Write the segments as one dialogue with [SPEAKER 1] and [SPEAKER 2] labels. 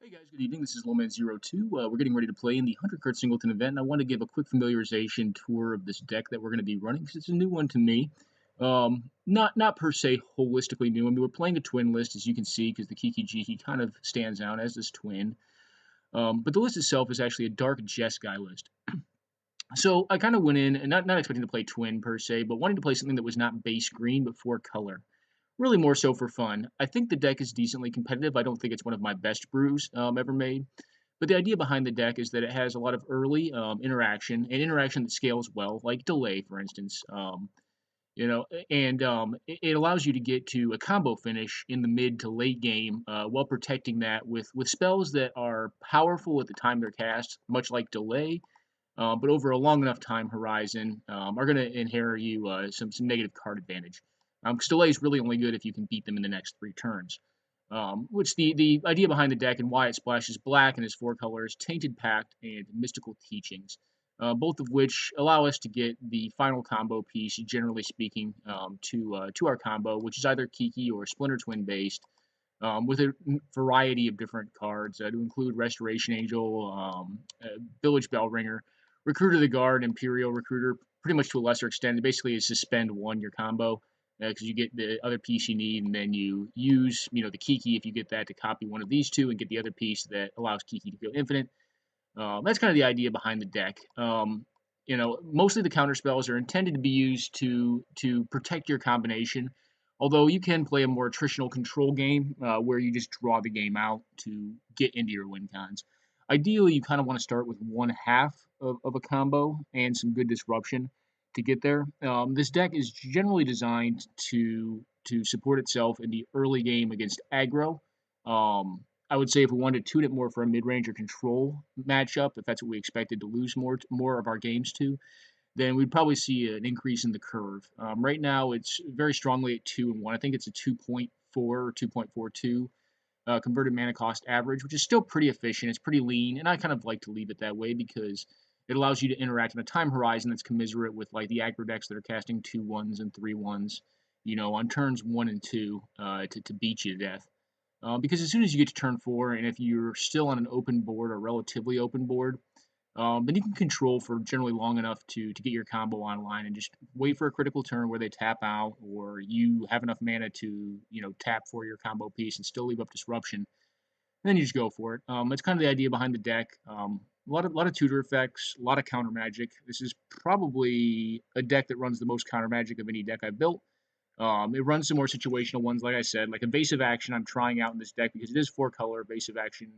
[SPEAKER 1] Hey guys, good evening. This is Lowman02. We're getting ready to play in the 100 card singleton event, and I want to give a quick familiarization tour of this deck that we're going to be running because it's a new one to me. Not per se holistically new. I mean, we're playing a twin list, as you can see, because the Kiki Jiki kind of stands out as this twin. But the list itself is actually a Dark Jeskai list. So I kind of went in and not expecting to play twin per se, but wanting to play something that was not base green but for color. Really more so for fun. I think the deck is decently competitive. I don't think it's one of my best brews ever made. But the idea behind the deck is that it has a lot of early interaction and interaction that scales well, like delay, for instance. It allows you to get to a combo finish in the mid to late game while protecting that with spells that are powerful at the time they're cast, much like delay, but over a long enough time horizon are going to inherit you some negative card advantage. Because delay is really only good if you can beat them in the next 3 turns. Which the idea behind the deck and why it splashes black in its 4 colors, Tainted Pact and Mystical Teachings, both of which allow us to get the final combo piece, generally speaking, to our combo, which is either Kiki or Splinter Twin based, with a variety of different cards to include Restoration Angel, Village Bellringer, Recruiter of the Guard, Imperial Recruiter, pretty much to a lesser extent. Basically, is suspend one your combo because you get the other piece you need, and then you use the Kiki if you get that to copy one of these two and get the other piece that allows Kiki to go infinite. That's kind of the idea behind the deck. Mostly the counter spells are intended to be used to protect your combination. Although you can play a more attritional control game where you just draw the game out to get into your win cons. Ideally, you kind of want to start with one half of a combo and some good disruption to get there. This deck is generally designed to support itself in the early game against aggro. I would say if we wanted to tune it more for a mid-range or control matchup, if that's what we expected to lose more of our games to, then we'd probably see an increase in the curve. Right now, it's very strongly at 2 and 1. I think it's a 2.4 or 2.42 converted mana cost average, which is still pretty efficient. It's pretty lean, and I kind of like to leave it that way because it allows you to interact in a time horizon that's commensurate with like the aggro decks that are casting 2/1s and 3/1s, on turns 1 and 2 to beat you to death. Because as soon as you get to turn 4, and if you're still on an open board or relatively open board, then you can control for generally long enough to get your combo online and just wait for a critical turn where they tap out, or you have enough mana to tap for your combo piece and still leave up disruption. And then you just go for it. That's kind of the idea behind the deck. A lot of tutor effects, a lot of counter magic. This is probably a deck that runs the most counter magic of any deck I've built. It runs some more situational ones, like I said, like evasive action. I'm trying out in this deck because it is 4-color. Evasive action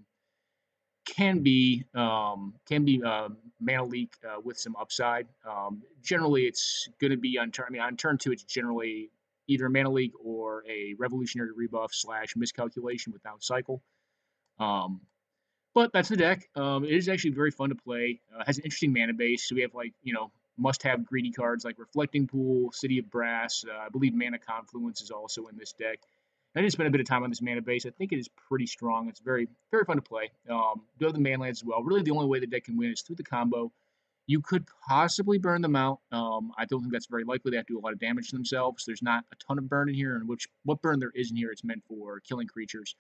[SPEAKER 1] can be mana leak with some upside. Generally, it's going to be on turn. I mean, on turn 2, it's generally either a mana leak or a revolutionary rebuff / miscalculation without cycle. But that's the deck. It is actually very fun to play. Has an interesting mana base. So we have must-have greedy cards like Reflecting Pool, City of Brass. I believe Mana Confluence is also in this deck. I did spend a bit of time on this mana base. I think it is pretty strong. It's very, very fun to play. Do have the mana lands as well. Really, the only way the deck can win is through the combo. You could possibly burn them out. I don't think that's very likely. They have to do a lot of damage to themselves. There's not a ton of burn in here, and what burn there is in here, it's meant for killing creatures.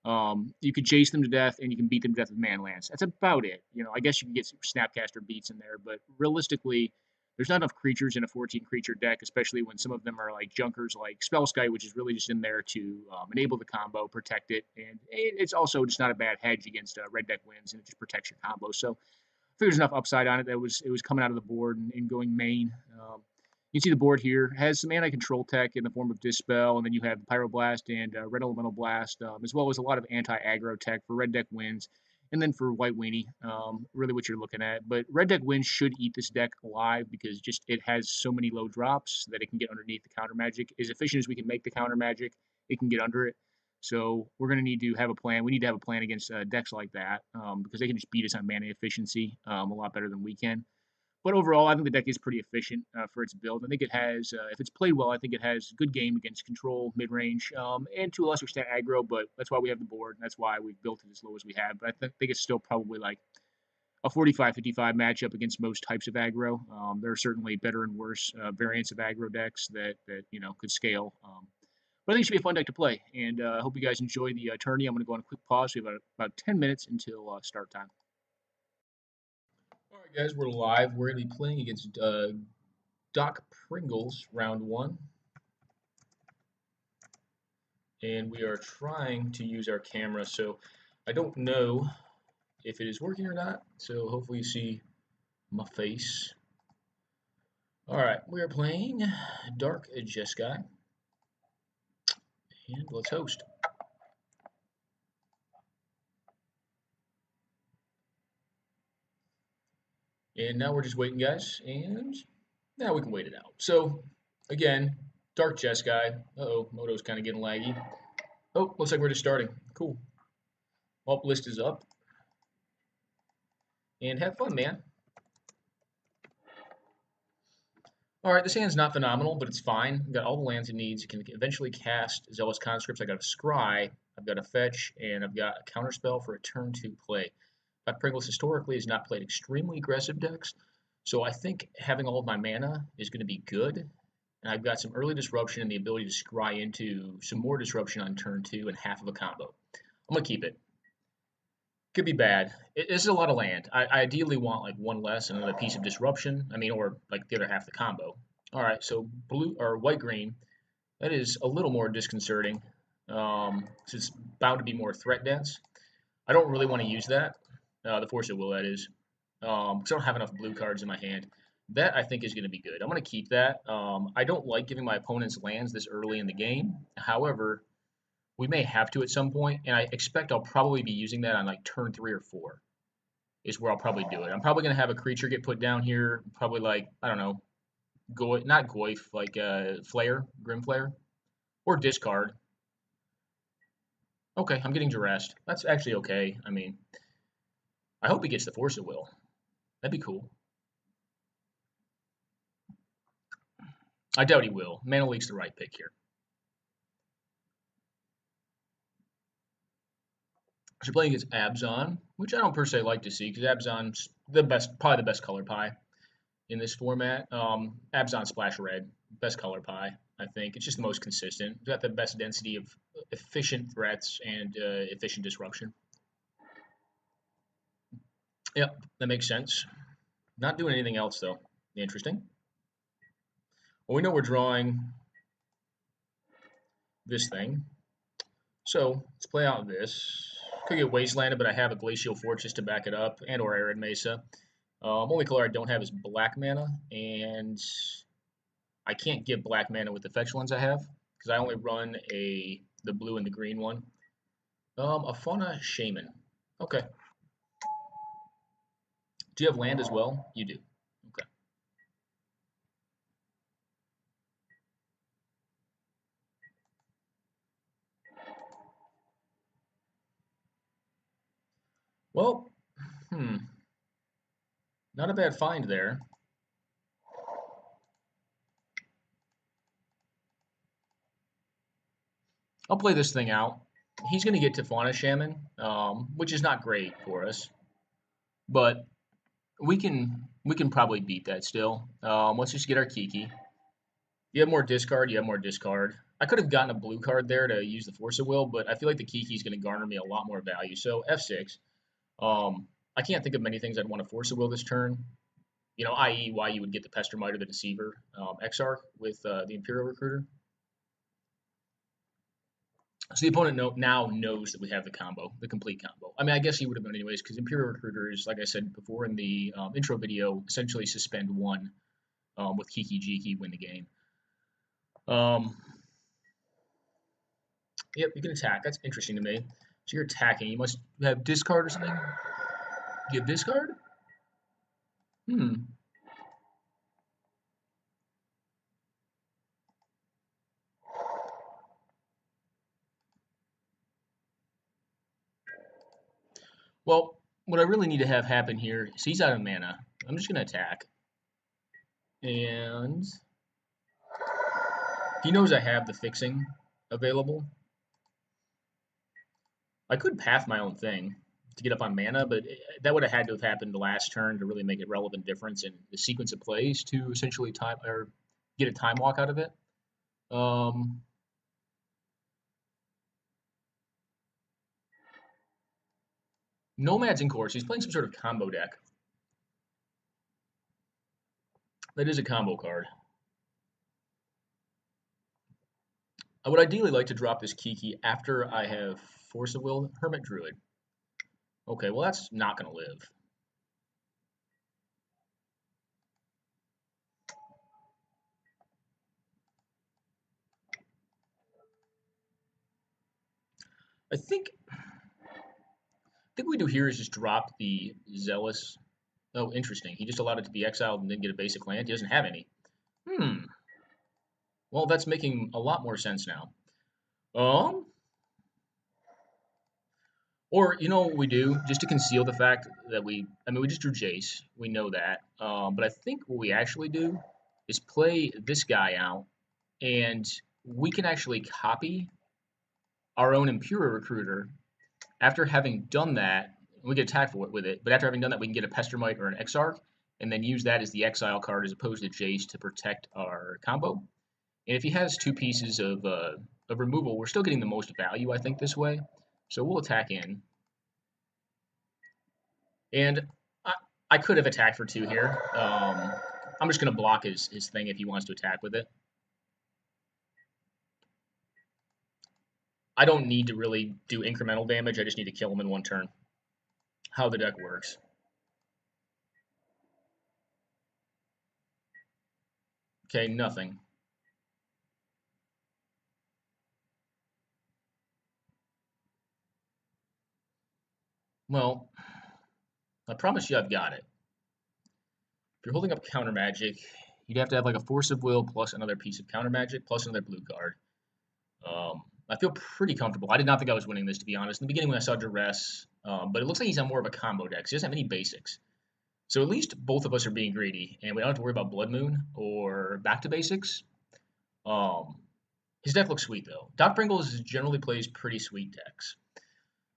[SPEAKER 1] You could chase them to death, and you can beat them to death with mana lands. That's about it. I guess you can get some Snapcaster beats in there, but realistically, there's not enough creatures in a 14-creature deck, especially when some of them are like junkers like Spellskite, which is really just in there to enable the combo, protect it, and it's also just not a bad hedge against red deck wins, and it just protects your combo. So I think there's enough upside on it that it was coming out of the board and going main. You can see the board here has some anti-control tech in the form of Dispel, and then you have Pyroblast and Red Elemental Blast, as well as a lot of anti-aggro tech for red deck wins. And then for White Weenie, really what you're looking at. But Red Deck Wins should eat this deck alive because just it has so many low drops that it can get underneath the counter magic. As efficient as we can make the counter magic, it can get under it. So we're going to need to have a plan. We need to have a plan against decks like that because they can just beat us on mana efficiency a lot better than we can. But overall, I think the deck is pretty efficient for its build. I think it has, if it's played well, I think it has good game against control, mid-range, and to a lesser extent aggro, but that's why we have the board, and that's why we've built it as low as we have. But I think it's still probably like a 45-55 matchup against most types of aggro. There are certainly better and worse variants of aggro decks that could scale. But I think it should be a fun deck to play, and I hope you guys enjoy the tourney. I'm going to go on a quick pause. We have about 10 minutes until start time. All right, guys, we're live. We're going to be playing against Doc Pringles, round 1. And we are trying to use our camera, so I don't know if it is working or not. So hopefully you see my face. All right, we are playing DarkJeskai, and let's host. And now we're just waiting, guys, and now we can wait it out. So, again, DarkJeskai. Uh-oh, Moto's kind of getting laggy. Oh, looks like we're just starting. Cool. Well, list is up. And have fun, man. Alright, this hand's not phenomenal, but it's fine. I've got all the lands it needs. It can eventually cast Zealous Conscripts. I got a Scry, I've got a Fetch, and I've got a Counterspell for a turn 2 play. But Pringles historically has not played extremely aggressive decks, so I think having all of my mana is going to be good. And I've got some early disruption and the ability to scry into some more disruption on turn 2 and half of a combo. I'm going to keep it. Could be bad. This is a lot of land. I ideally want like one less and another piece of disruption. I mean, or like the other half of the combo. All right, so blue or white green. That is a little more disconcerting. So it's bound to be more threat dense. I don't really want to use that. The Force of Will, that is, because I don't have enough blue cards in my hand. That I think is going to be good. I'm going to keep that. I don't like giving my opponents lands this early in the game. However, we may have to at some point, and I expect I'll probably be using that on like turn 3 or 4 is where I'll probably do it. I'm probably going to have a creature get put down here, probably like, I don't know, not Goyf, like Flare, Grim Flare, or discard. Okay, I'm getting Duressed. That's actually okay. I mean, I hope he gets the Force of Will. That'd be cool. I doubt he will. Mana Leak's the right pick here. So playing against Abzan, which I don't per se like to see, because Abzan's the best, probably the best color pie in this format. Abzan Splash Red, best color pie, I think. It's just the most consistent. It's got the best density of efficient threats and efficient disruption. Yep, that makes sense. Not doing anything else, though. Interesting. Well, we know we're drawing this thing. So let's play out this. Could get Wastelanded, but I have a Glacial Fortress to back it up, and or Arid Mesa. Only color I don't have is black mana, and I can't get black mana with the fetch ones I have, because I only run the blue and the green one. A Fauna Shaman. Okay. Do you have land as well? You do. Okay. Well, not a bad find there. I'll play this thing out. He's going to get to Fauna Shaman, which is not great for us, but we can probably beat that still. Let's just get our Kiki. You have more discard. You have more discard. I could have gotten a blue card there to use the Force of Will, but I feel like the Kiki is going to garner me a lot more value. So F6. I can't think of many things I'd want to Force of Will this turn. You know, i.e. why you would get the Pestermite or the Deceiver Exarch with the Imperial Recruiter. So the opponent now knows that we have the combo, the complete combo. I mean, I guess he would have known anyways, because Imperial Recruiter is, like I said before in the intro video, essentially suspend 1 with Kiki Jiki, win the game. Yep, you can attack. That's interesting to me. So you're attacking. You must have discard or something? You have discard? Well, what I really need to have happen here is he's out of mana. I'm just going to attack. And he knows I have the fixing available. I could path my own thing to get up on mana, but that would have had to have happened the last turn to really make a relevant difference in the sequence of plays to essentially time or get a time walk out of it. Nomad's in course. He's playing some sort of combo deck. That is a combo card. I would ideally like to drop this Kiki after I have Force of Will Hermit Druid. Okay, well that's not going to live. I think what we do here is just drop the Zealous. Oh, interesting. He just allowed it to be exiled and then get a basic land. He doesn't have any. Well, that's making a lot more sense now. Or you know what we do just to conceal the fact that we just drew Jace. We know that. But I think what we actually do is play this guy out, and we can actually copy our own Impura Recruiter. After having done that, we get attacked with it. But after having done that, we can get a Pestermite or an Exarch, and then use that as the exile card as opposed to Jace to protect our combo. And if he has two pieces of removal, we're still getting the most value, I think, this way. So we'll attack in. And I could have attacked for 2 here. I'm just going to block his thing if he wants to attack with it. I don't need to really do incremental damage. I just need to kill him in 1 turn. How the deck works. Okay, nothing. Well, I promise you I've got it. If you're holding up counter magic, you'd have to have like a Force of Will plus another piece of counter magic plus another blue card. I feel pretty comfortable. I did not think I was winning this, to be honest. In the beginning when I saw Duress, but it looks like he's on more of a combo deck. He doesn't have any basics. So at least both of us are being greedy, and we don't have to worry about Blood Moon or back to basics. His deck looks sweet, though. Doc Pringles generally plays pretty sweet decks.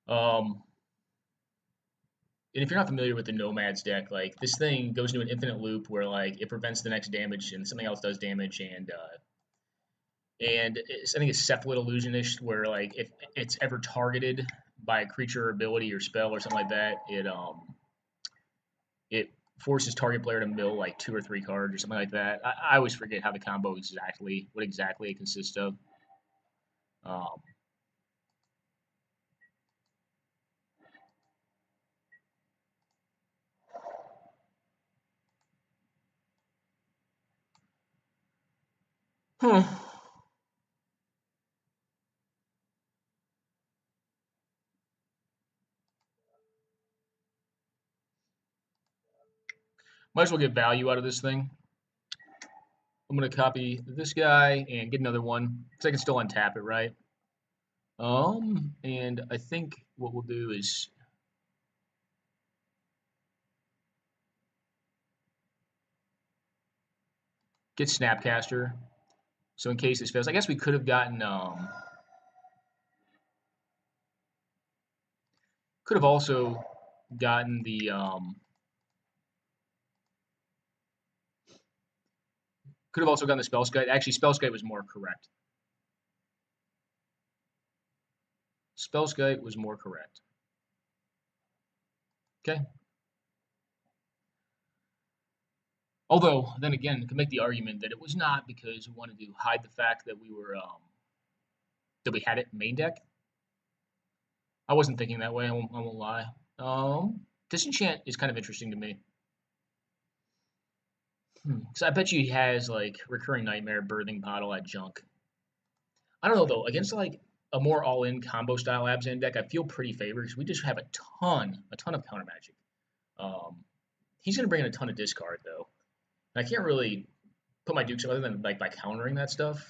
[SPEAKER 1] And if you're not familiar with the Nomads deck, like this thing goes into an infinite loop where like it prevents the next damage and something else does damage, and I think it's Cephalid Illusionist, where like if it's ever targeted by a creature or ability or spell or something like that, it forces target player to mill like 2 or 3 cards or something like that. I always forget how the combo what exactly it consists of. Um, huh. Might as well get value out of this thing. I'm going to copy this guy and get another one, because I can still untap it, right? And I think what we'll do is get Snapcaster. So in case this fails, I guess we could have gotten, could have also gotten the, could have also gotten the Spellskite. Actually, Spellskite was more correct. Spellskite was more correct. Okay. Although, then again, you can make the argument that it was not because we wanted to hide the fact that we were, that we had it main deck. I wasn't thinking that way, I won't lie. Disenchant is kind of interesting to me. Because I bet you he has, like, Recurring Nightmare, Birthing Bottle at junk. I don't know, though. Against, like, a more all-in combo-style Abzan deck, I feel pretty favored because we just have a ton of counter magic. He's going to bring in a ton of discard, though. And I can't really put my dukes up other than, like, by countering that stuff.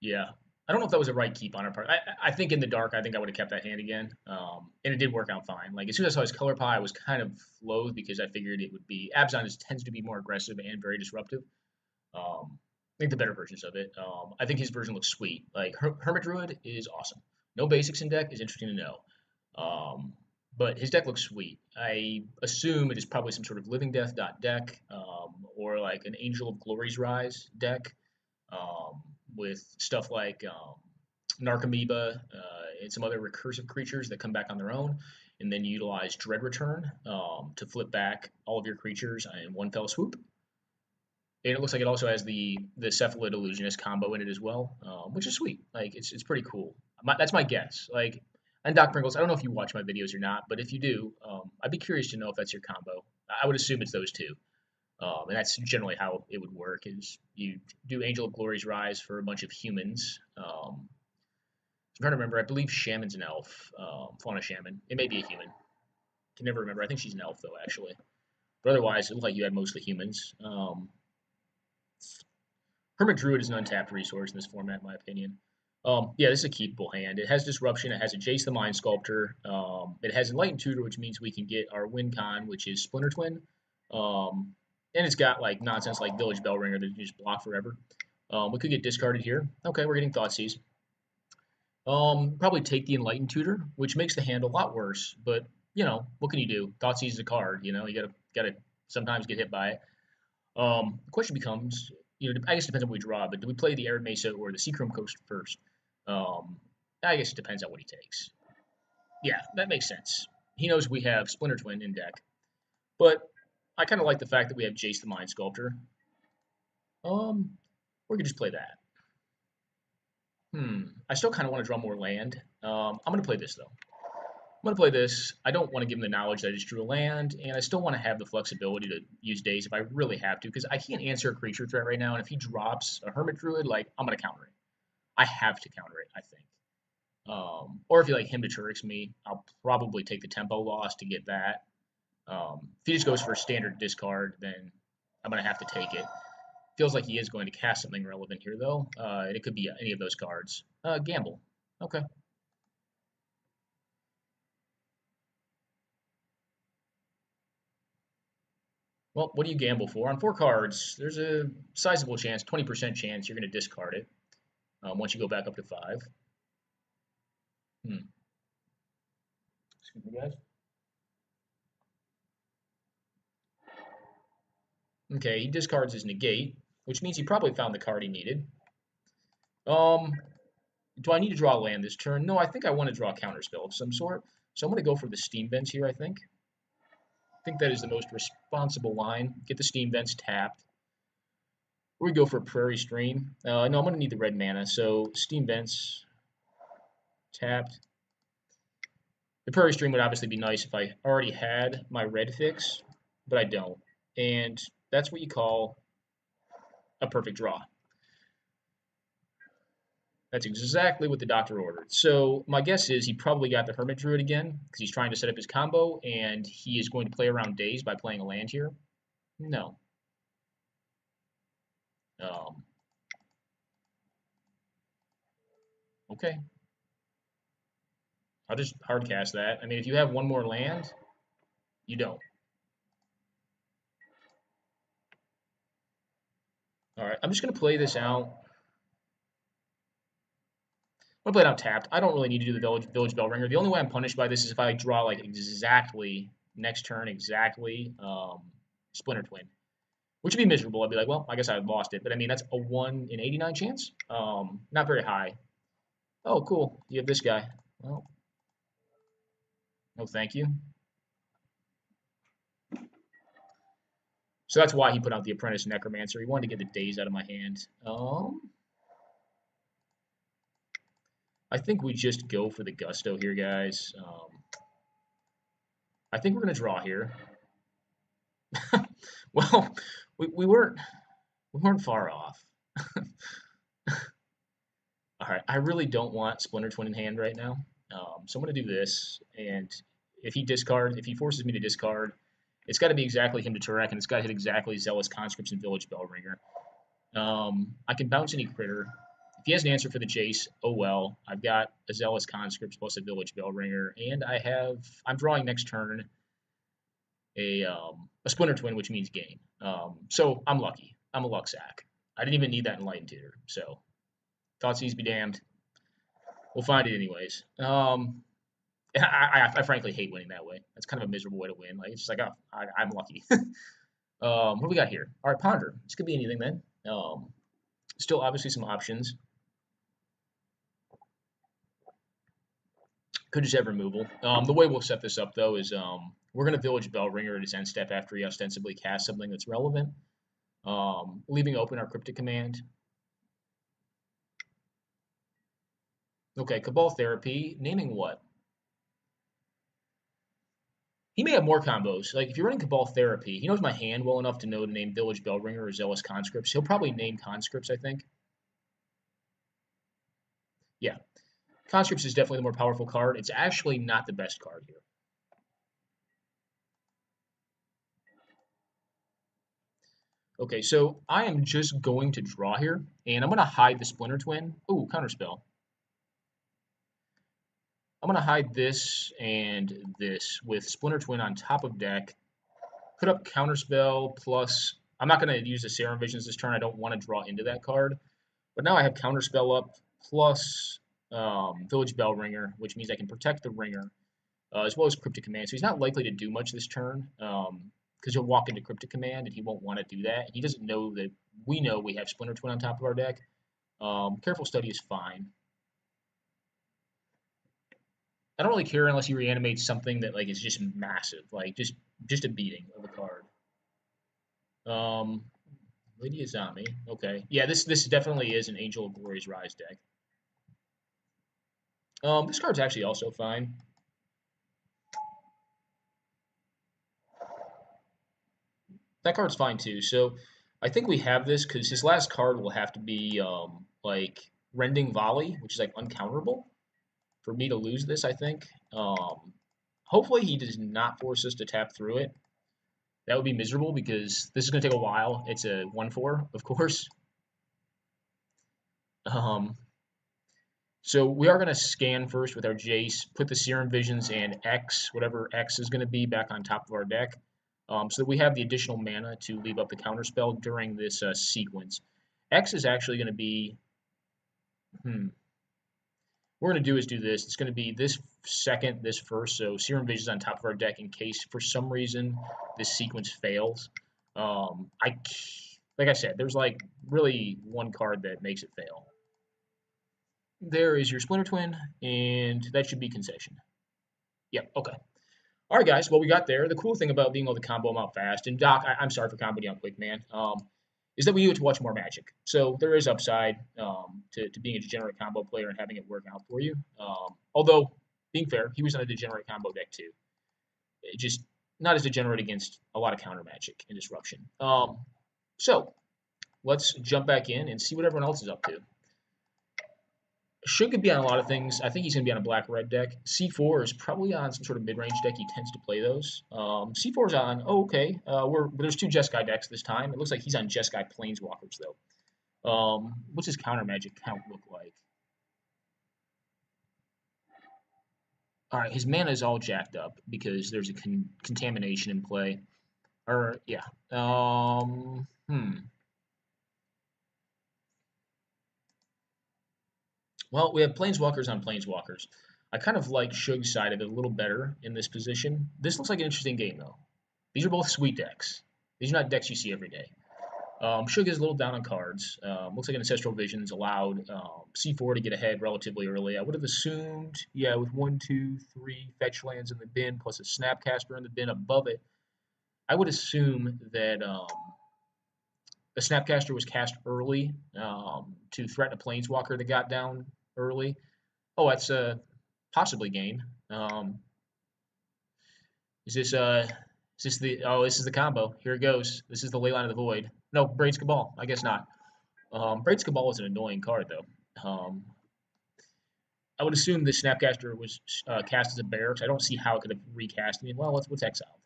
[SPEAKER 1] Yeah. I don't know if that was a right keep on our part. I think in the dark, I think I would have kept that hand again. And it did work out fine. Like, as soon as I saw his color pie, I was kind of loath because I figured it would be... Abzan tends to be more aggressive and very disruptive. I think the better versions of it. I think his version looks sweet. Like, Hermit Druid is awesome. No basics in deck is interesting to know. But his deck looks sweet. I assume it is probably some sort of Living Death deck, or like an Angel of Glory's Rise deck, with stuff like Narcomoeba, and some other recursive creatures that come back on their own, and then you utilize Dread Return to flip back all of your creatures in one fell swoop. And it looks like it also has the Cephalid Illusionist combo in it as well, which is sweet. Like it's pretty cool. That's my guess. Like, and Doc Pringles, I don't know if you watch my videos or not, but if you do, I'd be curious to know if that's your combo. I would assume it's those two. And that's generally how it would work: is you do Angel of Glory's Rise for a bunch of humans. I'm trying to remember. I believe Shaman's an elf. Fauna Shaman. It may be a human. Can never remember. I think she's an elf though, actually. But otherwise, it looked like you had mostly humans. Hermit Druid is an untapped resource in this format, in my opinion. Yeah, this is a keepable hand. It has Disruption. It has a Jace the Mind Sculptor. It has Enlightened Tutor, which means we can get our win con, which is Splinter Twin. And it's got like nonsense like Village Bellringer that you just block forever. We could get discarded here. Okay, we're getting Thoughtseize. Probably take the Enlightened Tutor, which makes the hand a lot worse. But you know, what can you do? Thoughtseize is a card. You know, you gotta sometimes get hit by it. The question becomes, you know, I guess it depends on what we draw, but do we play the Arid Mesa or the Seachrome Coast first? Um, I guess it depends on what he takes. Yeah, that makes sense. He knows we have Splinter Twin in deck, but I kind of like the fact that we have Jace the Mind Sculptor. We could just play that. I still kind of want to draw more land. I'm going to play this, though. I'm going to play this. I don't want to give him the knowledge that I just drew a land, and I still want to have the flexibility to use days if I really have to, because I can't answer a creature threat right now, and if he drops a Hermit Druid, like, I'm going to counter it. I have to counter it, I think. Or if you like him to Turix me, I'll probably take the tempo loss to get that. If he just goes for a standard discard, then I'm going to have to take it. Feels like he is going to cast something relevant here, though. It could be any of those cards. Gamble. Okay. Well, what do you gamble for? On 4 cards, there's a sizable chance, 20% chance, you're going to discard it once you go back up to 5. Excuse me, guys. Okay, he discards his negate, which means he probably found the card he needed. Um, do I need to draw land this turn? No, I think I want to draw a counterspell of some sort. So I'm going to go for the Steam Vents here, I think. I think that is the most responsible line. Get the Steam Vents tapped. Or we go for a Prairie Stream. No, I'm going to need the red mana, so Steam Vents tapped. The Prairie Stream would obviously be nice if I already had my red fix, but I don't. And that's what you call a perfect draw. That's exactly what the doctor ordered. So my guess is he probably got the Hermit Druid again because he's trying to set up his combo, and he is going to play around days by playing a land here. No. Okay. I'll just hardcast that. I mean, if you have one more land, you don't. All right, I'm just going to play this out. I'm going to play it out tapped. I don't really need to do the Village Bellringer. The only way I'm punished by this is if I draw like exactly next turn, exactly Splinter Twin, which would be miserable. I'd be like, well, I guess I lost it. But I mean, that's a 1 in 89 chance. Not very high. Oh, cool. You have this guy. Well, no thank you. So that's why he put out the Apprentice Necromancer. He wanted to get the days out of my hand. I think we just go for the Gusto here, guys. I think we're going to draw here. Well, we weren't far off. All right, I really don't want Splinter Twin in hand right now. So I'm going to do this, and if he forces me to discard, it's got to be exactly him to Turek, and it's got to hit exactly Zealous Conscripts and Village Bellringer. I can bounce any critter. If he has an answer for the Jace, oh well. I've got a Zealous Conscripts plus a Village Bellringer, and I'm drawing next turn a Splinter Twin, which means game. So I'm lucky. I'm a luck sack. I didn't even need that Enlightened Tutor, so Thoughtseize be damned. We'll find it anyways. I frankly hate winning that way. That's kind of a miserable way to win. Like it's just like, oh, I'm lucky. What do we got here? All right, Ponder. This could be anything then. Still obviously some options. Could just have removal. The way we'll set this up though is we're gonna Village Bellringer at his end step after he ostensibly casts something that's relevant, leaving open our Cryptic Command. Okay, Cabal Therapy, naming what? He may have more combos. Like, if you're running Cabal Therapy, he knows my hand well enough to know to name Village Bellringer or Zealous Conscripts. He'll probably name Conscripts, I think. Yeah. Conscripts is definitely the more powerful card. It's actually not the best card here. Okay, so I am just going to draw here, and I'm going to hide the Splinter Twin. Ooh, Counterspell. I'm going to hide this and this with Splinter Twin on top of deck. Put up Counterspell plus... I'm not going to use the Serum Visions this turn. I don't want to draw into that card. But now I have Counterspell up plus Village Bellringer, which means I can protect the Ringer, as well as Cryptic Command. So he's not likely to do much this turn, because he'll walk into Cryptic Command, and he won't want to do that. He doesn't know that we know we have Splinter Twin on top of our deck. Careful Study is fine. I don't really care unless he reanimates something that like is just massive, like just a beating of a card. Lady Azami. Okay, yeah, this definitely is an Angel of Glory's Rise deck. This card's actually also fine. That card's fine too. So I think we have this because his last card will have to be like Rending Volley, which is like uncounterable for me to lose this, I think. Hopefully he does not force us to tap through it. That would be miserable because this is going to take a while. It's a 1/4, of course. So we are going to scan first with our Jace, put the Serum Visions and X, whatever X is going to be, back on top of our deck, so that we have the additional mana to leave up the counterspell during this sequence. X is actually going to be... What we're going to do is do this. It's going to be this second, this first, so Serum Visions on top of our deck in case for some reason this sequence fails. Like I said, there's like really one card that makes it fail. There is your Splinter Twin, and that should be Concession. Yep, okay. All right, guys, well, we got there. The cool thing about being able to combo them out fast, and Doc, I'm sorry for comboing out quick, man, is that we get to watch more Magic. So there is upside to being a degenerate combo player and having it work out for you. Although, being fair, he was on a degenerate combo deck too. It just not as degenerate against a lot of counter Magic and Disruption. So let's jump back in and see what everyone else is up to. Shug could be on a lot of things. I think he's going to be on a black-red deck. C4 is probably on some sort of mid-range deck. He tends to play those. C4 is on, okay, there's two Jeskai decks this time. It looks like he's on Jeskai Planeswalkers, though. What's his counter magic count look like? All right, his mana is all jacked up because there's a contamination in play. Or, yeah. Well, we have Planeswalkers on Planeswalkers. I kind of like Shug's side of it a little better in this position. This looks like an interesting game, though. These are both sweet decks. These are not decks you see every day. Shug is a little down on cards. Looks like Ancestral Visions allowed C4 to get ahead relatively early. I would have assumed, yeah, with 1, 2, 3 fetch lands in the bin plus a Snapcaster in the bin above it, I would assume that the Snapcaster was cast early to threaten a Planeswalker that got down early. Oh, that's possibly gain. Is this the... Oh, this is the combo. Here it goes. This is the Leyline of the Void. No, Braids Cabal. I guess not. Braids Cabal is an annoying card, though. I would assume the Snapcaster was cast as a bear, because I don't see how it could have recast. I mean, well, what's exiled?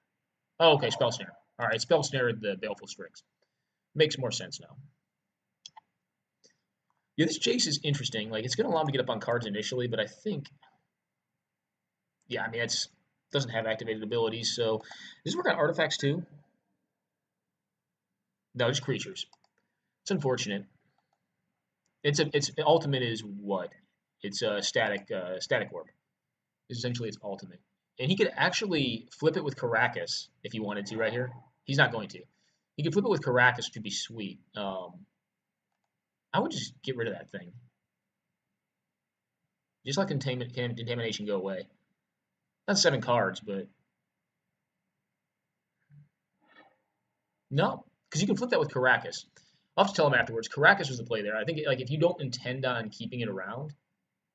[SPEAKER 1] Oh, okay, Spell Snare. All right, Spell Snare the Baleful Strix. Makes more sense now. Yeah, this Jace is interesting. Like, it's going to allow him to get up on cards initially, but I think... Yeah, I mean, it doesn't have activated abilities, so... Does this work on artifacts, too? No, just creatures. It's unfortunate. Its ultimate is what? It's a static orb. Essentially, its ultimate. And he could actually flip it with Caracas if he wanted to right here. He's not going to. He could flip it with Caracas, which would be sweet. I would just get rid of that thing. Just let contamination go away. That's 7 cards, but no, because you can flip that with Caracas. I'll have to tell him afterwards. Caracas was the play there. I think like if you don't intend on keeping it around,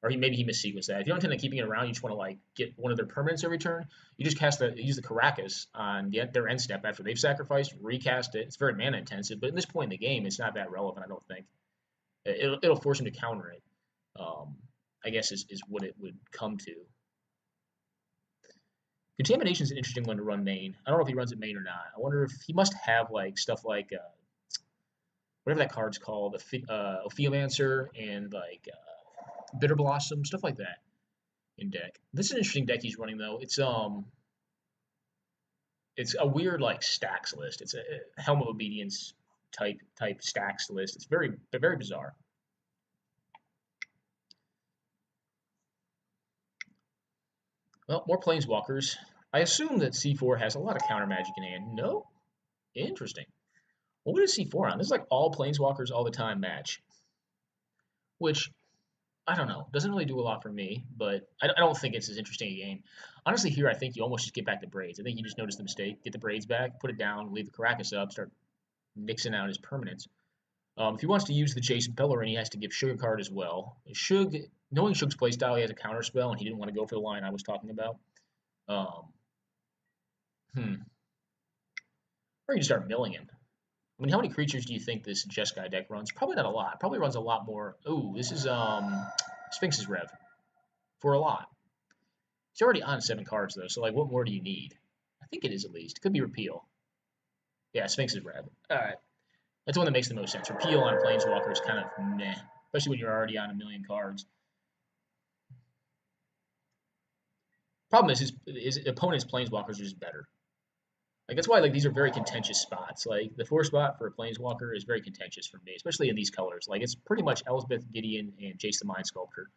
[SPEAKER 1] or maybe he missequenced that. If you don't intend on keeping it around, you just want to like get one of their permanents every turn. You just use the Caracas on their end step after they've sacrificed, recast it. It's very mana intensive, but at this point in the game, it's not that relevant. I don't think it'll force him to counter it. Um, I guess is what it would come to. Contamination is an interesting one to run main. I don't know if he runs it main or not. I wonder if he must have like stuff like whatever that card's called, Ophiomancer and like Bitter Blossom, stuff like that in deck. This is an interesting deck he's running though. It's a weird like stacks list. It's a Helm of Obedience type stacks list. It's very bizarre. Well, more Planeswalkers. I assume that C4 has a lot of counter magic in hand. No? Interesting. Well, what is C4 on? This is like all Planeswalkers all the time match. Which, I don't know. Doesn't really do a lot for me, but I don't think it's as interesting a game. Honestly, here, I think you almost just get back to Braids. I think you just notice the mistake. Get the Braids back, put it down, leave the Caracas up, start nixing out his permanents. If he wants to use the Jason Bellerin, he has to give Shug a card as well. Shug, knowing Shug's playstyle, he has a counter spell, and he didn't want to go for the line I was talking about. Um, or you just start milling him. I mean, how many creatures do you think this Jeskai deck runs? Probably not a lot. Probably runs a lot more. Ooh, this is Sphinx's Rev for a lot. It's already on 7 cards though, so like, what more do you need? I think it is at least. It could be Repeal. Yeah, Sphinx's Rev. All right, that's the one that makes the most sense. Repeal on Planeswalker is kind of meh, especially when you're already on 1,000,000 cards. Problem is his opponent's Planeswalkers are just better. Like that's why like these are very contentious spots. Like the 4 spot for a Planeswalker is very contentious for me, especially in these colors. Like it's pretty much Elspeth, Gideon, and Jace the Mind Sculptor.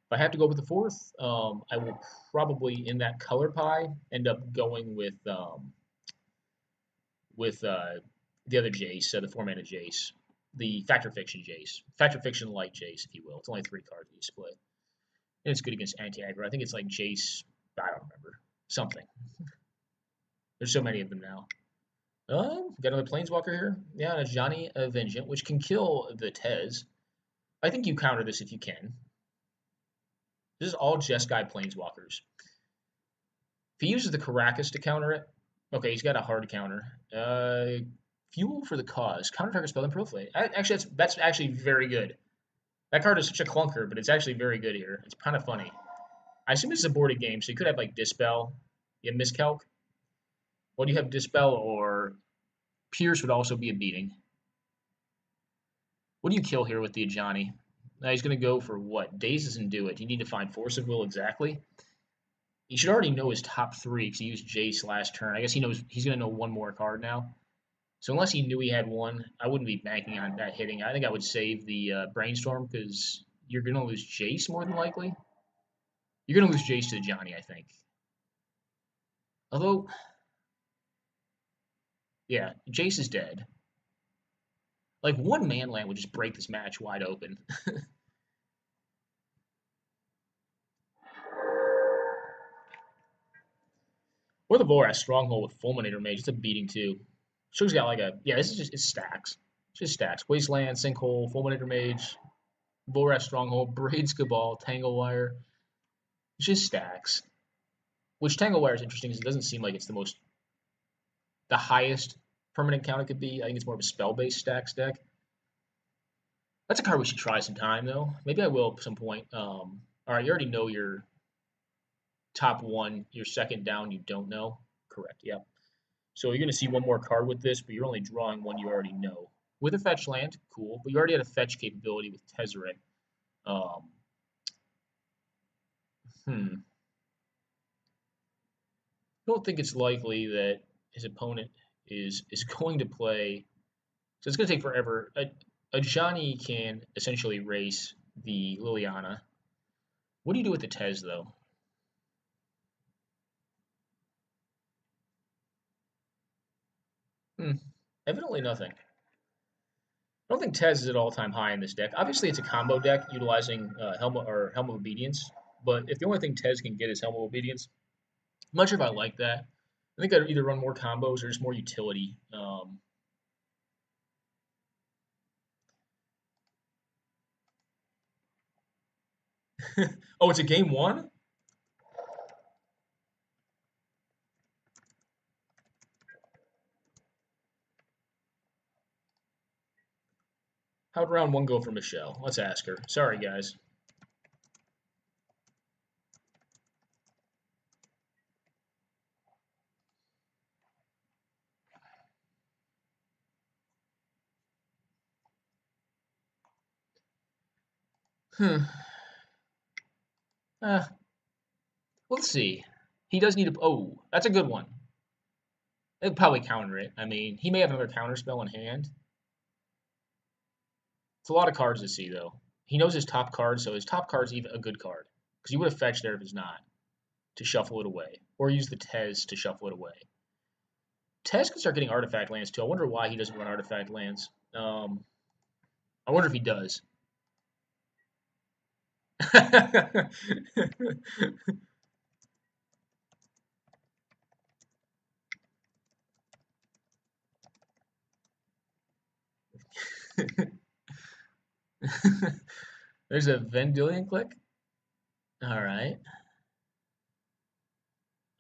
[SPEAKER 1] If I have to go with the 4th, I will probably in that color pie end up going with the other Jace, the 4-mana Jace, the Factor Fiction Jace, Factor Fiction Light Jace, if you will. It's only 3 cards you split, and it's good against anti-aggro. I think it's like Jace. I don't remember something. There's so many of them now. Got another Planeswalker here. Yeah, a Johnny Vengeant, which can kill the Tez. I think you counter this if you can. This is all Jeskai Planeswalkers. If he uses the Caracas to counter it, okay, he's got a hard counter. Fuel for the Cause. Counter target spell and profile. Actually, that's actually very good. That card is such a clunker, but it's actually very good here. It's kind of funny. I assume this is a boarded game, so you could have like Dispel. You have Miscalc. Well, you have Dispel or Pierce would also be a beating. What do you kill here with the Ajani? He's going to go for what? Daze doesn't do it. You need to find Force of Will exactly. You should already know his top 3 because he used Jace last turn. I guess he knows he's going to know one more card now. So unless he knew he had one, I wouldn't be banking on that hitting. I think I would save the Brainstorm because you're going to lose Jace more than likely. You're going to lose Jace to Johnny, I think. Although, yeah, Jace is dead. Like, one Manland would just break this match wide open. Or the Vorax Stronghold with Fulminator Mage. It's a beating, too. Shug's got like a... Yeah, this is just... It's stacks. It's just stacks. Wasteland, Sinkhole, Fulminator Mage, Vorax Stronghold, Braids Cabal, Tanglewire. It's just stacks. Which Tanglewire is interesting because it doesn't seem like it's the highest permanent count it could be. I think it's more of a spell-based stacks deck. That's a card we should try sometime, though. Maybe I will at some point. All right, you already know your top 1. Your second down, you don't know. Correct, yep. So you're going to see one more card with this, but you're only drawing one you already know. With a fetch land, cool. But you already had a fetch capability with Tezzeret. I don't think it's likely that his opponent is going to play. So it's going to take forever. A Johnny can essentially race the Liliana. What do you do with the Tez, though? Evidently nothing. I don't think Tez is at all-time high in this deck. Obviously, it's a combo deck utilizing Helm of Obedience. But if the only thing Tez can get is Helm of Obedience, I'm not sure if I like that. I think I'd either run more combos or just more utility. Oh, it's a game one? How'd round one go for Michelle? Let's ask her. Sorry, guys. Hmm. Uh, let's see. He does need a. Oh, that's a good one. It'll probably counter it. I mean, he may have another counter spell in hand. It's a lot of cards to see, though. He knows his top card, so his top card's even a good card. Because he would have fetched there if it's not, to shuffle it away. Or use the Tez to shuffle it away. Tez could start getting artifact lands, too. I wonder why he doesn't run artifact lands. I wonder if he does. There's a Vendilion click? Alright.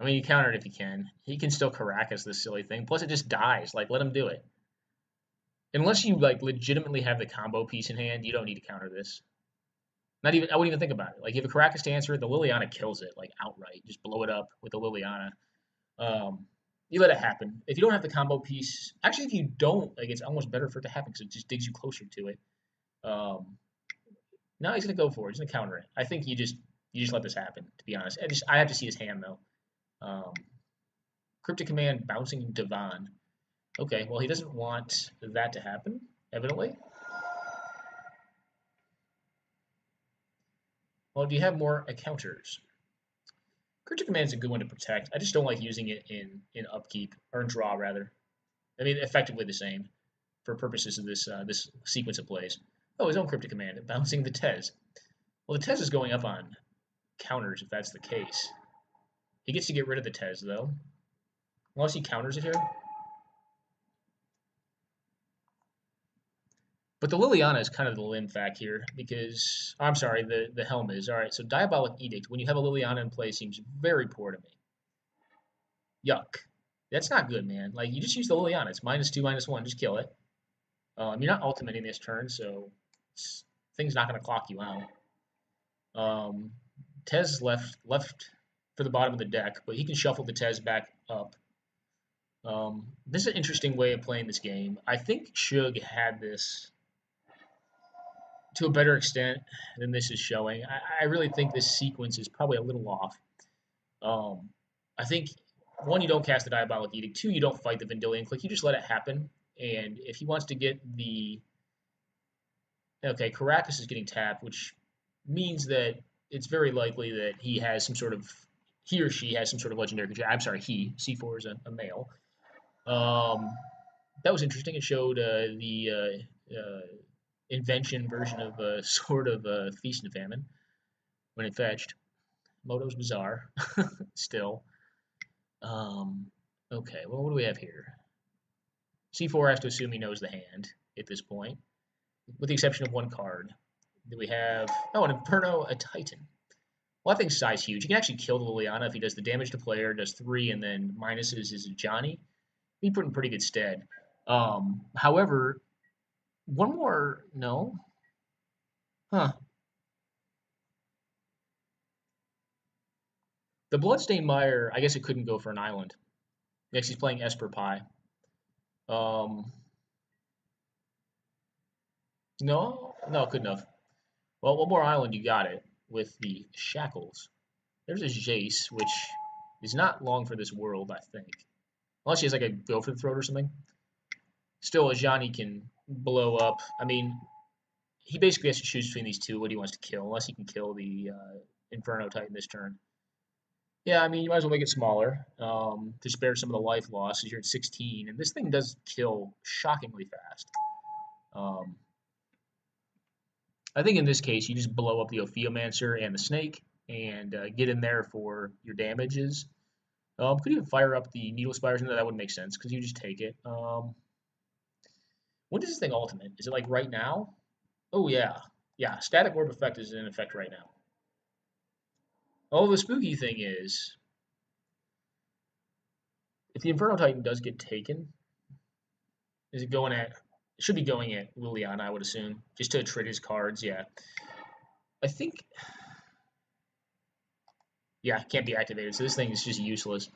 [SPEAKER 1] I mean, you counter it if you can. He can still Caracas this silly thing. Plus, it just dies. Like, let him do it. Unless you, like, legitimately have the combo piece in hand, you don't need to counter this. Not even, I wouldn't even think about it. Like, if you have a Caracas to answer it, the Liliana kills it, like, outright. Just blow it up with the Liliana. You let it happen. If you don't have the combo piece, actually, if you don't, like, it's almost better for it to happen because it just digs you closer to it. Now he's gonna go for it. He's gonna counter it. I think you just let this happen. To be honest, I have to see his hand though. Cryptic Command bouncing Divan. Okay, well he doesn't want that to happen, evidently. Well, do you have more counters? Cryptic Command is a good one to protect. I just don't like using it in upkeep or in draw rather. I mean, effectively the same for purposes of this sequence of plays. Oh, his own Cryptic Command bouncing the Tez. Well, the Tez is going up on counters if that's the case. He gets to get rid of the Tez though, unless he counters it here. But the Liliana is kind of the limb fact here because I'm sorry, the Helm is. All right, so Diabolic Edict, when you have a Liliana in play, seems very poor to me. Yuck. That's not good, man. Like, you just use the Liliana. It's -2, -1. Just kill it. You're not ultimating this turn, so thing's not going to clock you out. Tez left for the bottom of the deck, but he can shuffle the Tez back up. This is an interesting way of playing this game. I think Shug had this to a better extent than this is showing. I really think this sequence is probably a little off. I think, one, you don't cast the Diabolic Edict. Two, you don't fight the Vendilion Click. You just let it happen. And if he wants to get the... Okay, Caracas is getting tapped, which means that it's very likely that he has some sort of... He or she has some sort of legendary creature. I'm sorry, he. C4 is a male. That was interesting. It showed the invention version of sort of Feast and Famine when it fetched. Moto's bizarre. Still. Okay, well, what do we have here? C4 has to assume he knows the hand at this point, with the exception of one card. Do we have... Oh, an Inferno, a Titan. Well, that thing's size huge. He can actually kill the Liliana if he does the damage to player, does 3, and then minuses his Johnny. He put in pretty good stead. However, one more... No? Huh. The Bloodstained Mire, I guess it couldn't go for an island. Next, he's playing Esper Pie. No, couldn't have. Well, one more island, you got it with the Shackles. There's a Jace, which is not long for this world, I think. Unless he has like a Go for the Throat or something. Still, a Johnny can blow up. I mean, he basically has to choose between these two what he wants to kill, unless he can kill the Inferno Titan this turn. Yeah, I mean, you might as well make it smaller to spare some of the life loss, as you're at 16. And this thing does kill shockingly fast. I think in this case, you just blow up the Ophiomancer and the Snake and get in there for your damages. Could even fire up the Needle Spires, and that wouldn't make sense because you just take it. When does this thing ultimate? Is it like right now? Oh yeah, yeah. Static Orb effect is in effect right now. Oh, the spooky thing is, if the Inferno Titan does get taken, is it going at? It should be going at Liliana, I would assume, just to trade his cards. Yeah, I think. Yeah, can't be activated, so this thing is just useless.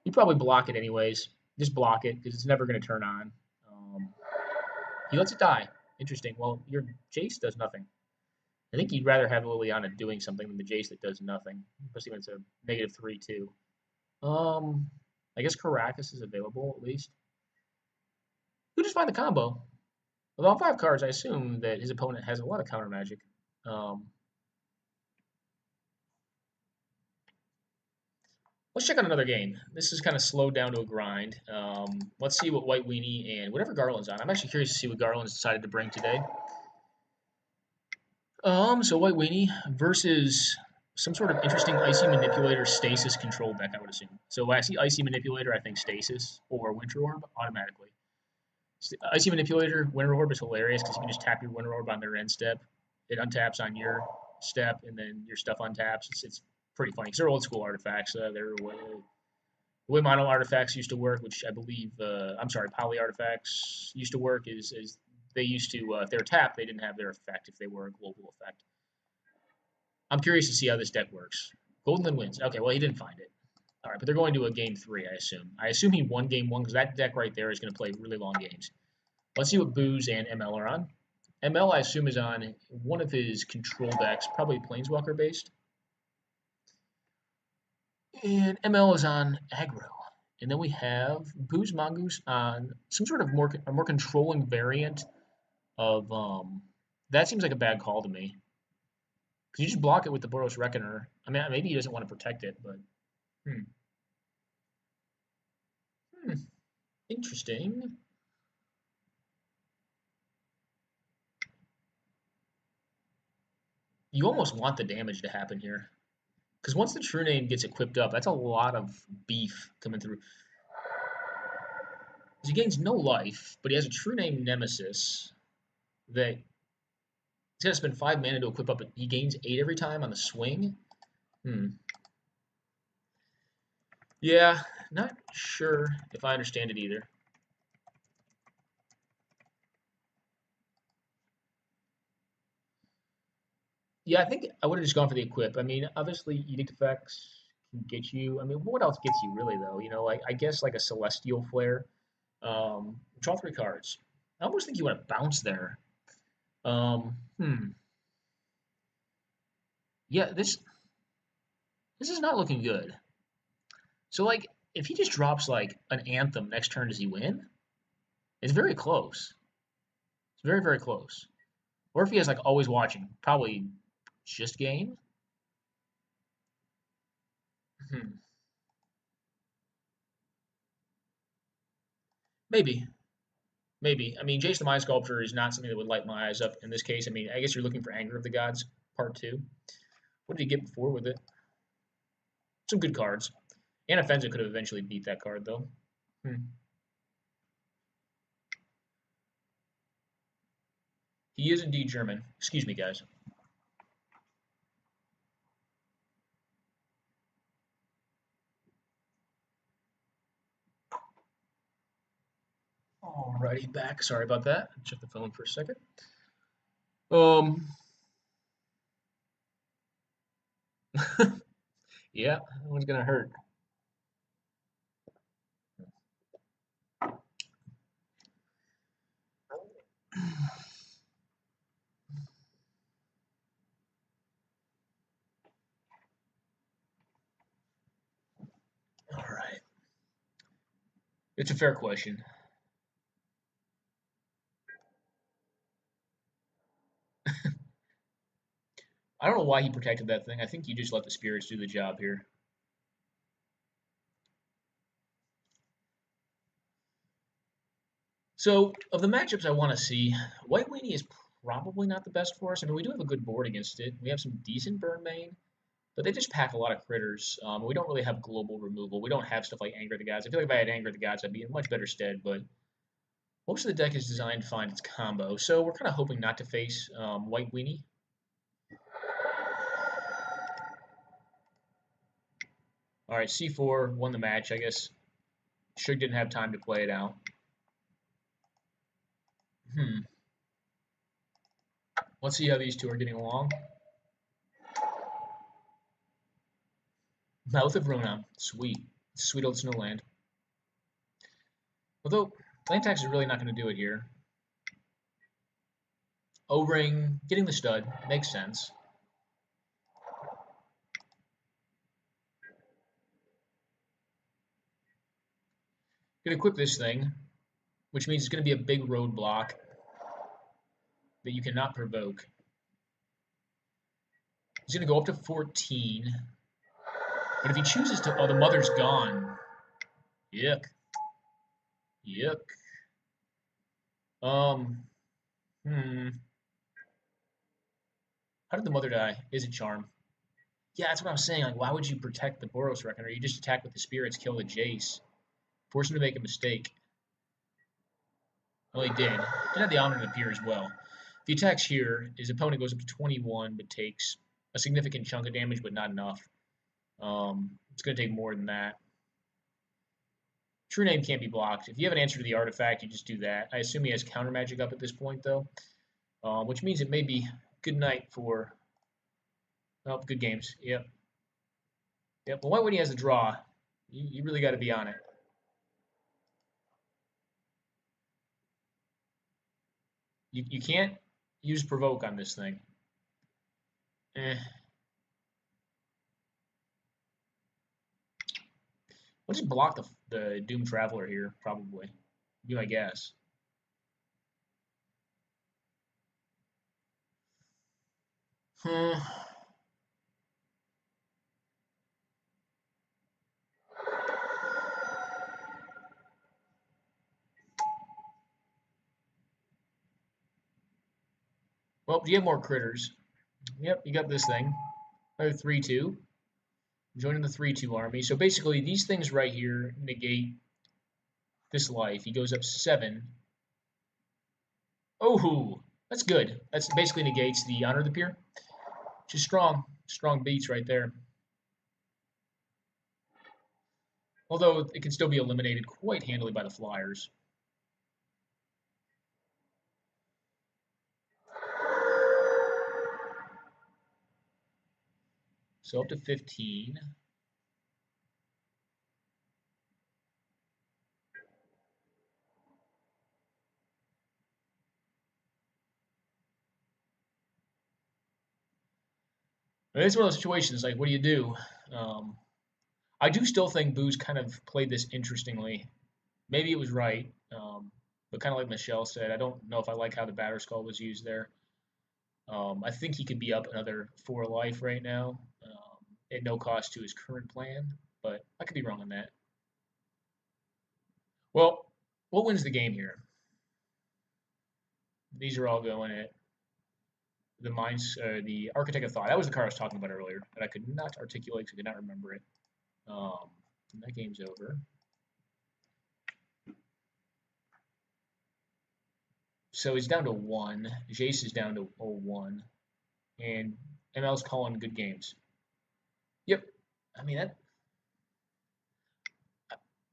[SPEAKER 1] You probably block it anyways. Just block it because it's never going to turn on. He lets it die. Interesting. Well, your Jace does nothing. I think you'd rather have Liliana doing something than the Jace that does nothing, especially when it's a -3 too. I guess Caracas is available at least. You just find the combo. With all 5 cards, I assume that his opponent has a lot of counter magic. Let's check out another game. This is kind of slowed down to a grind. Let's see what White Weenie and whatever Garland's on. I'm actually curious to see what Garland's decided to bring today. So White Weenie versus some sort of interesting Icy Manipulator Stasis control deck, I would assume. So when I see Icy Manipulator, I think Stasis or Winter Orb automatically. Icy Manipulator, Winter Orb is hilarious because you can just tap your Winter Orb on their end step. It untaps on your step, and then your stuff untaps. It's pretty funny because they're old school artifacts. They're the way mono artifacts used to work, which I believe, poly artifacts used to work is they used to, if they were tapped, they didn't have their effect if they were a global effect. I'm curious to see how this deck works. Goldenlin wins. Okay, well, he didn't find it. All right, but they're going to a game 3, I assume. I assume he won game 1 because that deck right there is going to play really long games. Let's see what Booze and ML are on. ML, I assume, is on one of his control decks, probably Planeswalker based. And ML is on aggro. And then we have Booze Mongoose on some sort of more controlling variant of that seems like a bad call to me. Because you just block it with the Boros Reckoner. I mean, maybe he doesn't want to protect it, but interesting. You almost want the damage to happen here. Because once the True Name gets equipped up, that's a lot of beef coming through. He gains no life, but he has a True Name Nemesis that he's got to spend 5 mana to equip up. He gains 8 every time on the swing. Yeah, not sure if I understand it either. Yeah, I think I would have just gone for the equip. I mean, obviously, Edict Effects can get you. I mean, what else gets you really, though? You know, like I guess like a Celestial Flare. Draw 3 cards. I almost think you want to bounce there. Yeah, this is not looking good. So, like, if he just drops like an Anthem next turn, does he win? It's very close. It's very, very close. Or if he has like Always Watching, probably just game. Maybe. Maybe. I mean, Jace the Mind Sculptor is not something that would light my eyes up in this case. I mean, I guess you're looking for Anger of the Gods, Part 2. What did he get before with it? Some good cards. Anafenza could have eventually beat that card, though. He is indeed German. Excuse me, guys. Alrighty, back. Sorry about that. Check the phone for a second. Yeah, that one's gonna hurt. All right. It's a fair question. I don't know why he protected that thing. I think you just let the spirits do the job here.
[SPEAKER 2] So, of the matchups I want to see, White Weenie is probably not the best for us. I mean, we do have a good board against it. We have some decent burn main, but they just pack a lot of critters. We don't really have global removal. We don't have stuff like Anger the Gods. I feel like if I had Anger the Gods, I'd be in much better stead, but most of the deck is designed to find its combo. So we're kind of hoping not to face White Weenie. All right, C4 won the match. I guess Suge didn't have time to play it out. Let's see how these two are getting along. Mouth of Ronan. Sweet. Sweet old Snowland. Although, land tax is really not going to do it here. O-ring, getting the stud. Makes sense. Gonna equip this thing, which means it's going to be a big roadblock that you cannot provoke. He's going to go up to 14. But if he chooses to... Oh, the mother's gone. Yuck. Yuck. How did the mother die? Is it charm? Yeah, that's what I was saying. Like, why would you protect the Boros Reckoner? You just attack with the spirits, kill the Jace. Force him to make a mistake. Well, he did. Did have the Omni appear as well. If he attacks here, his opponent goes up to 21, but takes a significant chunk of damage, but not enough. It's going to take more than that. True Name can't be blocked. If you have an answer to the artifact, you just do that. I assume he has counter magic up at this point, though, which means it may be good night for... Oh, good games. Yep. Yep. Well, when he has a draw, you really got to be on it. You can't use provoke on this thing. We'll just block the Doom Traveler here, probably. Be my guess. Well, do you have more critters? Yep, you got this thing. Another 3-2. Joining the 3-2 army. So basically, these things right here negate this life. He goes up 7. Oh, that's good. That's basically negates the Honor of the Peer, which is strong. Strong beats right there. Although it can still be eliminated quite handily by the Flyers. So up to 15. It's one of those situations, like, what do you do? I do still think Boo's kind of played this interestingly. Maybe it was right, but kind of like Michelle said, I don't know if I like how the Batter Skull was used there. I think he could be up another 4 life right now, at no cost to his current plan, but I could be wrong on that. Well, what wins the game here? These are all going at the Architect of Thought. That was the card I was talking about earlier, but I could not articulate because I could not remember it. And that game's over. So he's down to 1. Jace is down to 0-1. And ML's calling good games. Yep. I mean,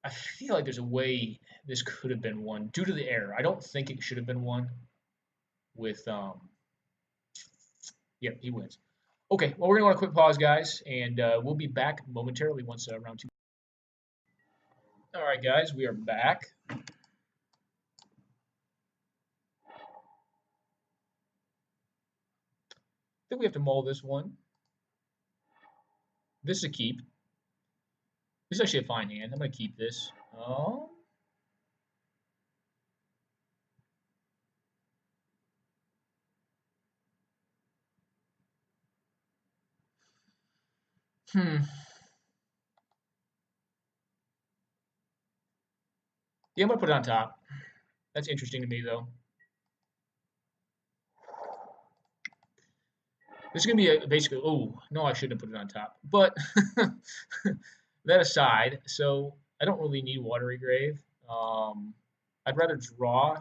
[SPEAKER 2] I feel like there's a way this could have been won due to the error. I don't think it should have been won with, yep, he wins. Okay, well, we're going to want a quick pause, guys, and we'll be back momentarily once round 2. All right, guys, we are back. I think we have to mull this one. This is a keep. This is actually a fine hand. I'm going to keep this. Yeah, I'm going to put it on top. That's interesting to me, though. This is going to be basically, oh, no, I shouldn't have put it on top. But that aside, so I don't really need Watery Grave. I'd rather draw.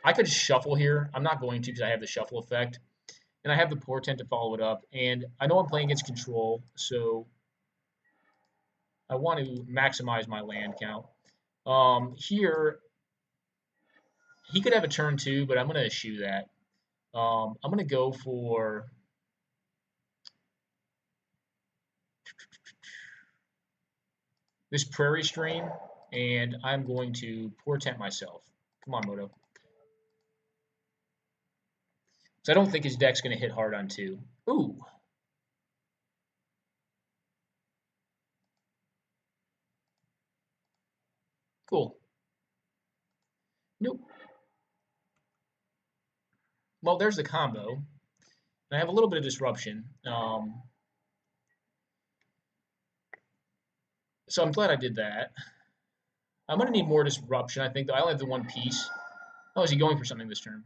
[SPEAKER 2] I could shuffle here. I'm not going to because I have the shuffle effect. And I have the Portent to follow it up. And I know I'm playing against control, so I want to maximize my land count. Here, he could have a turn too, but I'm going to eschew that. I'm going to go for this Prairie Stream, and I'm going to Portent myself. Come on, Moto. So I don't think his deck's going to hit hard on 2. Ooh. Cool. Nope. Well, there's the combo. And I have a little bit of disruption. So I'm glad I did that. I'm going to need more disruption, I think, though. I only have the one piece. Oh, is he going for something this turn?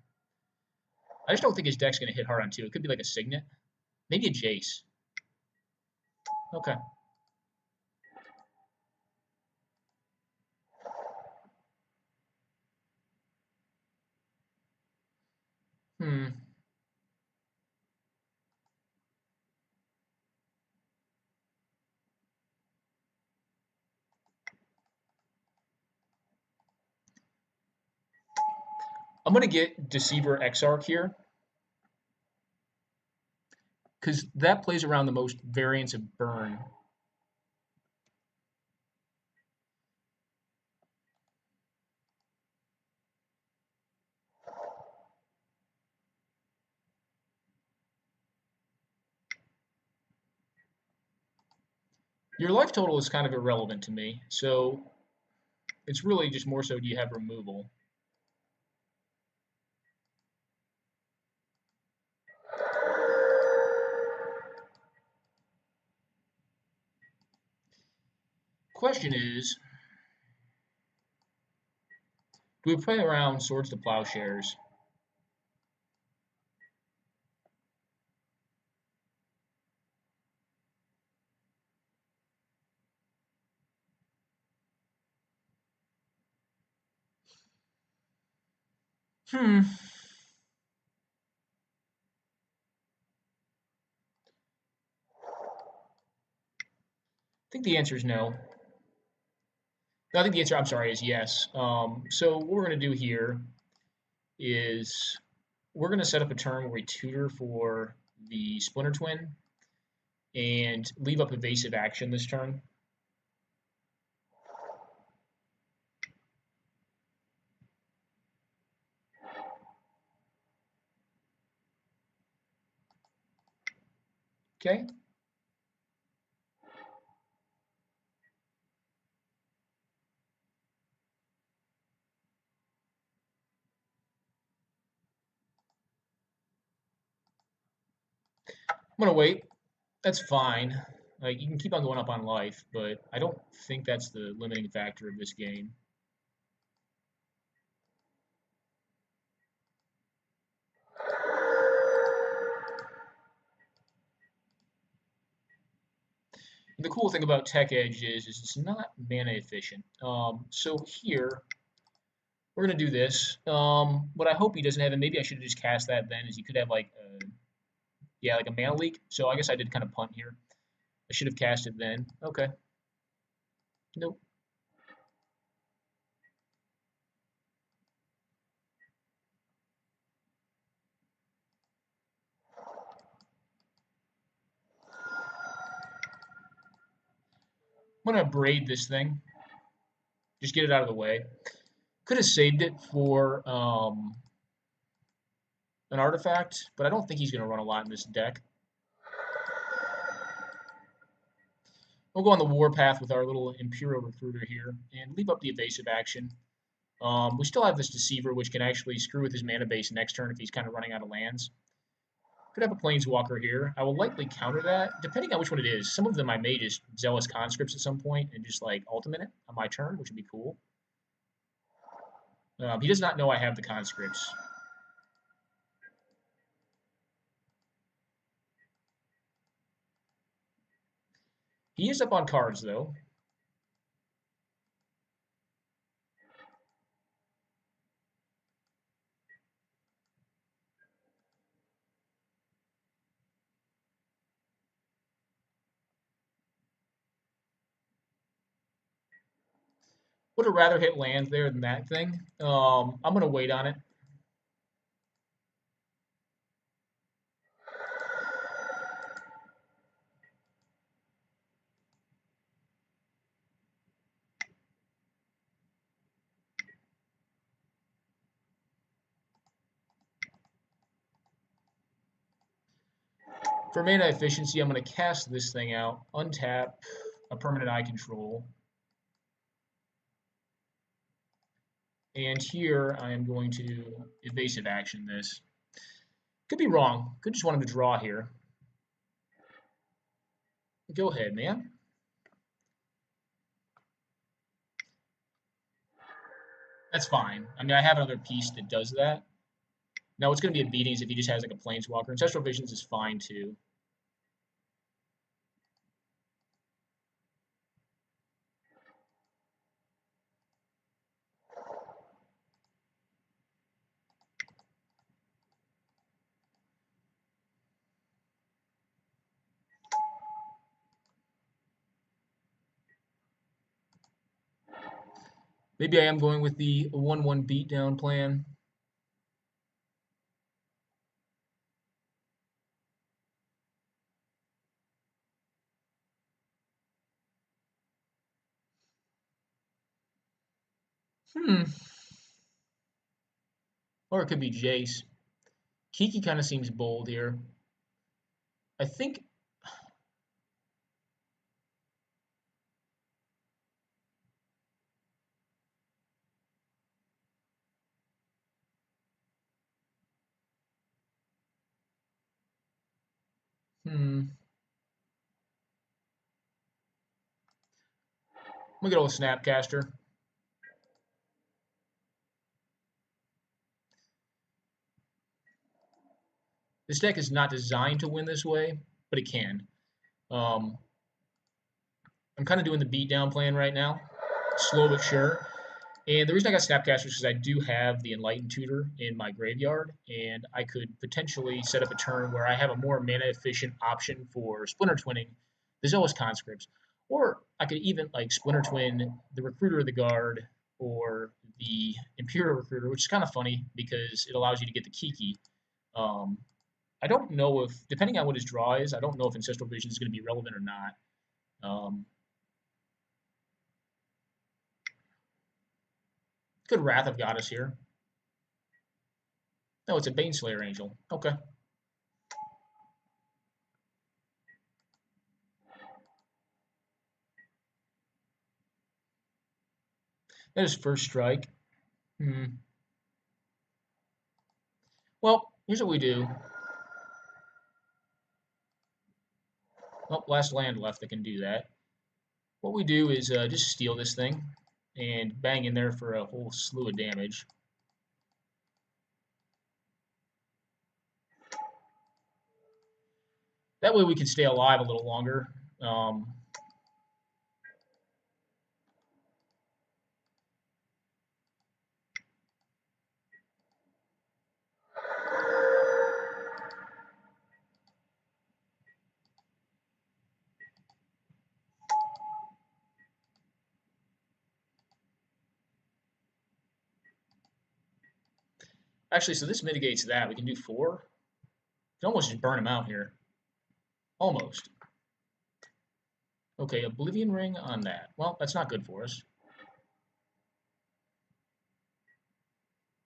[SPEAKER 2] I just don't think his deck's going to hit hard on 2. It could be like a Signet. Maybe a Jace. Okay. Hmm. I'm going to get Deceiver Exarch here, because that plays around the most variants of burn. Your life total is kind of irrelevant to me, so it's really just more so do you have removal. Question is, do we play around Swords to Plowshares? I think the answer is no. No, I think the answer, I'm sorry, is yes. So what we're going to do here is we're going to set up a turn where we tutor for the Splinter Twin and leave up evasive action this turn. Okay. I'm going to wait. That's fine. Like, you can keep on going up on life, but I don't think that's the limiting factor of this game. And the cool thing about Tech Edge is it's not mana efficient. So here, we're going to do this. What I hope he doesn't have, and maybe I should have just cast that then, is he could have like like a mana leak. So I guess I did kind of punt here. I should have cast it then. Okay. Nope. I'm going to braid this thing. Just get it out of the way. Could have saved it for an artifact, but I don't think he's going to run a lot in this deck. We'll go on the warpath with our little Imperial Recruiter here and leave up the evasive action. We still have this Deceiver, which can actually screw with his mana base next turn if he's kind of running out of lands. Could have a Planeswalker here. I will likely counter that, depending on which one it is. Some of them I may just Zealous Conscripts at some point and just like ultimate it on my turn, which would be cool. He does not know I have the conscripts. He is up on cards, though. Would have rather hit land there than that thing. I'm going to wait on it. For mana efficiency, I'm going to cast this thing out, untap a permanent eye control. And here I am going to evasive action this. Could be wrong. Could just want him to draw here. Go ahead, man. That's fine. I mean, I have another piece that does that. Now, what's going to be a beating is if he just has like a Planeswalker. Ancestral Visions is fine too. Maybe I am going with the 1/1 beatdown plan. Or it could be Jace. Kiki kind of seems bold here. I think. I'm gonna go with Snapcaster. This deck is not designed to win this way, but it can. I'm kind of doing the beatdown plan right now, slow but sure. And the reason I got Snapcaster is because I do have the Enlightened Tutor in my graveyard, and I could potentially set up a turn where I have a more mana efficient option for Splinter Twinning the Zealous Conscripts. Or I could even like Splinter Twin the Recruiter of the Guard or the Imperial Recruiter, which is kind of funny because it allows you to get the Kiki. Um, I don't know if, depending on what his draw is, I don't know if Ancestral Vision is going to be relevant or not. Could Wrath of Goddess here. No, it's a Baneslayer Angel. Okay. That is first strike. Well, here's what we do. Oh, last land left that can do that. What we do is just steal this thing and bang in there for a whole slew of damage. That way we can stay alive a little longer. Actually, so this mitigates that. We can do 4. We can almost just burn him out here. Almost. Okay, Oblivion Ring on that. Well, that's not good for us.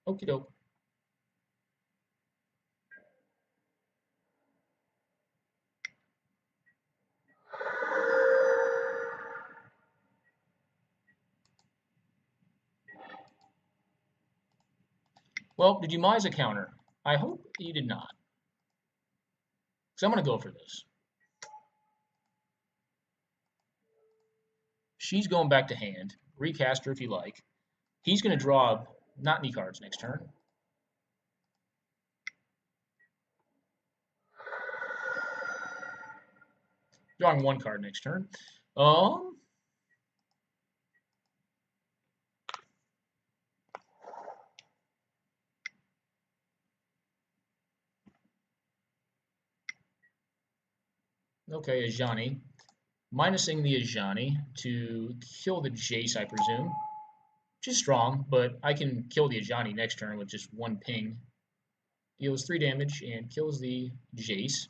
[SPEAKER 2] Okie doke. Well, did you mise a counter? I hope you did not. So I'm going to go for this. She's going back to hand. Recast her if you like. He's going to draw Not any cards next turn. Drawing one card next turn. Okay, Ajani. Minusing the Ajani to kill the Jace, I presume. Which is strong, but I can kill the Ajani next turn with just one ping. Deals 3 damage and kills the Jace.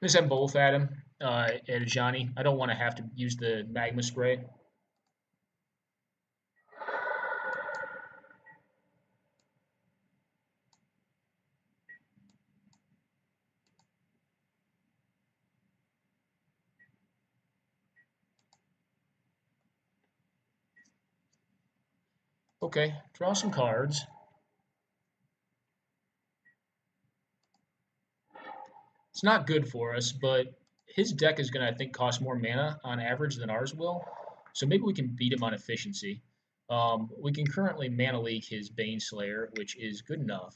[SPEAKER 2] I'm going to send both at him, at Ajani. I don't want to have to use the Magma Spray. Okay, draw some cards. It's not good for us, but his deck is going to, I think, cost more mana on average than ours will. So maybe we can beat him on efficiency. We can currently mana leak his Baneslayer, which is good enough.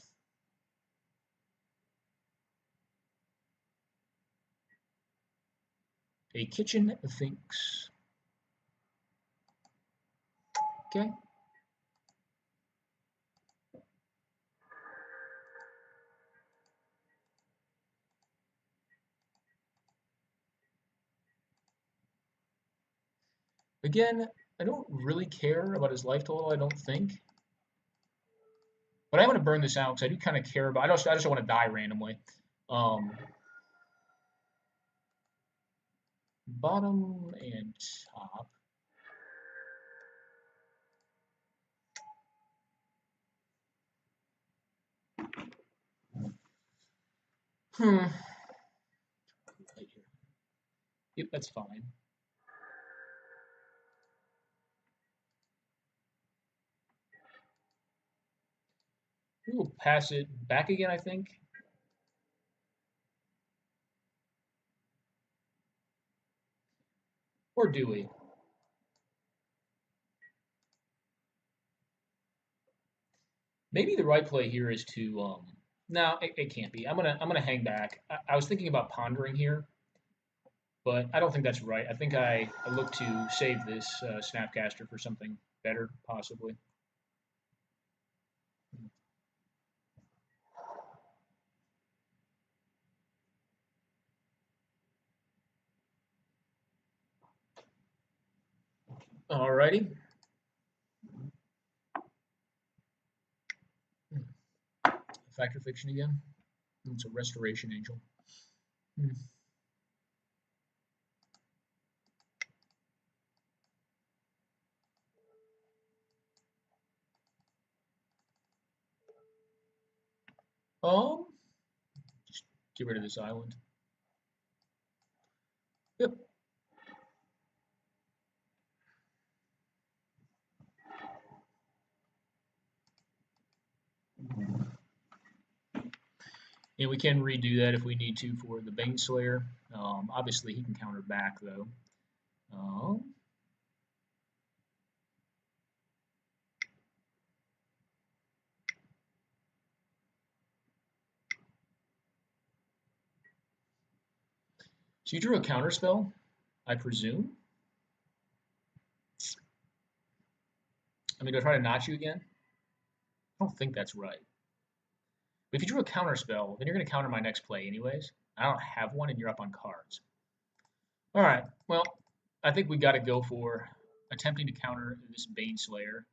[SPEAKER 2] A kitchen thinks. Okay. Again, I don't really care about his life total, I don't think. But I'm going to burn this out because I do kind of care about. I just don't want to die randomly. Bottom and top. Hmm. Right here. Yep, that's fine. We will pass it back again, I think. Or do we? Maybe the right play here is to no, it can't be. I'm gonna hang back. I was thinking about pondering here, but I don't think that's right. I think I look to save this Snapcaster for something better, possibly. Alrighty. Factor Fiction again. It's a Restoration Angel. Just get rid of this island. Yep. And we can redo that if we need to for the Baneslayer. Obviously, he can counter back, though. So you drew a counter spell, I presume? I mean, do I try to notch you again? I don't think that's right. But if you drew a counter spell, then you're going to counter my next play anyways. I don't have one, and you're up on cards. All right. Well, I think we got to go for attempting to counter this Baneslayer.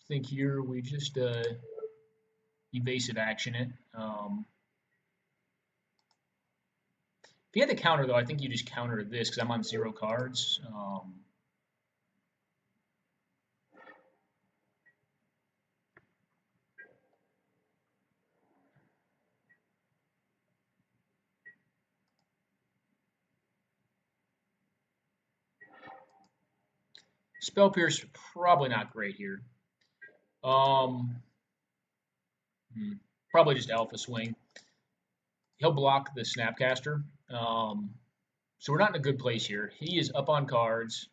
[SPEAKER 2] think here we just evasive action it. If you had the counter, though, I think you just counter this because I'm on 0 cards. Spell Pierce, probably not great here. Um, Probably just Alpha Swing. He'll block the Snapcaster. So we're not in a good place here. He is up on cards,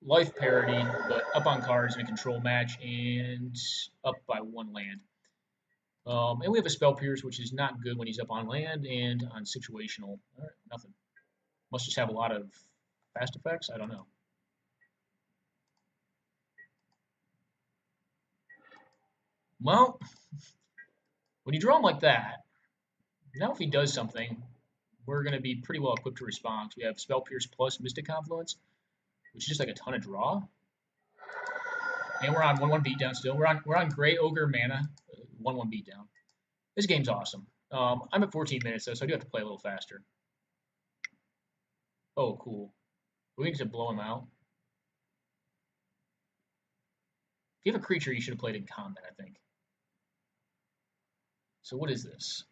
[SPEAKER 2] life parity, but up on cards in a control match and up by 1 land. And we have a Spell Pierce, which is not good when he's up on land and on situational. All right, nothing. Must just have a lot of fast effects. I don't know. Well, when you draw him like that, now if he does something, we're going to be pretty well equipped to respond. We have Spell Pierce plus Mystic Confluence, which is just like a ton of draw. And we're on 1/1 beatdown still. We're on Gray Ogre mana, 1/1 beatdown. This game's awesome. I'm at 14 minutes though, so I do have to play a little faster. Oh, cool. We need to blow him out. If you have a creature, you should have played in combat, I think. So what is this?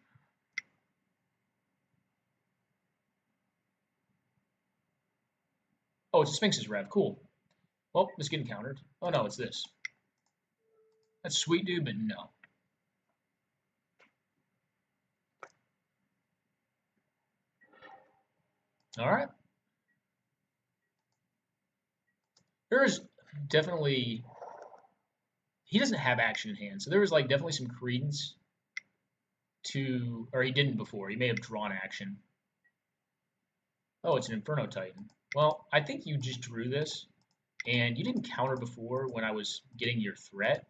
[SPEAKER 2] Oh, it's a Sphinx's Rev. Cool. Well, it's getting countered. Oh no, it's this. That's sweet, dude, but no. All right. There's definitely he doesn't have action in hand, so there was like definitely some credence to, or he didn't before. He may have drawn action. Oh, it's an Inferno Titan. Well, I think you just drew this, and you didn't counter before when I was getting your threat.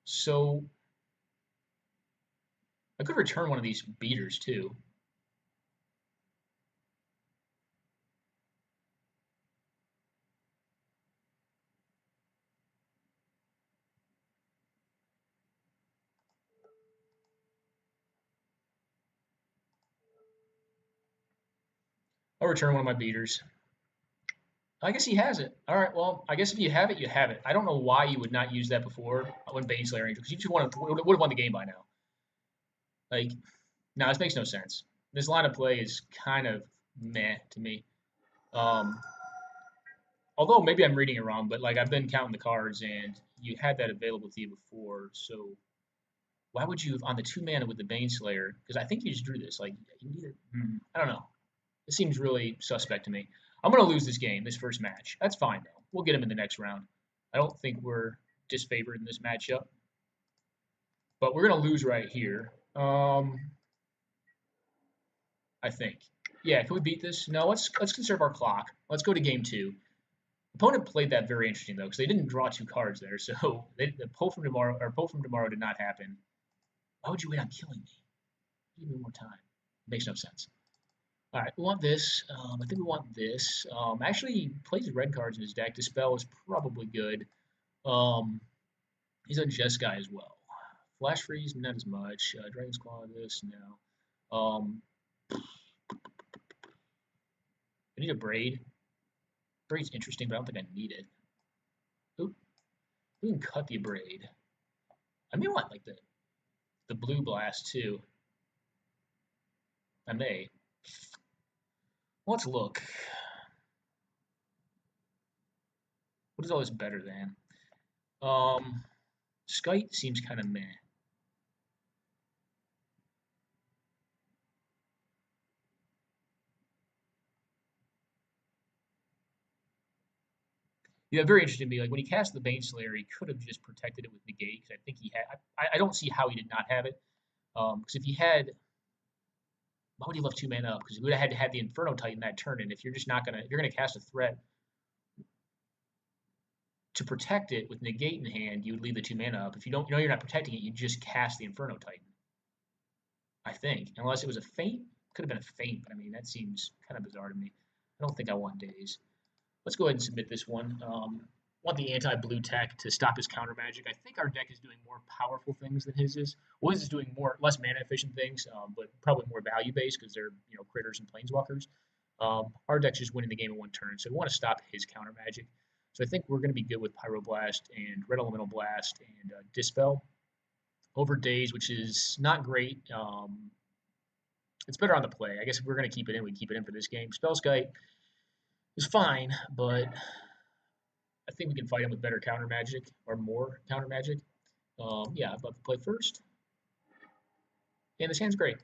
[SPEAKER 2] So I could return one of these beaters too. I'll return one of my beaters. I guess he has it. All right, well, I guess if you have it, you have it. I don't know why you would not use that before when Baneslayer Angel, because you just would have won the game by now. Like, no, this makes no sense. This line of play is kind of meh to me. Although maybe I'm reading it wrong, but like I've been counting the cards and you had that available to you before, so why would you on the 2 mana with the Baneslayer? Because I think you just drew this. Like you either, I don't know. It seems really suspect to me. I'm gonna lose this game, this first match. That's fine though. We'll get him in the next round. I don't think we're disfavored in this matchup, but we're gonna lose right here. I think. Yeah, can we beat this? No, let's conserve our clock. Let's go to game 2. Opponent played that very interesting though, because they didn't draw 2 cards there, so the pull from tomorrow did not happen. Why would you wait on killing me? Give me more time. Makes no sense. All right, we want this. I think we want this. Actually, he plays red cards in his deck. Dispel is probably good. He's on Jeskai as well. Flash Freeze, not as much. Dragon's Claw, this, no. I need a Braid. Braid's interesting, but I don't think I need it. Ooh, we can cut the Braid. I may want like the Blue Blast too. I may. Let's look. What is all this better than? Skite seems kind of meh. Yeah, very interesting to me. Like when he cast the Baneslayer, he could have just protected it with negate because I think he had. I don't see how he did not have it. Because if he had, why would he left 2 mana up? Because he would have had to have the Inferno Titan that turn. And if you're just not gonna, if you're gonna cast a threat to protect it with negate in hand, you would leave the 2 mana up. If you don't, you know you're not protecting it, you just cast the Inferno Titan. I think, unless it was a feint, could have been a feint. But I mean, that seems kind of bizarre to me. I don't think I want days. Let's go ahead and submit this one. want the anti-blue tech to stop his counter magic. I think our deck is doing more powerful things than his is. Well, his is doing less mana efficient things, but probably more value based because they're critters and planeswalkers. Our deck's just winning the game in one turn, so we want to stop his counter magic. So I think we're going to be good with Pyroblast and Red Elemental Blast and Dispel over Daze, which is not great. It's better on the play. I guess if we're going to keep it in, we keep it in for this game. Spellskite is fine, but I think we can fight him with better counter magic or more counter magic. Yeah, I'd love to play first. And this hand's great.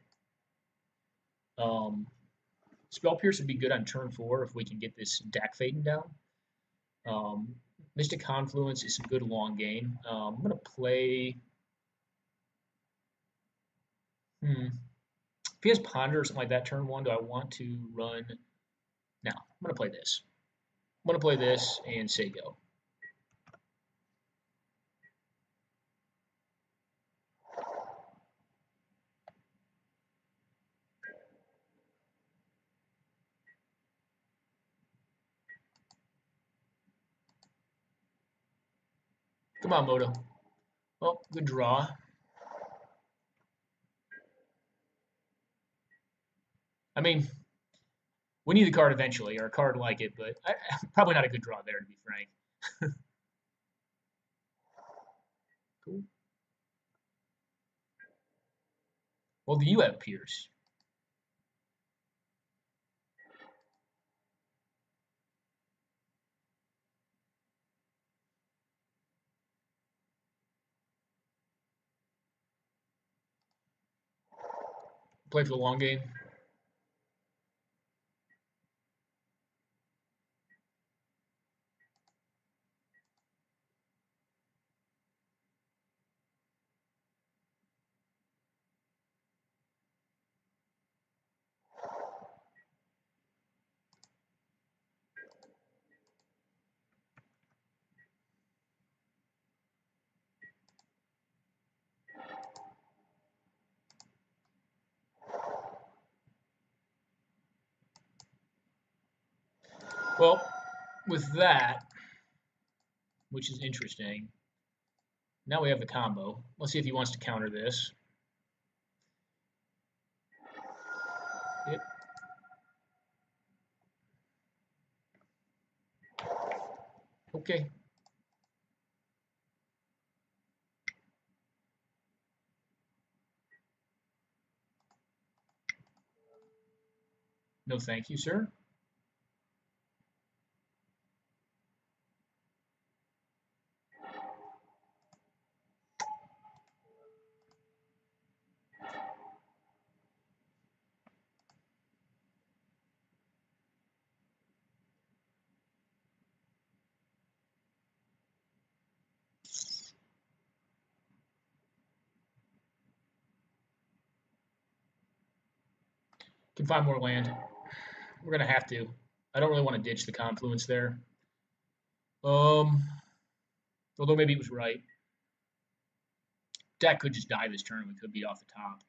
[SPEAKER 2] Spell Pierce would be good on turn 4 if we can get this Dak Faden down. Mystic Confluence is some good long game. I'm going to play... If he has Ponder or something like that turn 1, do I want to run... No, I'm going to play this. I'm going to play this and say go. Come on, Moto. Well, good draw. I mean, we need the card eventually, or a card like it, but probably not a good draw there, to be frank. Cool. Well, do you have Pierce? Play for the long game? Well, with that, which is interesting, now we have the combo. Let's see if he wants to counter this. Yep. Okay. No thank you, sir. Can find more land. We're gonna have to. I don't really want to ditch the confluence there. Although maybe it was right. Deck could just die this turn. We could beat off the top.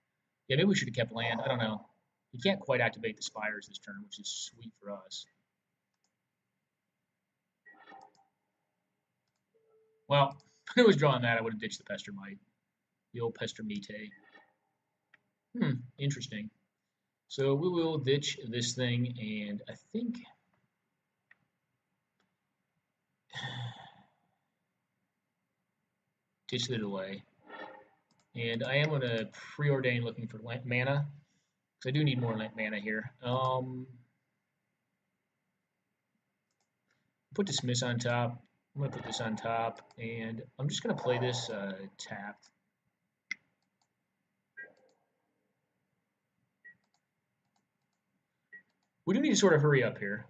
[SPEAKER 2] Yeah, maybe we should have kept land. I don't know. He can't quite activate the Spires this turn, which is sweet for us. Well, if I was drawing that, I would have ditched the Pestermite. The old Pestermite. Interesting. So we will ditch this thing, and I think... ditch the delay. And I am going to preordain looking for mana, because I do need more mana here. Put Dismiss on top. I'm going to put this on top, and I'm just going to play this tapped. We do need to sort of hurry up here.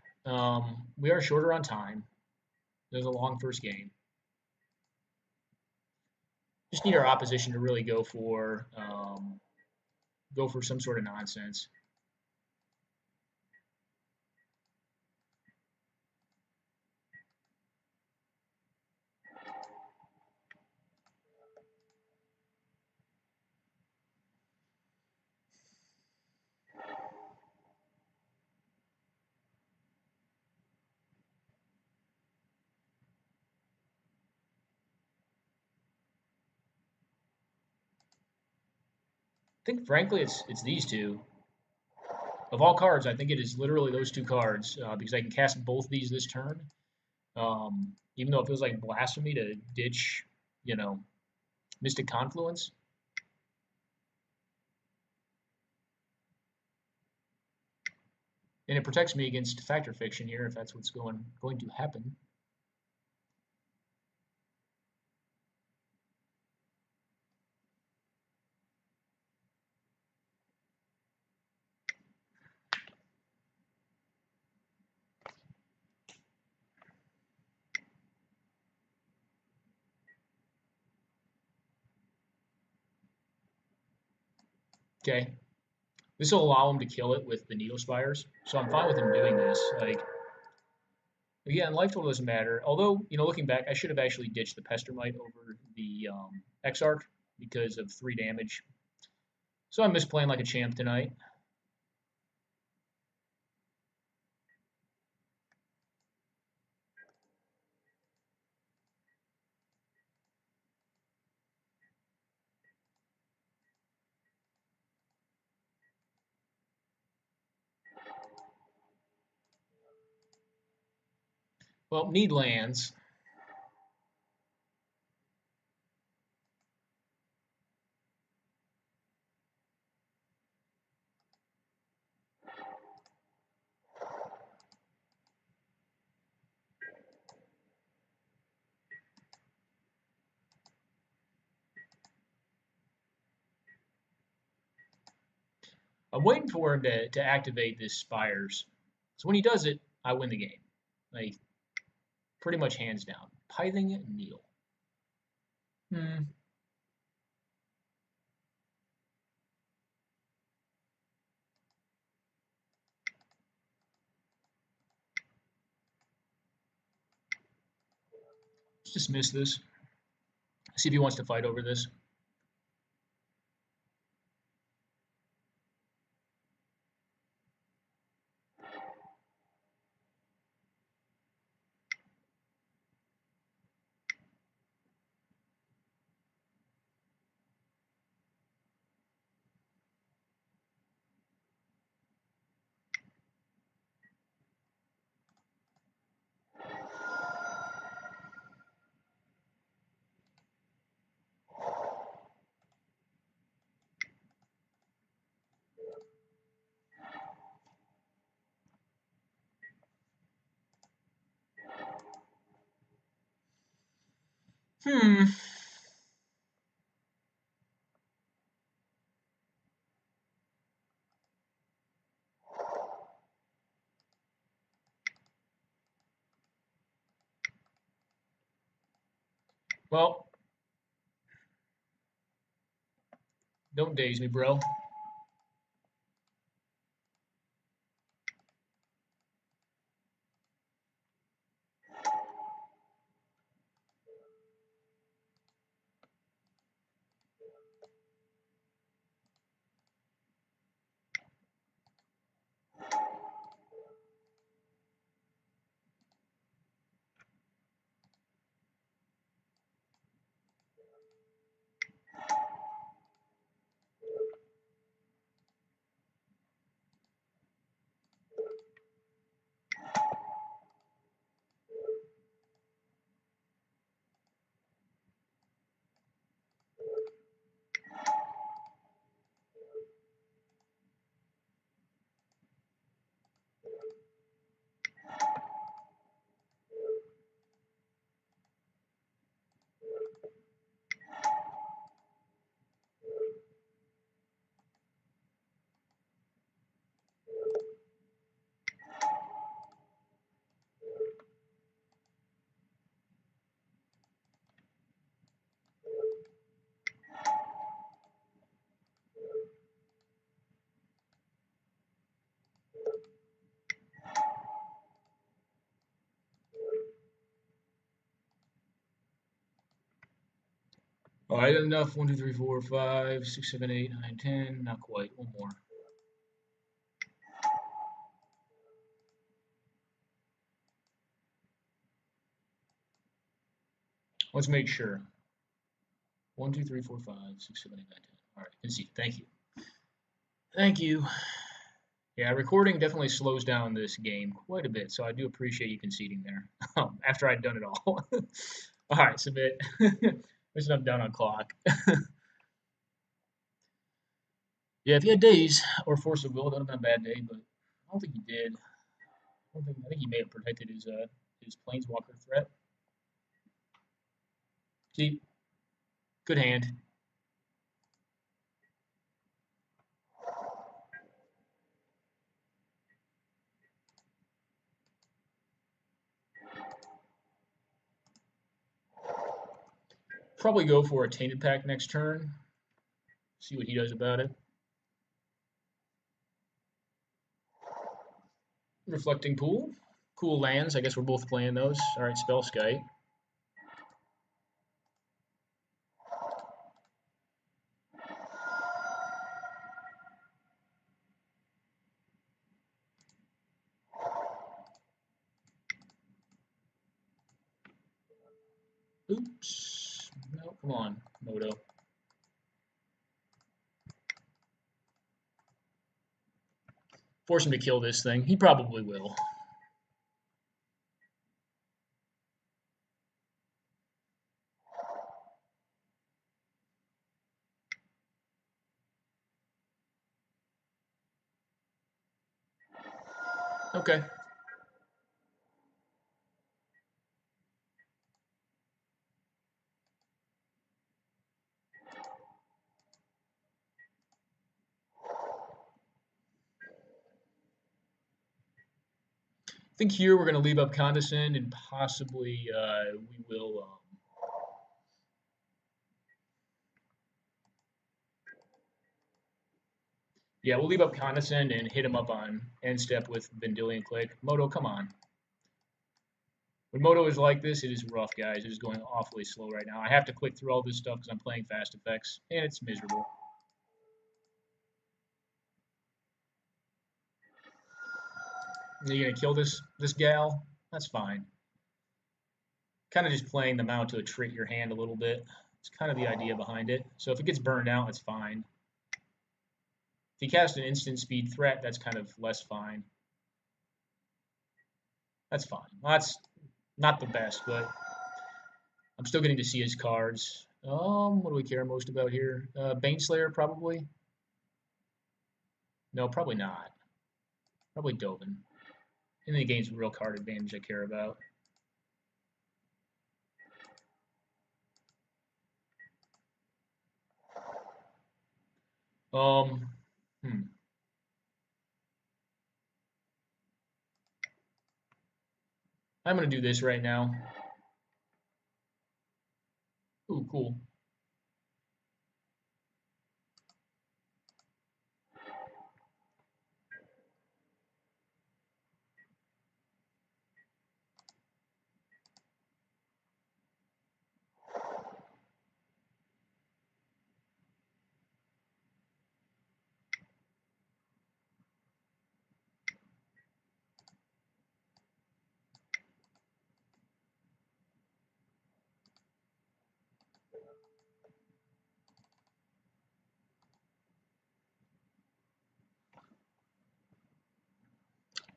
[SPEAKER 2] We are shorter on time. There's a long first game. Just need our opposition to really go for some sort of nonsense. think frankly it's these two. Of all cards, I think it is literally those two cards because I can cast both these this turn. Even though it feels like blasphemy to ditch, you know, Mystic Confluence. And it protects me against Factor Fiction here if that's what's going to happen. Okay. This will allow him to kill it with the Needle Spires. So I'm fine with him doing this. Like, again, life total doesn't matter. Although, you know, looking back, I should have actually ditched the Pestermite over the Exarch because of 3 damage. So I'm misplaying like a champ tonight. Well, need lands. I'm waiting for him to activate this Spires. So when he does it, I win the game. Like, pretty much hands down. Pithing Needle. Let's dismiss this. See if he wants to fight over this. Hmm. Well, don't daze me, bro. All right, enough. 1, 2, 3, 4, 5, 6, 7, 8, 9, 10. Not quite. One more. Let's make sure. 1, 2, 3, 4, 5, 6, 7, 8, 9, 10. All right, concede. Thank you. Thank you. Yeah, recording definitely slows down this game quite a bit, so I do appreciate you conceding there. After I'd done it all. All right, submit. Listen, I'm down on clock. Yeah, if he had days or force of will, that would have been a bad day, but I don't think he did. I think he may have protected his planeswalker threat. See, good hand. Probably go for a tainted pack next turn. See what he does about it. Reflecting pool. Cool lands. I guess we're both playing those. All right, spell skite. Oops. No, come on, Moto. Force him to kill this thing. He probably will. Okay. I think here we're going to leave up Condescend and possibly we will. Yeah, we'll leave up Condescend and hit him up on end step with Vendilion Click. Moto, come on. When Moto is like this, it is rough, guys. It is going awfully slow right now. I have to click through all this stuff because I'm playing fast effects, and it's miserable. Are you going to kill this gal? That's fine. Kind of just playing them out to attrit your hand a little bit. It's kind of the idea behind it. So if it gets burned out, it's fine. If you cast an instant speed threat, that's kind of less fine. That's fine. Well, that's not the best, but I'm still getting to see his cards. What do we care most about here? Baneslayer, probably? No, probably not. Probably Dovin. And then he gains real card advantage I care about. Um, hmm. I'm going to do this right now. Ooh, cool.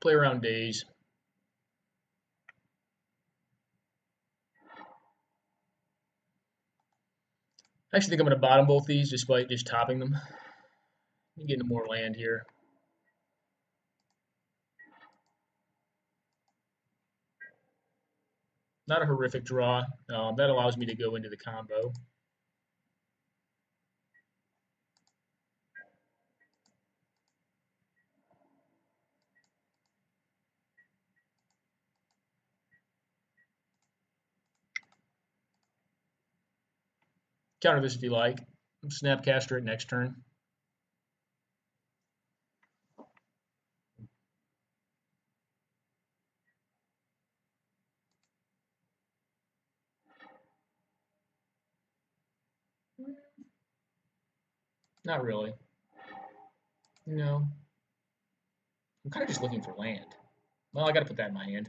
[SPEAKER 2] Play around days. I actually think I'm going to bottom both these despite just topping them. I'm getting more land here. Not a horrific draw. That allows me to go into the combo. Counter this if you like. Snapcaster it next turn. Not really. No. I'm kind of just looking for land. Well, I got to put that in my hand.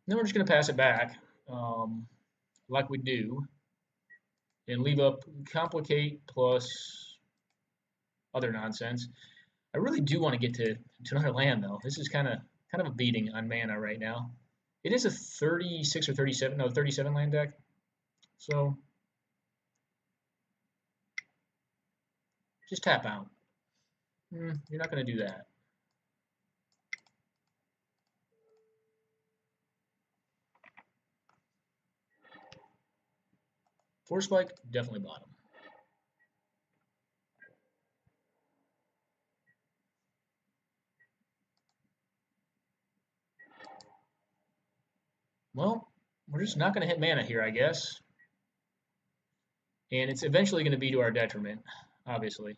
[SPEAKER 2] Then we're just going to pass it back like we do and leave up complicate plus other nonsense. I really do want to get to another land though. This is kind of a beating on mana right now. It is a 36 or 37, no, 37 land deck. So just tap out. You're not going to do that. Force Spike, definitely bottom. Well, we're just not going to hit mana here, I guess. And it's eventually going to be to our detriment, obviously.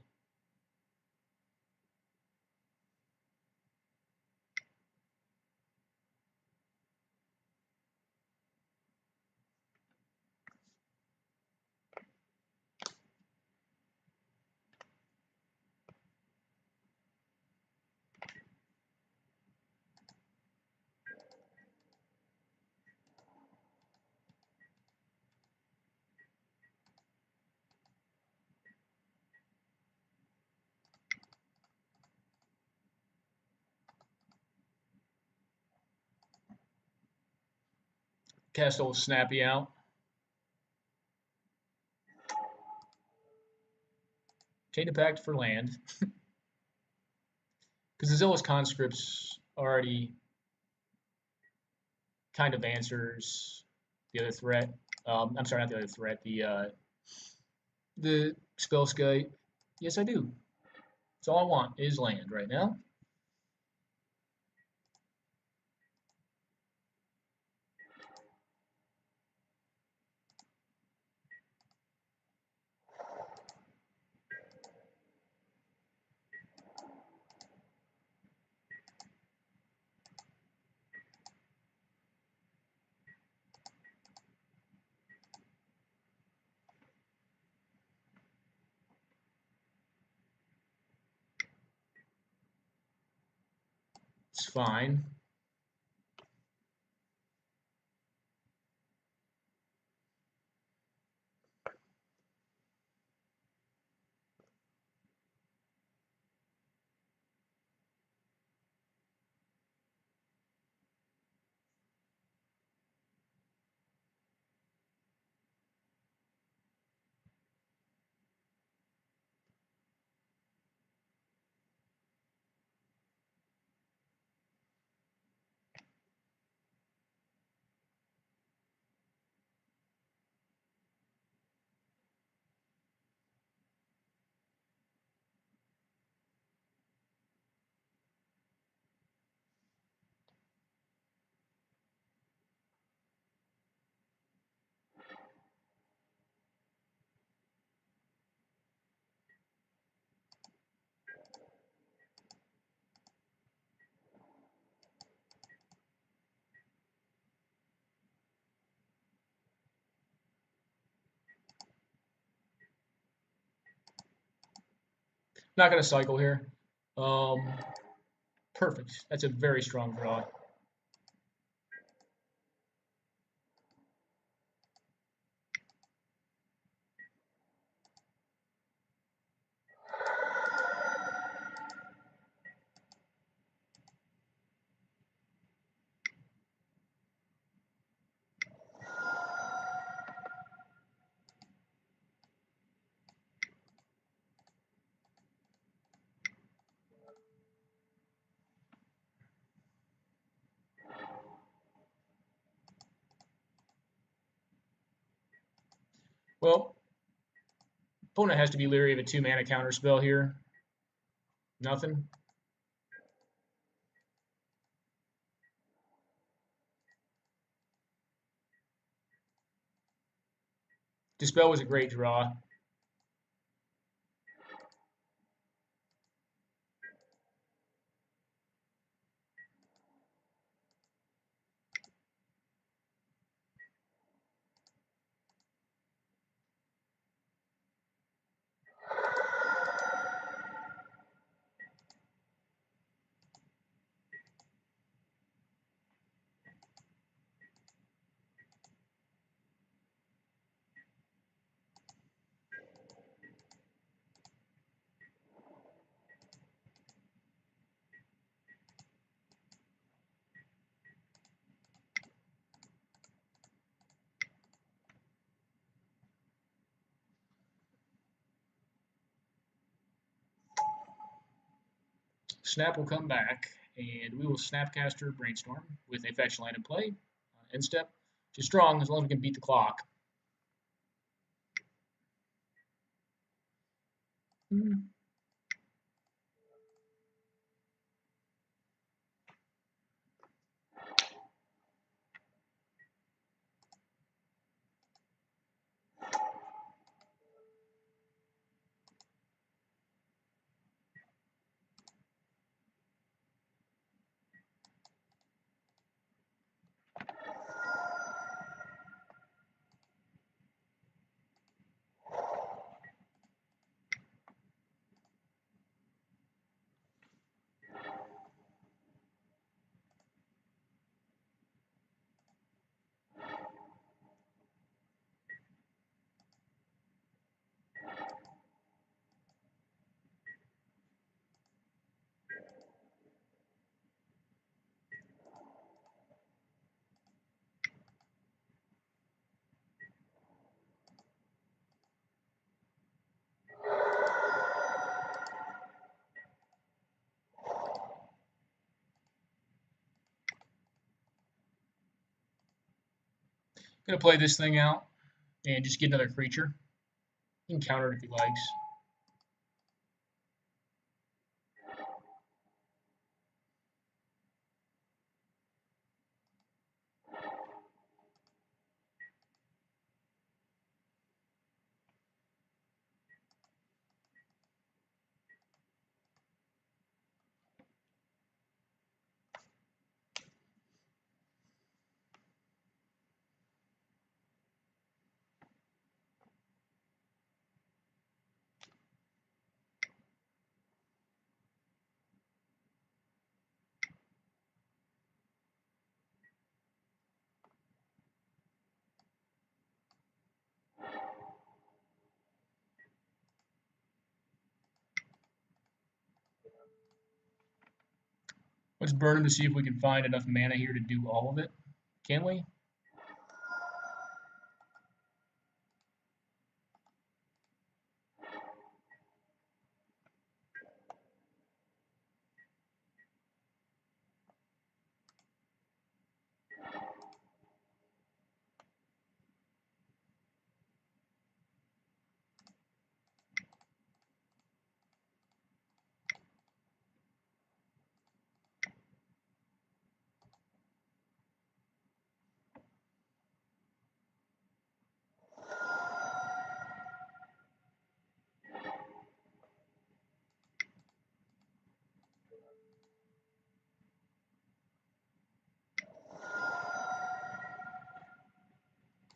[SPEAKER 2] Cast old Snappy out. Chain of Pact for land. Because the Zealous Conscripts already kind of answers the other threat. I'm sorry, not the other threat. The Spell Skite. Yes, I do. That's all I want is land right now. It's fine. Not going to cycle here. Perfect. That's a very strong draw. Well, opponent has to be leery of a 2-mana counter spell here. Nothing. Dispel was a great draw. Snap will come back, and we will Snapcaster Brainstorm with a fetch land in play. End step, which is strong as long as we can beat the clock. Gonna play this thing out and just get another creature. He can counter it if he likes. Let's burn him to see if we can find enough mana here to do all of it. Can we?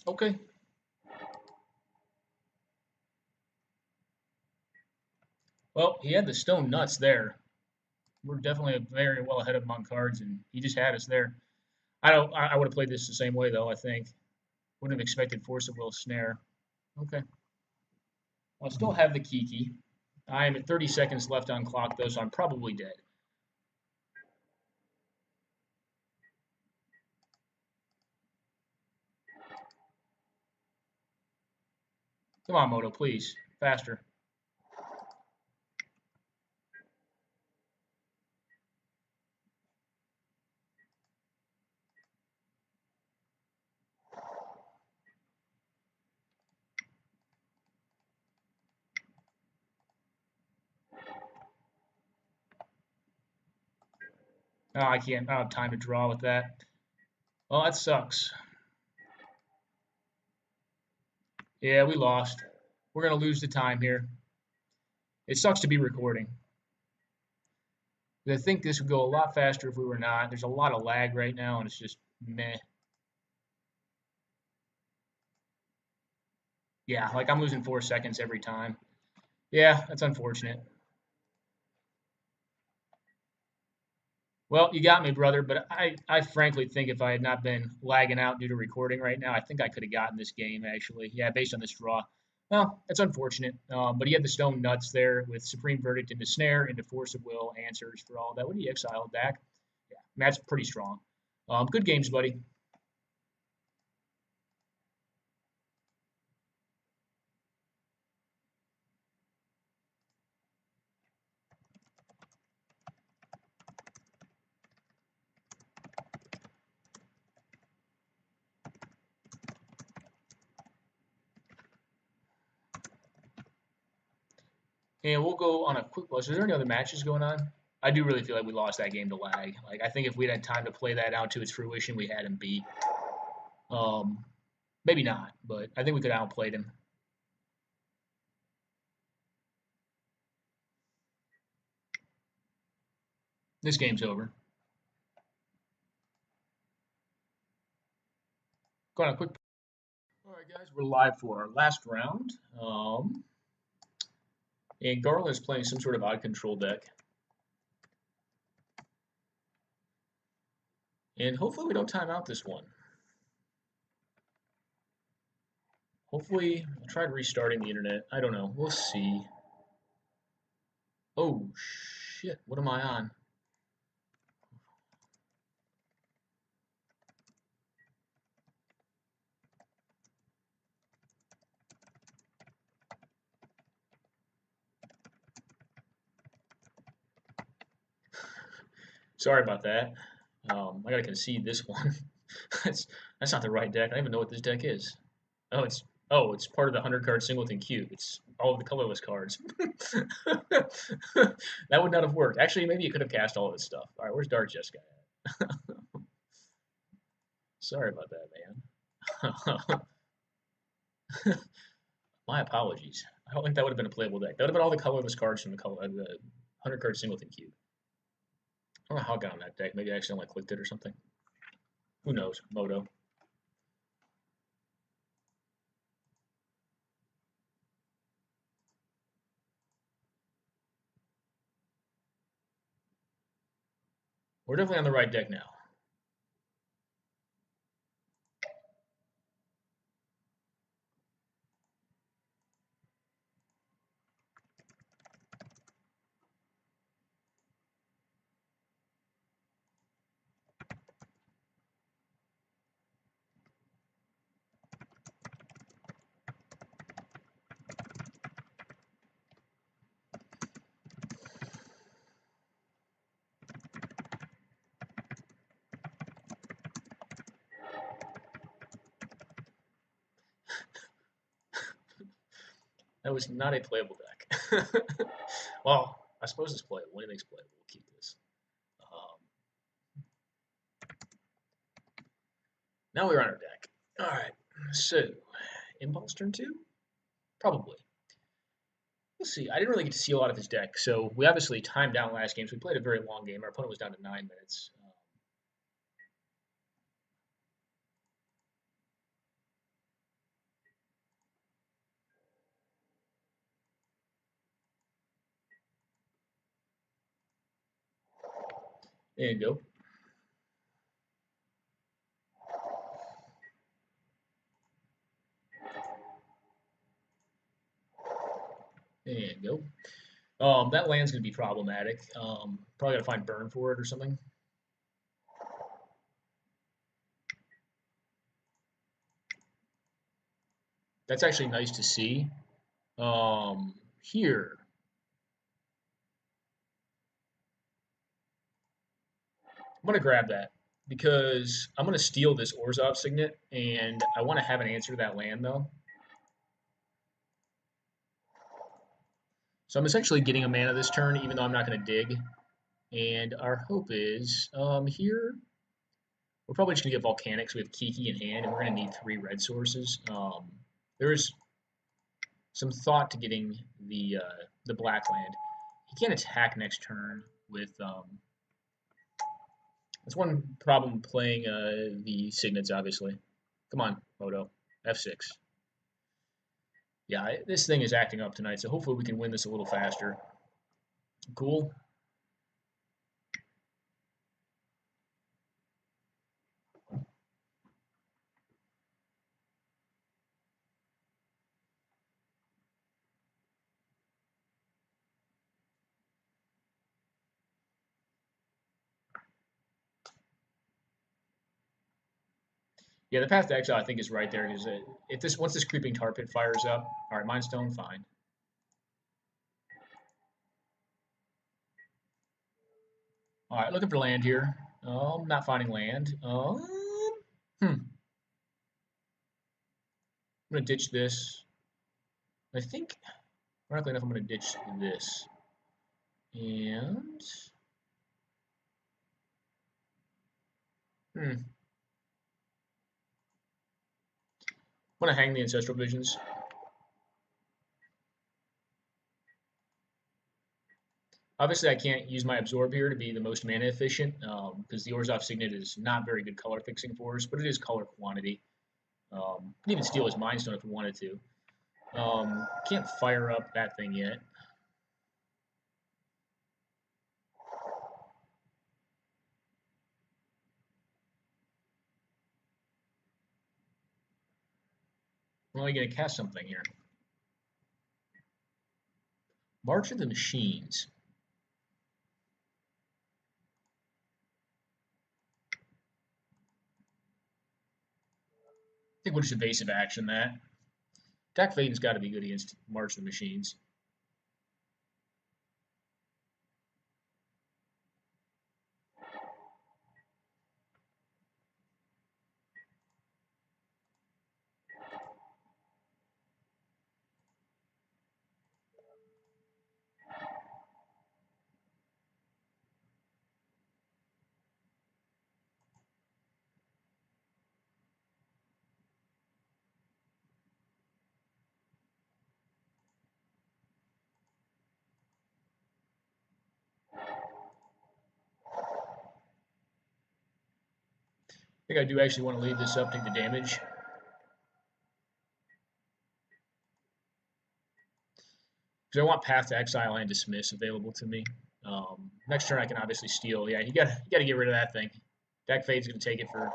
[SPEAKER 2] Okay. Well, he had the stone nuts there. We're definitely very well ahead of him on cards, and he just had us there. I would have played this the same way though. I think wouldn't have expected Force of Will Snare. Okay. I'll still have the Kiki. I am at 30 seconds left on clock though, so I'm probably dead. Come on, Moto, please. Faster. Oh, I can't. I don't have time to draw with that. Well, that sucks. Yeah, we lost. We're going to lose the time here. It sucks to be recording. I think this would go a lot faster if we were not. There's a lot of lag right now, and it's just meh. Yeah, like I'm losing 4 seconds every time. Yeah, that's unfortunate. Well, you got me, brother, but I frankly think if I had not been lagging out due to recording right now, I think I could have gotten this game, actually. Yeah, based on this draw. Well, it's unfortunate. But he had the stone nuts there with Supreme Verdict into Snare, into Force of Will, answers for all that. What did he exile back? Yeah, that's pretty strong. Good games, buddy. And we'll go on a quick pause. Is there any other matches going on? I do really feel like we lost that game to lag. Like I think if we'd had time to play that out to its fruition, we had him beat. Um, maybe not, but I think we could have outplayed him. This game's over. Go on a quick. All right, guys, we're live for our last round. And Garland is playing some sort of odd control deck. And hopefully we don't time out this one. Hopefully, I tried restarting the internet. I don't know. We'll see. Oh, shit. What am I on? Sorry about that. I gotta concede this one. that's that's not the right deck. I don't even know what this deck is. Oh, it's part of the 100 card singleton cube. It's all of the colorless cards. That would not have worked. Actually, maybe it could have cast all of this stuff. All right, where's DarkJeskaiTwin at? Sorry about that, man. My apologies. I don't think that would have been a playable deck. That would have been all the colorless cards from the 100 card singleton cube. I don't know how I got on that deck. Maybe I accidentally clicked it or something. Who knows? Moto. We're definitely on the right deck now. That was not a playable deck. Well, I suppose it's playable. Anything's playable. We'll keep this. Now we're on our deck. All right. So, Impulse turn 2? Probably. We'll see. I didn't really get to see a lot of his deck, so we obviously timed down last game, so we played a very long game. Our opponent was down to 9 minutes. And go. And go. That land's going to be problematic. Probably got to find burn for it or something. That's actually nice to see. Here. I'm going to grab that because I'm going to steal this Orzhov Signet, and I want to have an answer to that land, though. So I'm essentially getting a mana this turn, even though I'm not going to dig. And our hope is here, we're probably just going to get Volcanics with Kiki in hand, and we're going to need 3 red sources. There's some thought to getting the black land. He can't attack next turn with... that's one problem playing the Signets, obviously. Come on, Moto. F6. Yeah, this thing is acting up tonight, so hopefully we can win this a little faster. Cool. Yeah, the path to exile I think is right there because if once this creeping tar pit fires up, all right, Mind Stone, fine. All right, looking for land here. Not finding land. I'm gonna ditch this. I think Ironically enough, I'm going to ditch this. And I'm going to hang the Ancestral Visions. Obviously, I can't use my Absorb here to be the most mana efficient because the Orzhov Signet is not very good color fixing for us, but it is color quantity. Can even steal his Mind Stone if we wanted to. Can't fire up that thing yet. I'm only going to cast something here. March of the Machines. I think we'll just evasive action that. Attack Faden's got to be good against March of the Machines. I think I do actually want to leave this up, take the damage. Because I want Path to Exile and Dismiss available to me. Next turn I can obviously steal. Yeah, you got to get rid of that thing. Deck Fade's going to take it for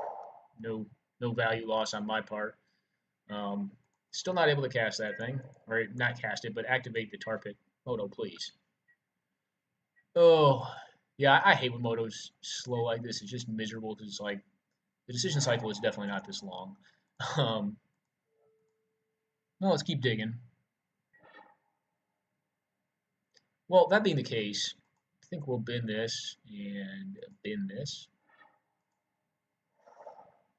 [SPEAKER 2] no value loss on my part. Still not able to cast that thing, or not cast it, but activate the tar pit. Moto, please. Oh, yeah, I hate when Moto's slow like this. It's just miserable because it's like the decision cycle is definitely not this long. Well, let's keep digging. Well, that being the case, I think we'll bin this and bin this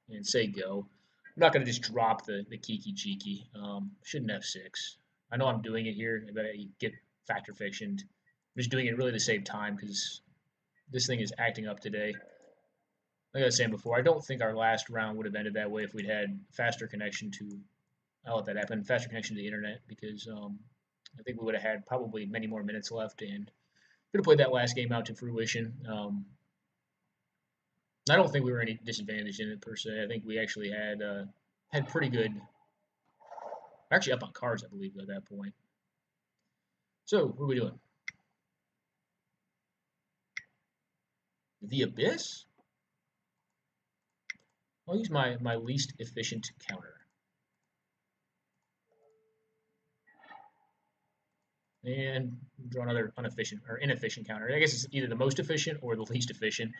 [SPEAKER 2] and say go. I'm not going to just drop the Kiki Cheeky. Shouldn't have 6. I know I'm doing it here, but I get factor fictioned. I'm just doing it really to save time because this thing is acting up today. Like I was saying before, I don't think our last round would have ended that way if we'd had faster connection to, I'll let that happen, faster connection to the internet because I think we would have had probably many more minutes left and could have played that last game out to fruition. I don't think we were any disadvantaged in it per se. I think we actually had pretty good. Actually, up on cards, I believe, at that point. So, what are we doing? The Abyss? I'll use my least efficient counter. And draw another inefficient counter. I guess it's either the most efficient or the least efficient,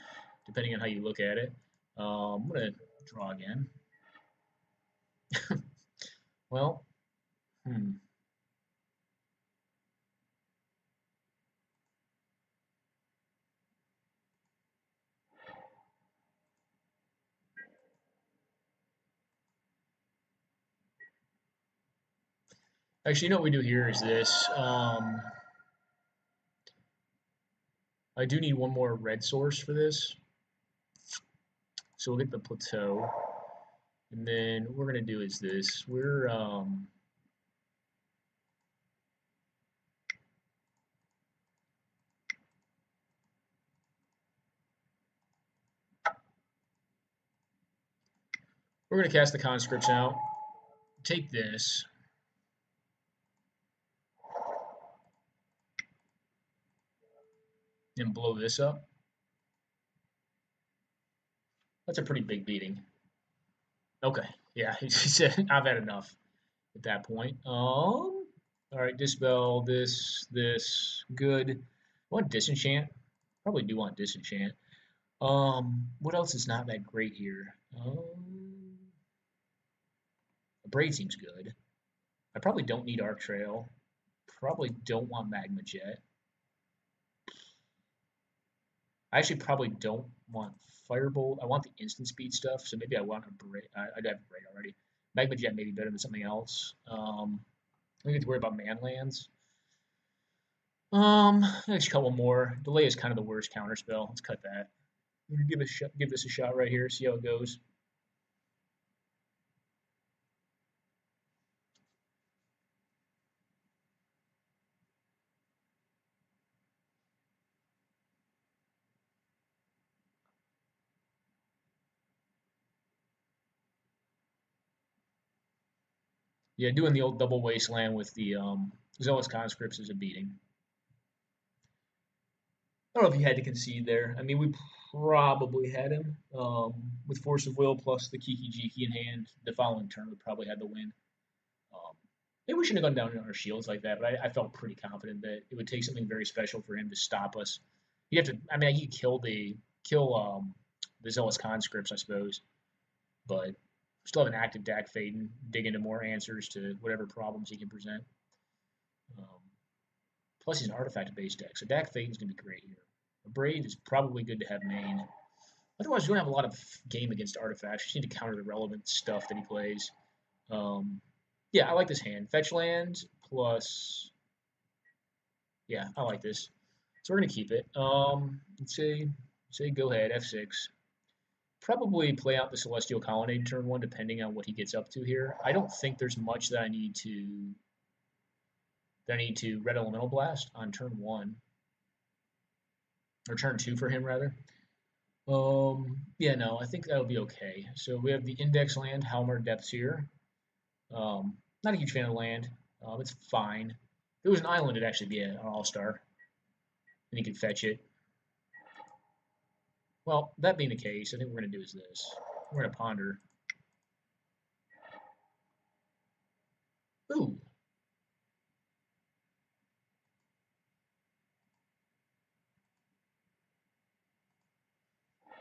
[SPEAKER 2] depending on how you look at it. I'm going to draw again. Well, Actually, you know what we do here is this. I do need one more red source for this. So we'll get the plateau. And then what we're going to do is this. We're going to cast the conscripts out. Take this. And blow this up. That's a pretty big beating. Okay, yeah, he said I've had enough at that point. All right, dispel this, good. I want disenchant. Probably do want disenchant. What else is not that great here? A braid seems good. I probably don't need Arc Trail. Probably don't want Magma Jet. I actually probably don't want Firebolt. I want the instant speed stuff, so maybe I want a Braid. I'd have a Braid already. Magma Jet may be better than something else. We get to worry about man lands. Next couple more. Delay is kind of the worst counter spell. Let's cut that. Give this a shot right here. See how it goes. Yeah, doing the old double wasteland with the zealous conscripts is a beating. I don't know if he had to concede there. I mean, we probably had him with force of will plus the Kiki Jiki in hand. The following turn, we probably had the win. Um, Maybe we shouldn't have gone down on our shields like that, but I felt pretty confident that it would take something very special for him to stop us. You have to. I mean, he kill the zealous conscripts, I suppose, but still have an active Dak Faden, dig into more answers to whatever problems he can present. Um, Plus, he's an artifact-based deck, so Dak Faden's going to be great here. A Braid is probably good to have main. Otherwise, we don't have a lot of game against artifacts. You just need to counter the relevant stuff that he plays. Um, yeah, I like this hand. Fetch land plus. Yeah, I like this. So we're going to keep it. Let's say go ahead, F6. Probably play out the Celestial Colonnade turn 1, depending on what he gets up to here. I don't think there's much that I need to Red Elemental Blast on turn 1. Or turn 2 for him, rather. Yeah, no, I think that'll be okay. So we have the Index land, Halmar Depths here. Not a huge fan of the land. It's fine. If it was an island, it'd actually be an all-star. And you can fetch it. Well, that being the case, I think what we're going to do is this. We're going to ponder. Ooh.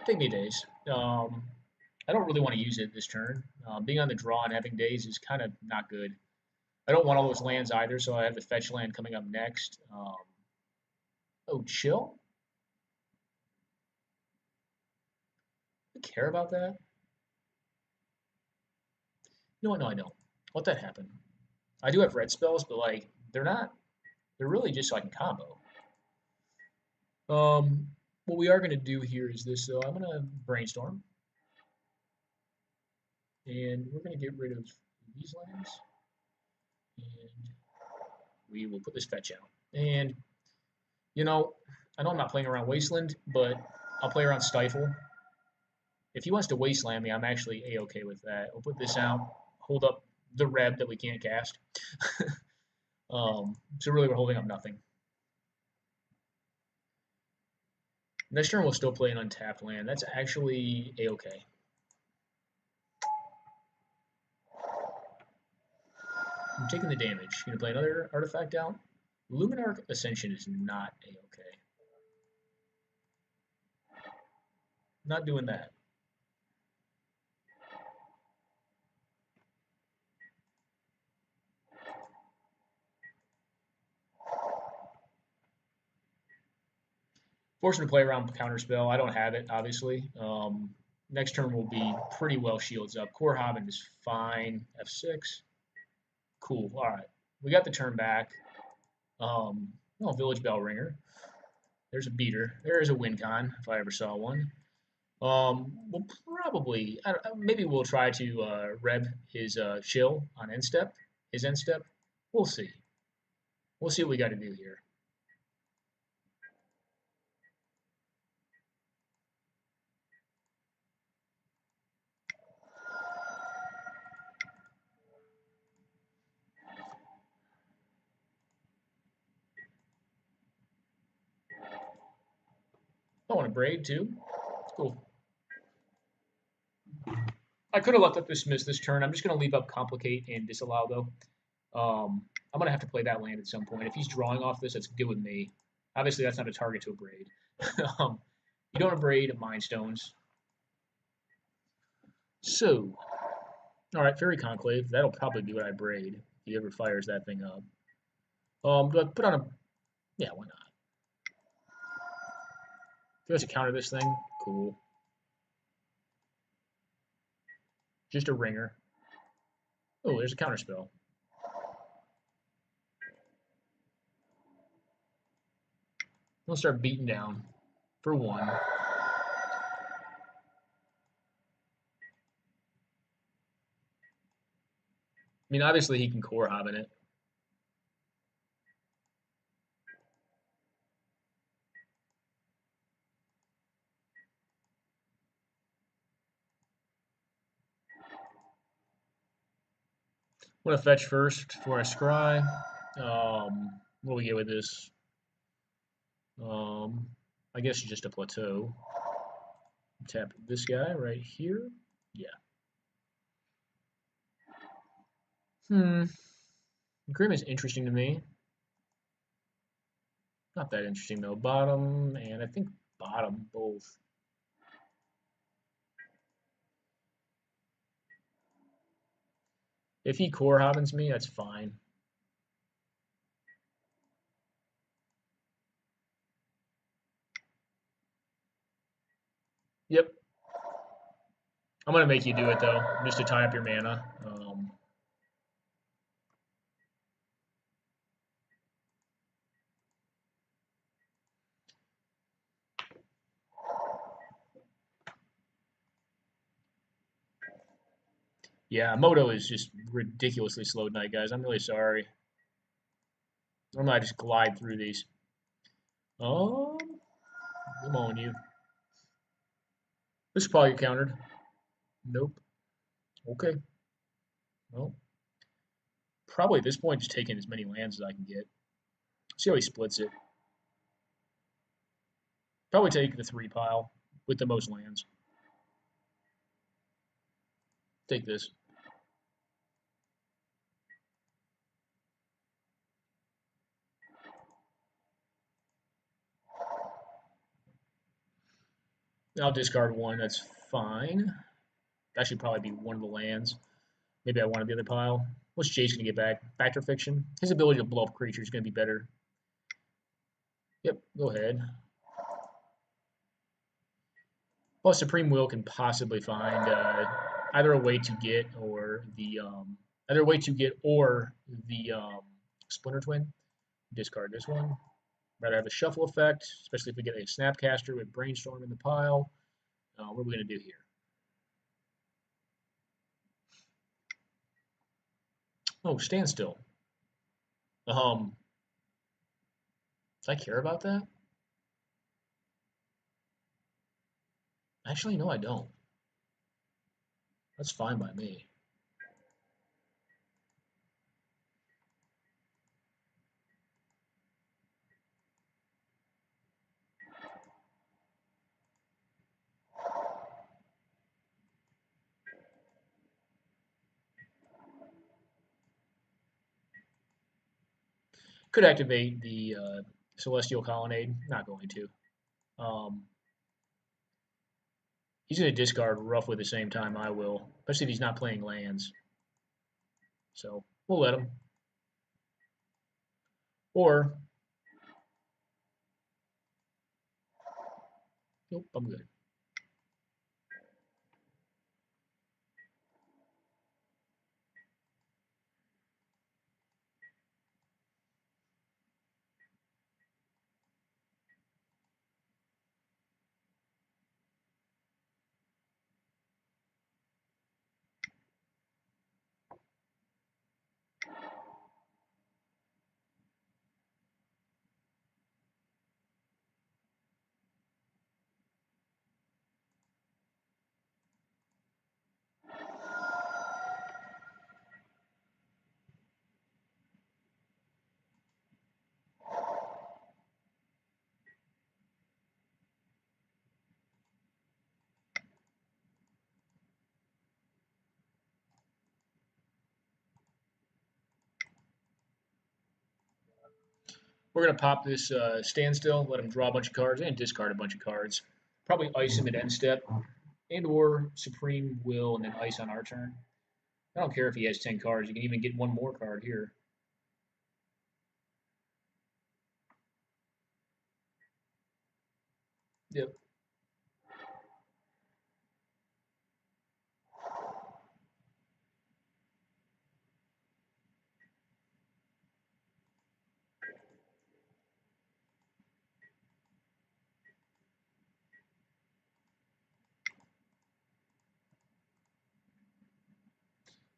[SPEAKER 2] Take me days. I don't really want to use it this turn. Being on the draw and having days is kind of not good. I don't want all those lands either, so I have the fetch land coming up next. Oh, chill? Do I care about that? You know what? No, I don't. Let that happen. I do have red spells, but like they're really just so I can combo. What we are going to do here is this. So I'm going to brainstorm, and we're going to get rid of these lands, and we will put this fetch out. And you know, I know I'm not playing around Wasteland, but I'll play around Stifle. If he wants to Wasteland me, I'm actually a-okay with that. We'll put this out, hold up the Reb that we can't cast. So really, we're holding up nothing. Next turn, we'll still play an untapped land. That's actually a-okay. I'm taking the damage. Gonna play another artifact out. Luminarch Ascension is not a-okay. Not doing that. Forcing to play around Counterspell. I don't have it, obviously. Next turn will be pretty well shields up. Core Hobbin is fine. F6. Cool. All right. We got the turn back. Oh, Village Bell Ringer. There's a beater. There is a win con, if I ever saw one. We'll probably, maybe we'll try to reb his chill on end step, his end step. We'll see. We'll see what we got to do here. I want to braid too. Cool. I could have left up dismiss this turn. I'm just going to leave up complicate and disallow though. I'm going to have to play that land at some point. If he's drawing off this, that's good with me. Obviously, that's not a target to a braid. You don't braid Mind Stones. So, all right, Fairy Conclave. That'll probably be what I braid if he ever fires that thing up. Do I put on a... Yeah, why not? If he wants to counter this thing, cool. Just a ringer. Oh, there's a counter spell. We'll start beating down for 1. I mean, obviously he can core hob in it. I'm going to fetch first before I scry. What do we get with this? I guess just a plateau. Tap this guy right here. Yeah. Agreement's interesting to me. Not that interesting though. Bottom and I think bottom both. If he core hobbins me, that's fine. Yep. I'm gonna make you do it though, just to tie up your mana. Yeah, Moto is just ridiculously slow tonight, guys. I'm really sorry. Normally I just glide through these. I'm on you. This is probably countered. Nope. Okay. Well, probably at this point just taking as many lands as I can get. See how he splits it. Probably take the 3 pile with the most lands. Take this. I'll discard 1. That's fine. That should probably be one of the lands. Maybe I wanted the other pile. What's Jace going to get back? Factor Fiction? His ability to blow up creatures is going to be better. Yep, go ahead. Well, Supreme Will can possibly find either a way to get or the Splinter Twin. Discard this one. Rather have a shuffle effect, especially if we get a Snapcaster with Brainstorm in the pile. What are we going to do here? Oh, standstill. Does I care about that? Actually, no, I don't. That's fine by me. Could activate the Celestial Colonnade. Not going to. He's going to discard roughly the same time I will, especially if he's not playing lands. So we'll let him. Or, nope, I'm good. We're going to pop this standstill, let him draw a bunch of cards, and discard a bunch of cards. Probably ice him at end step, and or Supreme Will, and then ice on our turn. I don't care if he has 10 cards. You can even get one more card here. Yep.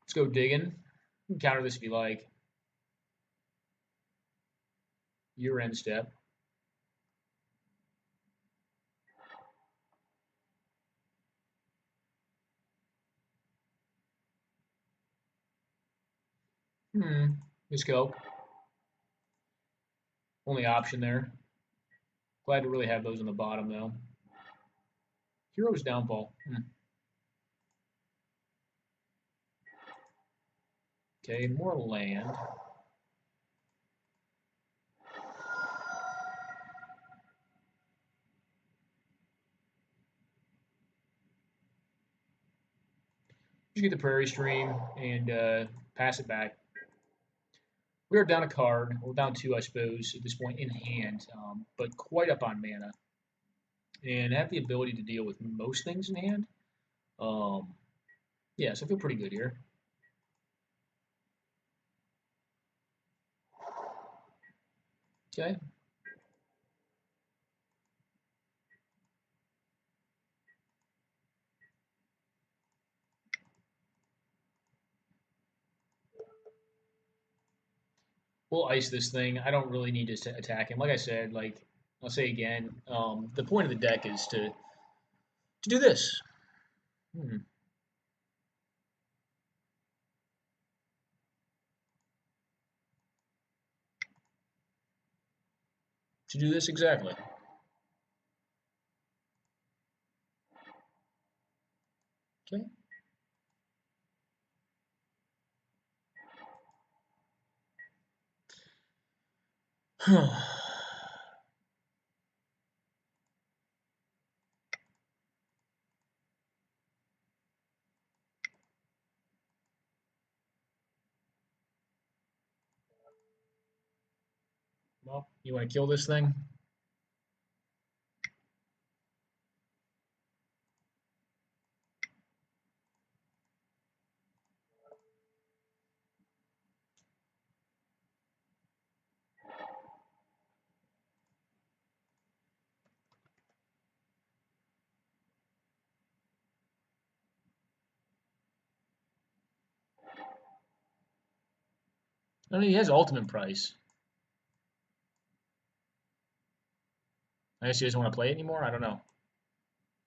[SPEAKER 2] Let's go digging. You can counter this if you like. Your end step. Let's go. Only option there. Glad to really have those on the bottom though. Hero's downfall. Okay, more land. Just get the prairie stream and pass it back. We are down a card. Well, down two, I suppose, at this point in hand, but quite up on mana. And have the ability to deal with most things in hand. Yeah, so I feel pretty good here. Okay. We'll ice this thing. I don't really need to attack him. Like I said, like I'll say again, the point of the deck is to do this. To do this exactly. Okay. Well, you want to kill this thing? I mean, he has ultimate price. I guess he doesn't want to play it anymore. I don't know.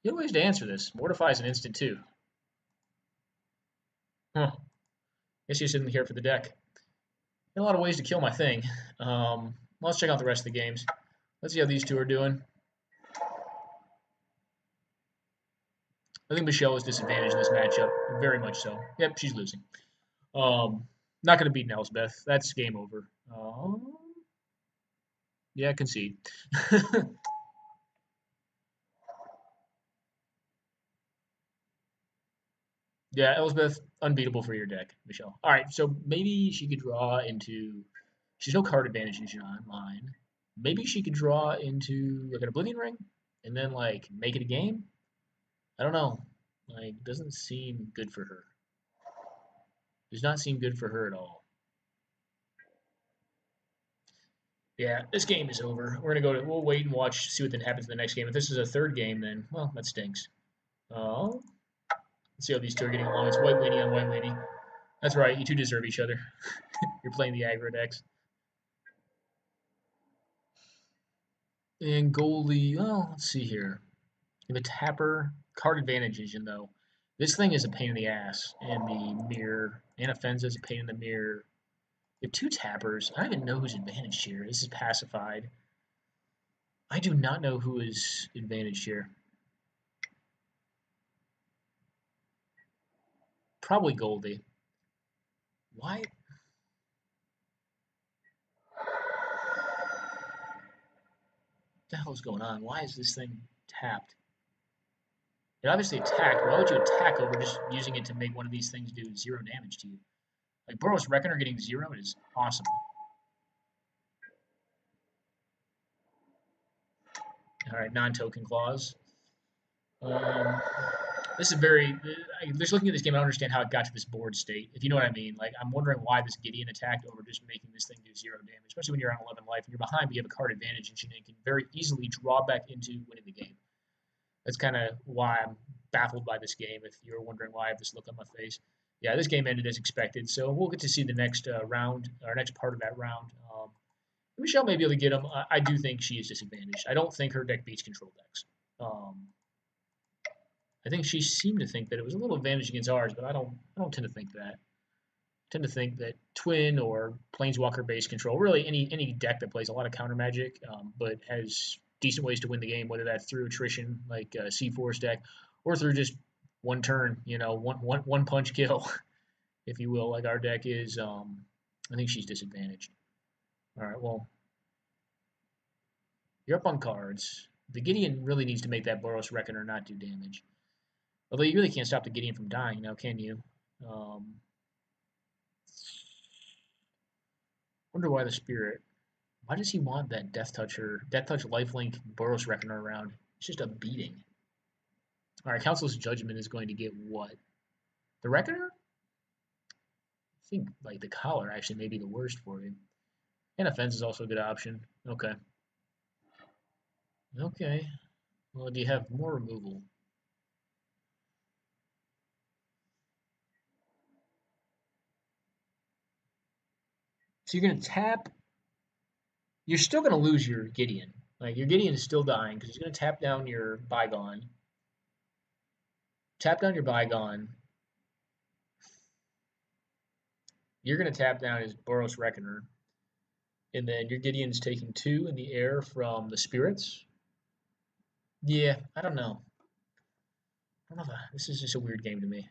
[SPEAKER 2] He had ways to answer this. Mortify is an instant too. Huh. Guess he just didn't care for the deck. A lot of ways to kill my thing. Let's check out the rest of the games. Let's see how these two are doing. I think Michelle is disadvantaged in this matchup, very much so. Yep, she's losing. Not going to beat Elsbeth. That's game over. Yeah, concede. Yeah, Elsbeth, unbeatable for your deck, Michelle. All right, so maybe she could draw into. She's no card advantage in online. Maybe she could draw into like an Oblivion Ring, and then like make it a game. I don't know. Like, doesn't seem good for her. Does not seem good for her at all. Yeah, this game is over. We're gonna go to. We'll wait and watch, see what then happens in the next game. If this is a third game, then well, that stinks. Oh, let's see how these two are getting along. It's White Weenie on White Weenie. That's right. You two deserve each other. You're playing the aggro decks. And goalie. Oh, let's see here. The tapper card advantage engine though. This thing is a pain in the ass, and the mirror. Anafenza is a pain in the mirror. We have two tappers. I don't even know who's advantaged here. This is pacified. I do not know who is advantaged here. Probably Goldie. Why? What the hell is going on? Why is this thing tapped? It obviously attacked. Why would you attack over just using it to make one of these things do 0 damage to you? Like Boros Reckoner getting 0 is awesome. All right, non-token clause. This is just looking at this game, I don't understand how it got to this board state, if you know what I mean. Like, I'm wondering why this Gideon attacked over just making this thing do 0 damage, especially when you're on 11 life and you're behind, but you have a card advantage and you can very easily draw back into winning the game. That's kind of why I'm baffled by this game, if you're wondering why I have this look on my face. yeah, this game ended as expected, so we'll get to see the next round, or next part of that round. Michelle may be able to get him. I do think she is disadvantaged. I don't think her deck beats control decks. Um, I think she seemed to think that it was a little advantage against ours, but I don't tend to think that. I tend to think that Twin or Planeswalker based control, really any deck that plays a lot of counter magic, but has decent ways to win the game, whether that's through attrition like C4's deck, or through just one turn, one punch kill, if you will, like our deck is. I think she's disadvantaged. All right, well, you're up on cards. The Gideon really needs to make that Boros Reckoner not do damage. Although you really can't stop the Gideon from dying now, can you? Um, wonder why the Spirit. Why does he want that Death Touch Lifelink Boros Reckoner around? It's just a beating. Alright, Council's Judgment is going to get what? The Reckoner? I think like the Collar actually may be the worst for him. And Offense is also a good option. Okay. Okay. Well, do you have more removal? So you're going to tap. You're still going to lose your Gideon. Like, your Gideon is still dying because he's going to tap down your Bygone. Tap down your Bygone. You're going to tap down his Boros Reckoner. And then your Gideon's taking 2 in the air from the Spirits. Yeah, I don't know. I don't know. This is just a weird game to me.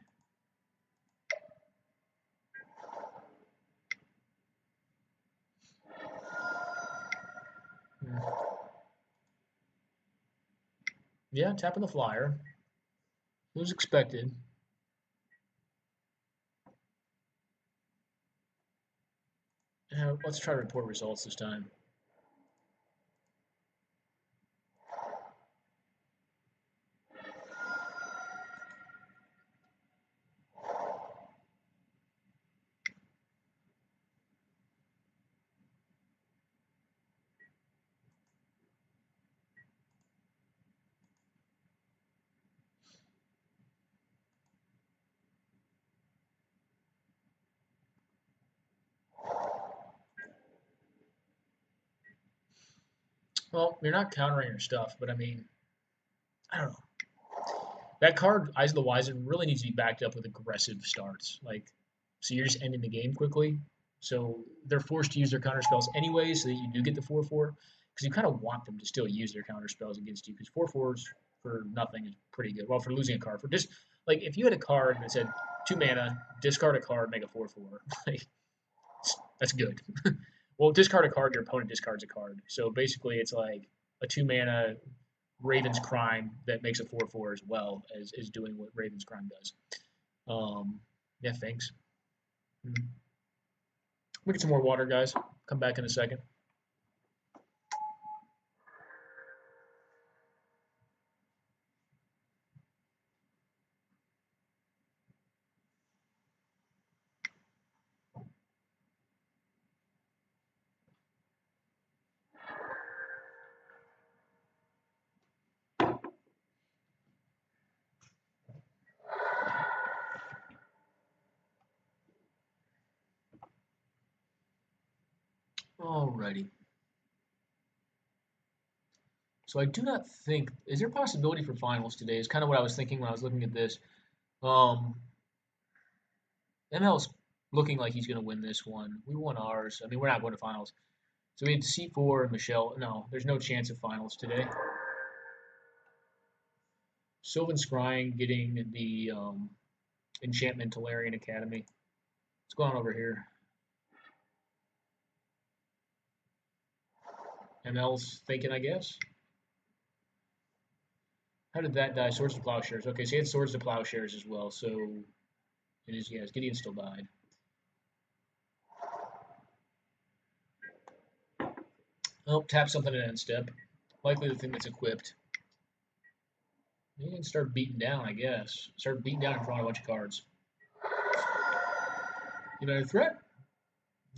[SPEAKER 2] Yeah, tapping the flyer. It was expected. Let's try to report results this time. Well, you're not countering your stuff, but I mean, I don't know. That card, Eyes of the Wizened, really needs to be backed up with aggressive starts. Like, so you're just ending the game quickly. So they're forced to use their counter spells anyway, so that you do get the 4/4. Because you kind of want them to still use their counter spells against you. Because 4/4s for nothing is pretty good. Well, for losing a card, for just like if you had a card that said 2 mana, discard a card, make a 4/4, like that's good. Well, discard a card, your opponent discards a card. So basically, it's like a 2 mana Raven's Crime that makes a 4/4 as well as is doing what Raven's Crime does. Yeah, thanks. We'll get some more water, guys. Come back in a second. Alrighty. So I do not think, is there a possibility for finals today? Is kind of what I was thinking when I was looking at this. Um, ML's looking like he's going to win this one. We won ours. I mean, we're not going to finals. So we had C4 and Michelle. No, there's no chance of finals today. Sylvan Scrying getting the Enchantment Tolarian Academy. What's going on over here? ML's thinking, I guess. How did that die? Swords to Plowshares. Okay, so he had Swords to Plowshares as well. So it is, yes, Gideon still died. Oh, tap something at end step. Likely the thing that's equipped. You can start beating down, I guess. Start beating down and drawing a bunch of cards. United Threat?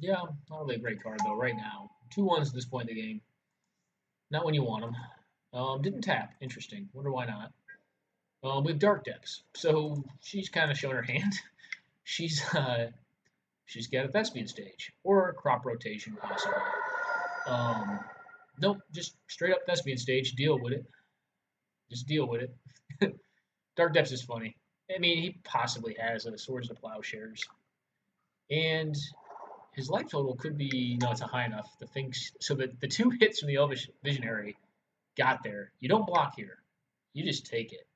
[SPEAKER 2] Yeah, not really a great card though right now. 2/1s at this point in the game. Not when you want them. Didn't tap. Interesting. Wonder why not. We have Dark Depths. So she's kind of showing her hand. She's got a thespian stage or a crop rotation possibly. Um, nope, just straight up thespian stage. Deal with it. Just deal with it. Dark Depths is funny. I mean, he possibly has Swords to Plowshares, and his life total could be no, it's not high enough. The things so that the two hits from the Elvish Visionary got there. You don't block here. You just take it.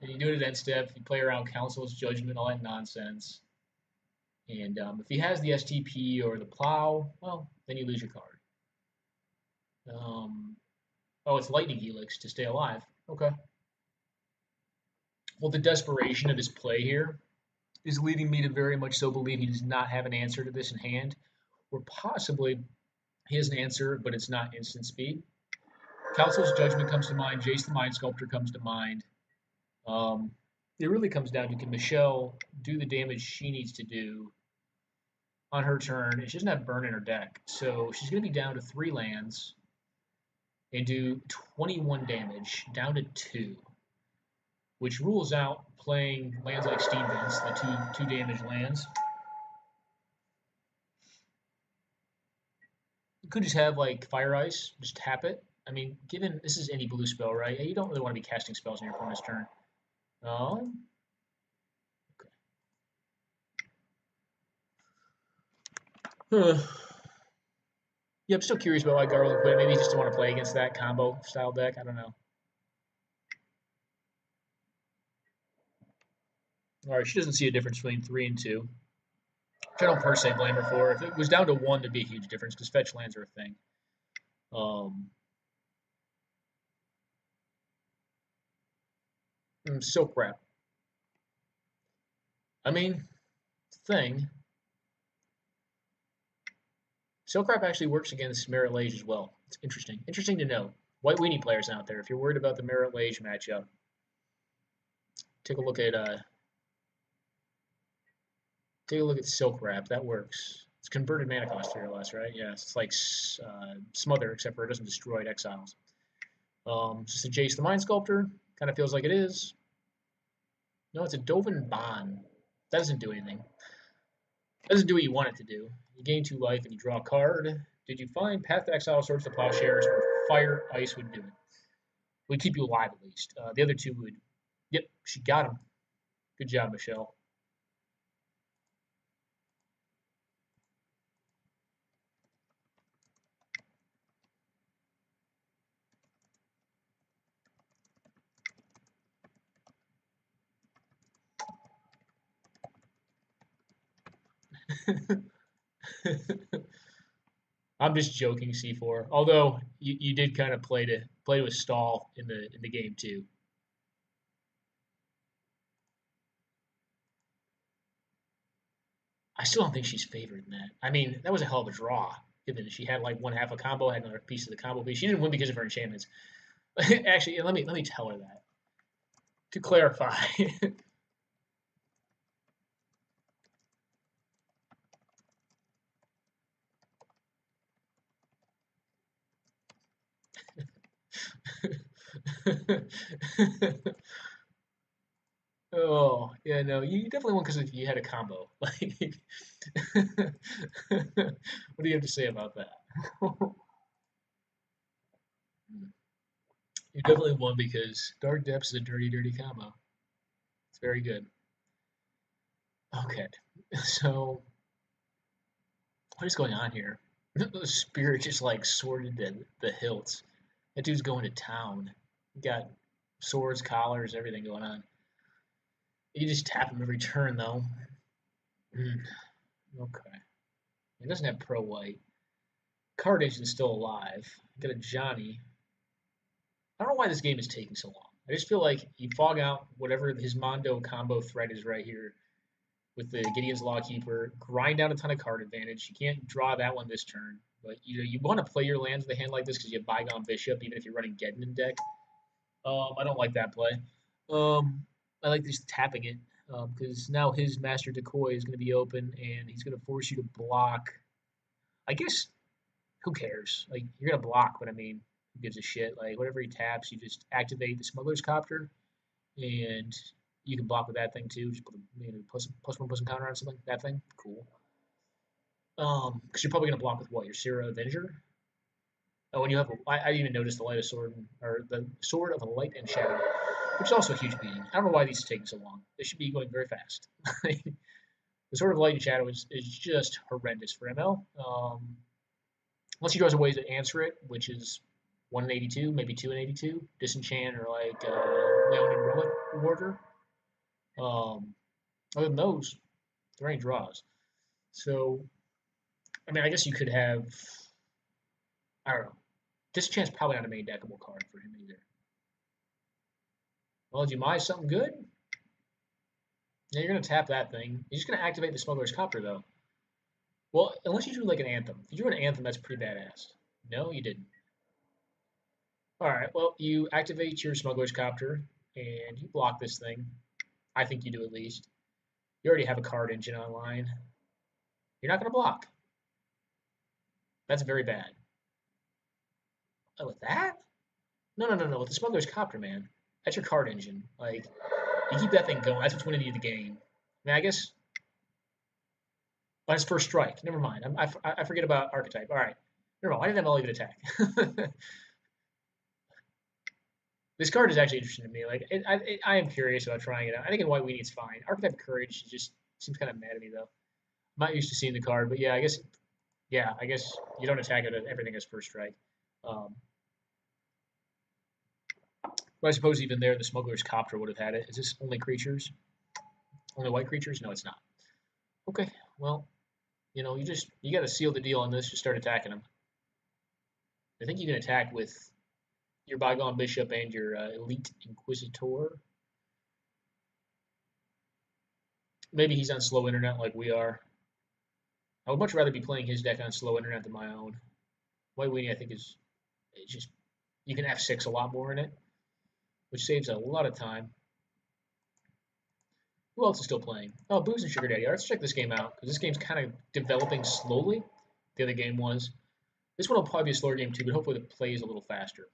[SPEAKER 2] And you do it at end step. You play around Council's Judgment, all that nonsense. And if he has the STP or the Plow, well, then you lose your card. Oh, it's Lightning Helix to stay alive. Okay. Well, the desperation of his play here is leading me to very much so believe he does not have an answer to this in hand, or possibly he has an answer, but it's not instant speed. Council's Judgment comes to mind. Jace the Mind Sculptor comes to mind. Um, it really comes down to can Michelle do the damage she needs to do on her turn, and she doesn't have burn in her deck, so she's going to be down to 3 lands and do 21 damage, down to 2, which rules out playing lands like Steam Vents, the two damage lands. You could just have like Fire Ice, just tap it. I mean, given this is any blue spell, right? You don't really want to be casting spells on your opponent's turn. Okay. Yeah, I'm still curious about why Garland quit. Maybe he just didn't want to play against that combo style deck. I don't know. All right, she doesn't see a difference between 3 and 2, which I don't personally blame her for. If it was down to 1, there'd be a huge difference because fetch lands are a thing. Silk Wrap. I mean, thing. Silk Wrap actually works against Merit Lage as well. It's interesting. Interesting to know. White Weenie players out there, if you're worried about the Merit Lage matchup, take a look at Silk Wrap. That works. It's converted mana cost 3 or less, right? Yeah, it's like Smother, except for it doesn't destroy it, exiles. Just a Jace the Mind Sculptor. Kind of feels like it is. No, it's a Dovin Bond. That doesn't do anything. That doesn't do what you want it to do. You gain 2 life and you draw a card. Did you find Path to Exile, Swords to Plowshares, or Fire Ice would do it? Would keep you alive at least. The other 2 would. Yep, she got him. Good job, Michelle. I'm just joking, C4. Although you did kind of play to a stall in the game too. I still don't think she's favored in that. I mean, that was a hell of a draw. Given she had like one half a combo, had another piece of the combo piece. She didn't win because of her enchantments. Actually, let me tell her that. To clarify. Oh, yeah, no, you definitely won because you had a combo. Like, what do you have to say about that? You definitely won because Dark Depths is a dirty, dirty combo. It's very good. Okay, so what is going on here? The spirit just like sorted the hilts. That dude's going to town. He got swords, collars, everything going on. You just tap him every turn though. Okay. He doesn't have pro white. Carnage is still alive. Got a Johnny. I don't know why this game is taking so long. I just feel like you fog out whatever his Mondo combo threat is right here with the Gideon's Lawkeeper, grind out a ton of card advantage. You can't draw that one this turn, but you want to play your lands with a hand like this because you have Bygone Bishop, even if you're running Geddon in deck. I don't like that play. I like just tapping it because now his Master Decoy is going to be open and he's going to force you to block. I guess who cares? Like you're going to block, but I mean, Who gives a shit? Like whatever he taps, you just activate the smuggler's copter, and you can block with that thing too. Just put a plus one counter on something. That thing, cool. Because you're probably gonna block with what? Your Sierra Avenger. Oh, and you have. I didn't even notice the light of sword or the sword of a light and shadow, which is also a huge beating. I don't know why these are taking so long. They should be going very fast. The sword of light and shadow is just horrendous for ML. Unless he draws a way to answer it, which is 1 in 82, maybe 2 in 82, disenchant or like Leonin Relic Warder. Other than those, there ain't draws. So, I mean, I guess you could have, I don't know. Disenchant's probably not a main deckable card for him either. Well, did you buy something good? Yeah, you're going to tap that thing. You're just going to activate the Smuggler's Copter, though. Well, unless you do like an Anthem. If you do an Anthem, that's pretty badass. No, you didn't. Alright, well, you activate your Smuggler's Copter, and you block this thing. I think you do at least. You already have a card engine online. You're not going to block. That's very bad. Oh, with that? No. With the Smuggler's Copter, man. That's your card engine. Like, you keep that thing going. That's what's winning you the game. I mean, I guess. On his first strike. Never mind. I forget about Archetype. All right. Never mind. Why didn't ML even attack? This card is actually interesting to me. Like, I am curious about trying it out. I think in White Weenie it's fine. Archetype Courage just seems kind of mad at me, though. I'm not used to seeing the card, but yeah, I guess you don't attack it at everything as first strike. Um, but I suppose even there, the Smuggler's Copter would have had it. Is this only creatures? Only white creatures? No, it's not. Okay, well, you got to seal the deal on this. Just start attacking them. I think you can attack with your Bygone Bishop and your Elite Inquisitor. Maybe he's on slow internet like we are. I would much rather be playing his deck on slow internet than my own. White Weenie, I think, it's just you can F6 a lot more in it, which saves a lot of time. Who else is still playing? Oh, Booze and Sugar Daddy. All right, let's check this game out, because this game's kind of developing slowly. The other game was. This one will probably be a slower game too, but hopefully the play is a little faster.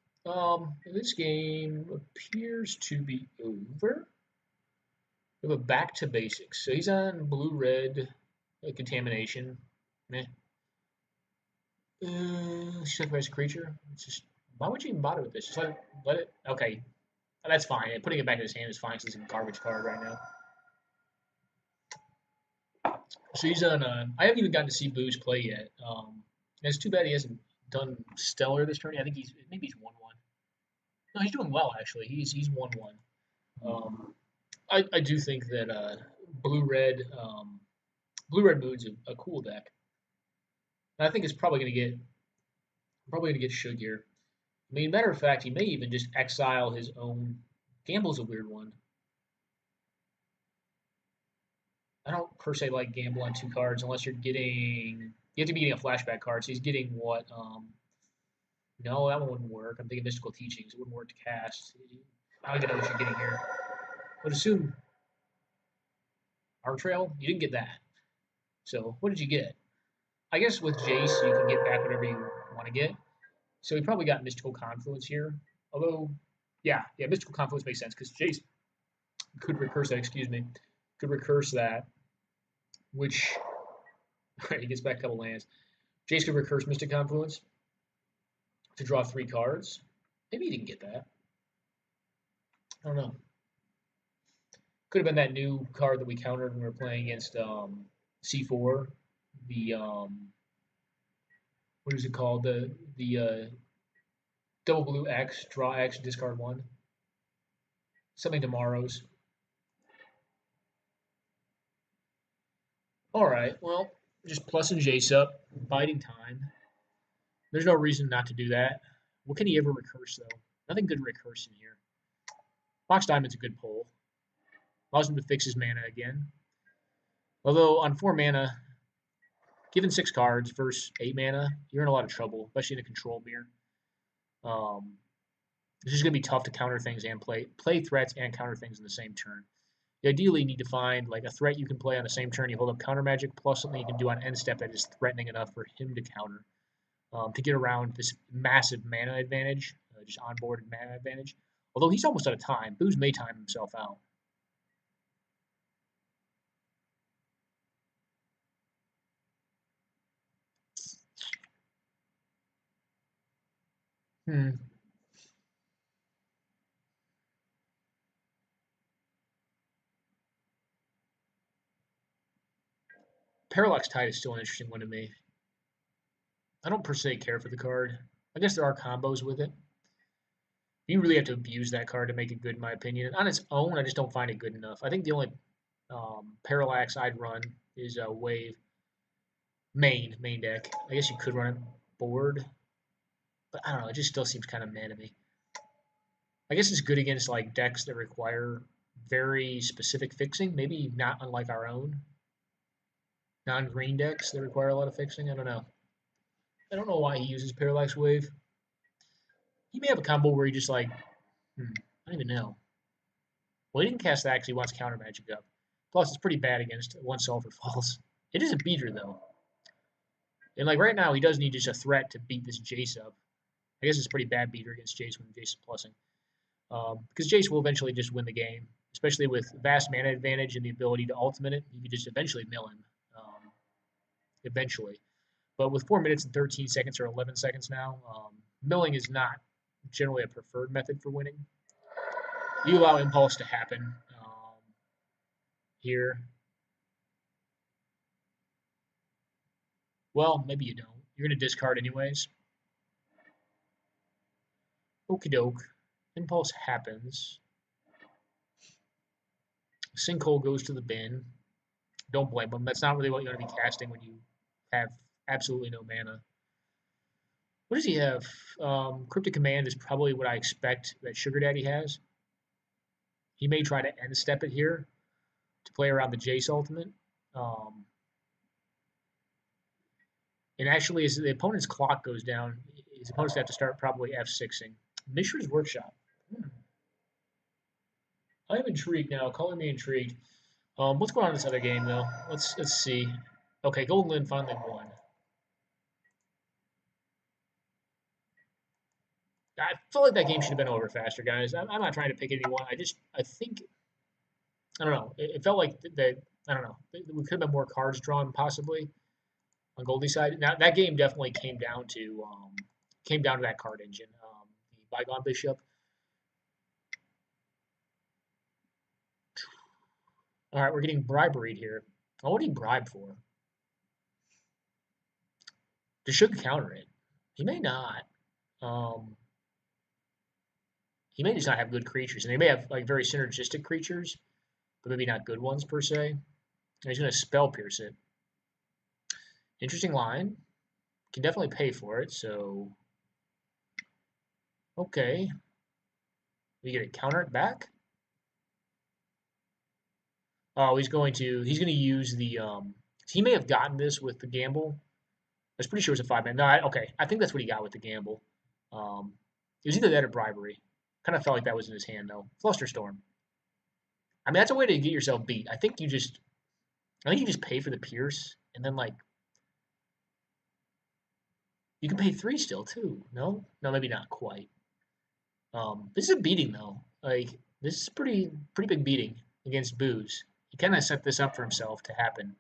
[SPEAKER 2] This game appears to be over. We have a back to basics. So he's on blue-red contamination. Meh. Sacrifice a creature. It's just, why would you even bother with this? Just let it. Okay, that's fine. Putting it back in his hand is fine because it's a garbage card right now. So he's on. I haven't even gotten to see Booze play yet. It's too bad he hasn't done stellar this tourney. I think maybe he's 1-1. No, he's doing well actually. He's 1-1. I do think that blue-red Moon's a cool deck. And I think it's probably gonna get Shug here. I mean, matter of fact, he may even just exile his own. Gamble's a weird one. I don't per se like Gamble on 2 cards unless you have to be getting a flashback card. So he's getting what? No, that one wouldn't work. I'm thinking Mystical Teachings. It wouldn't work to cast. I don't even know what you're getting here. I would assume Artrail. You didn't get that. So what did you get? I guess with Jace you can get back whatever you want to get. So we probably got Mystical Confluence here. Although, yeah, Mystical Confluence makes sense because Jace could recurse that. Excuse me, could recurse that, which he gets back a couple lands. Jace could recurse Mystic Confluence to draw 3 cards. Maybe he didn't get that. I don't know. Could have been that new card that we countered when we were playing against C4. The what is it called? The double blue X, draw X, discard 1. Something tomorrow's. All right. Well, just plussing Jace up, biding time. There's no reason not to do that. What can he ever recurse, though? Nothing good recurse in here. Box Diamond's a good pull. Allows him to fix his mana again. Although, on 4 mana, given 6 cards versus 8 mana, you're in a lot of trouble, especially in a control mirror. It's just going to be tough to counter things and play threats and counter things in the same turn. You ideally need to find like a threat you can play on the same turn. You hold up counter magic plus something you can do on end step that is threatening enough for him to counter. to get around this massive mana advantage, just onboarded mana advantage. Although he's almost out of time. Booze may time himself out. Hmm. Parallax Tide is still an interesting one to me. I don't per se care for the card. I guess there are combos with it. You really have to abuse that card to make it good, in my opinion. And on its own, I just don't find it good enough. I think the only Parallax I'd run is a Wave main deck. I guess you could run it board, but I don't know. It just still seems kind of meh to me. I guess it's good against like decks that require very specific fixing. Maybe not unlike our own non-green decks that require a lot of fixing. I don't know. I don't know why he uses Parallax Wave. He may have a combo where he just like, I don't even know. Well, he didn't cast that because he wants counter magic up. Plus, it's pretty bad against one Sulfur Falls. It is a beater though, and like right now, he does need just a threat to beat this Jace up. I guess it's a pretty bad beater against Jace when Jace is plussing, because Jace will eventually just win the game, especially with vast mana advantage and the ability to ultimate it. You could just eventually mill him, eventually. But with 4 minutes and 13 seconds or 11 seconds now, milling is not generally a preferred method for winning. You allow impulse to happen here. Well, maybe you don't. You're going to discard anyways. Okie doke. Impulse happens. Sinkhole goes to the bin. Don't blame him. That's not really what you're going to be casting when you have absolutely no mana. What does he have? Cryptic Command is probably what I expect that Sugar Daddy has. He may try to end step it here to play around the Jace ultimate. And actually, as the opponent's clock goes down, his opponent's have to start probably F6ing. Mishra's Workshop. I'm intrigued now. Calling me intrigued. What's going on in this other game though? Let's see. Okay, Golden Lyn finally won. I feel like that game should have been over faster, guys. I'm not trying to pick anyone. I think, I don't know. It felt like that. I don't know. We could have been more cards drawn possibly on Goldie's side. Now that game definitely came down to that card engine. The Bygone Bishop. All right, we're getting bribery here. Oh, what did he bribe for? They should counter it. He may not. He may just not have good creatures, and they may have like very synergistic creatures, but maybe not good ones per se. And he's going to spell pierce it. Interesting line. Can definitely pay for it. So, okay, we get a counter it back. Oh, he's going to use the. He may have gotten this with the gamble. I was pretty sure it was a 5-man. No, okay, I think that's what he got with the gamble. It was either that or bribery. Kind of felt like that was in his hand though. Flusterstorm. I mean, that's a way to get yourself beat. I think you just pay for the pierce, and then like you can pay 3 still too. No, maybe not quite. This is a beating though. Like this is pretty big beating against Booze. He kind of set this up for himself to happen.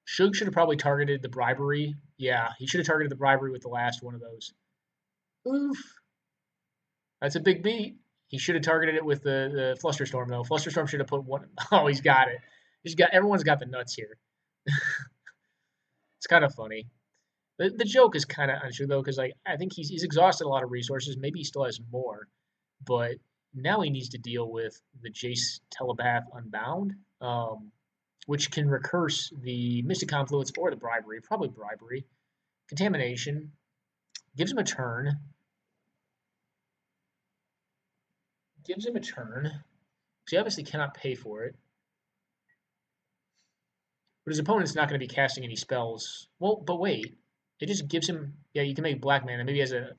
[SPEAKER 2] Suge should have probably targeted the bribery. Yeah, he should have targeted the bribery with the last one of those. Oof. That's a big beat. He should have targeted it with the Flusterstorm though. Flusterstorm should have put one. Oh, he's got it. Everyone's got the nuts here. It's kind of funny. The joke is kind of untrue though, because like I think he's exhausted a lot of resources. Maybe he still has more, but now he needs to deal with the Jace Telepath Unbound, which can recurse the Mystic Confluence or the bribery, probably bribery. Contamination gives him a turn. So he obviously cannot pay for it. But his opponent's not going to be casting any spells. Well, but wait. It just gives him... Yeah, you can make black mana. Maybe he has a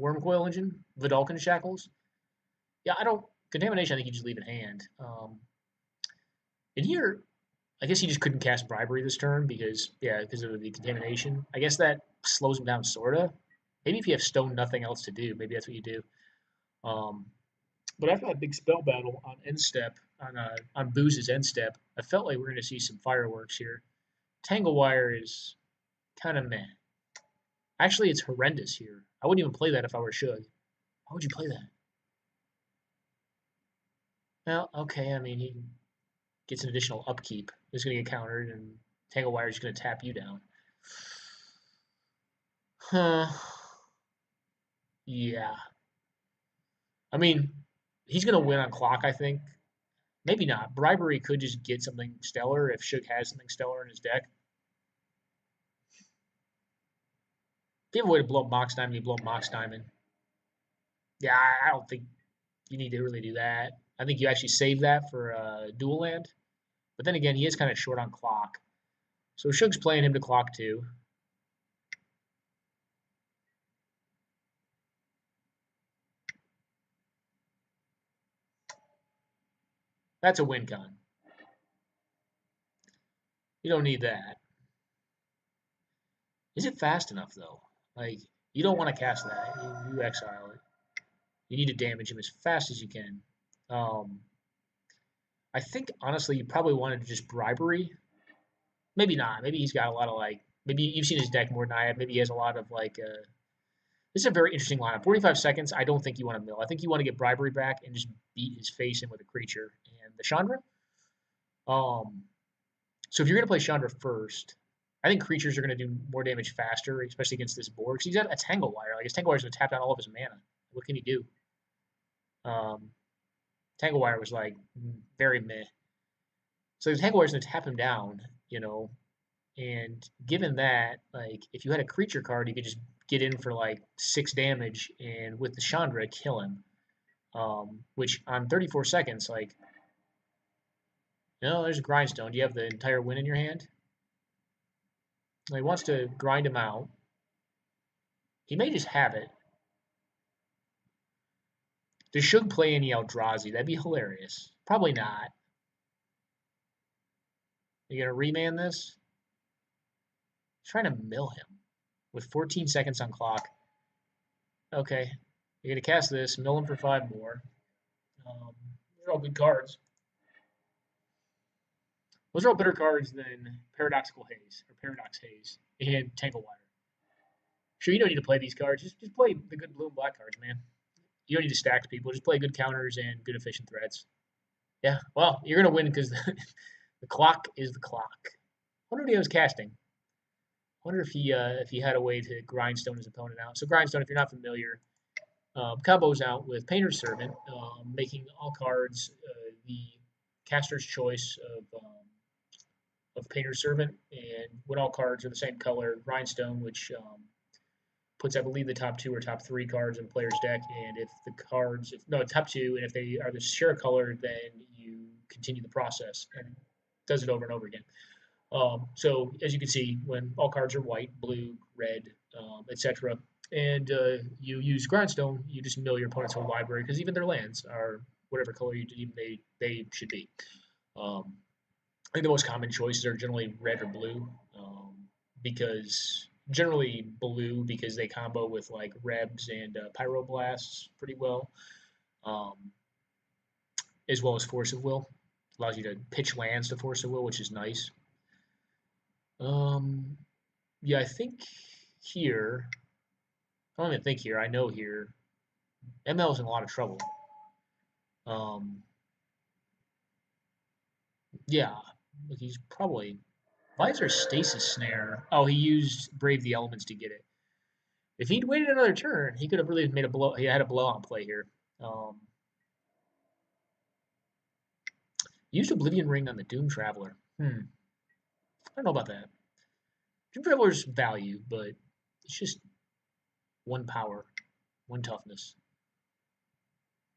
[SPEAKER 2] Wormcoil Engine? Vidalcan Shackles? Yeah, I don't... Contamination, I think you just leave in hand. In here, I guess he just couldn't cast Bribery this turn because, yeah, because of the contamination. I guess that slows him down, sorta. Maybe if you have stone, nothing else to do, maybe that's what you do. Um, but after that big spell battle on end step, on Booze's end step, I felt like we're going to see some fireworks here. Tangle Wire is kind of meh. Actually, it's horrendous here. I wouldn't even play that if I were Shug. Why would you play that? Well, okay, I mean, he gets an additional upkeep. It's going to get countered, and Tangle Wire is going to tap you down. Huh. Yeah. I mean, he's going to win on clock, I think. Maybe not. Bribery could just get something stellar if Shug has something stellar in his deck. If you have a way to blow up Mox Diamond, you blow up Mox Diamond. Yeah, I don't think you need to really do that. I think you actually save that for dual land. But then again, he is kind of short on clock. So Shug's playing him to clock too. That's a win con. You don't need that. Is it fast enough though? Like, you don't want to cast that. You exile it. You need to damage him as fast as you can. Um, I think honestly, you probably wanted to just bribery. Maybe not. Maybe he's got a lot of like. Maybe you've seen his deck more than I have. Maybe he has a lot of like. This is a very interesting lineup. 45 seconds. I don't think you want to mill. I think you want to get bribery back and just beat his face in with a creature and the Chandra. Um, so if you're gonna play Chandra first, I think creatures are gonna do more damage faster, especially against this board. Because he's got a Tangle Wire. Like his Tangle Wire is gonna tap down all of his mana. What can he do? Um, Tangle Wire was like very meh. So the Tangle Wire is gonna tap him down, you know. And given that, like if you had a creature card, you could just get in for like 6 damage, and with the Chandra, kill him. Which on 34 seconds, like, there's a Grindstone. Do you have the entire win in your hand? He wants to grind him out. He may just have it. Does Shug play any Eldrazi? That'd be hilarious. Probably not. You gonna remand this? He's trying to mill him with 14 seconds on clock. Okay, you're gonna cast this, mill him for 5 more. Those are all good cards. Those are all better cards than Paradoxical Haze or Paradox Haze and Tangle Wire. Sure, you don't need to play these cards. Just play the good blue and black cards, man. You don't need to stack people. Just play good counters and good efficient threats. Yeah, well, you're gonna win because the clock is the clock. I wonder what he was casting. I wonder if he had a way to grindstone his opponent out. So grindstone, if you're not familiar, combos out with Painter's Servant, making all cards the caster's choice of Painter's Servant, and when all cards are the same color, grindstone, which puts, I believe, the top 2 or top 3 cards in the player's deck, and if the cards, if no, top 2, and if they are the share color, then you continue the process, and it does it over and over again. So as you can see, when all cards are white, blue, red, etc., and you use grindstone, you just mill your opponent's whole library because even their lands are whatever color you deem they should be. I think the most common choices are generally red or blue, because generally blue because they combo with like Rebs and Pyroblasts pretty well, um, as well as Force of Will. Allows you to pitch lands to Force of Will, which is nice. Um, yeah, I think here, I don't even think here, I know here, ML is in a lot of trouble. Um, yeah, he's probably, why is there Stasis Snare? Oh, he used Brave the Elements to get it. If he'd waited another turn, he could have really made a blow. He had a blowout play here. Used Oblivion Ring on the Doom Traveler. I don't know about that. Doom Traveler's value, but it's just 1 power, 1 toughness.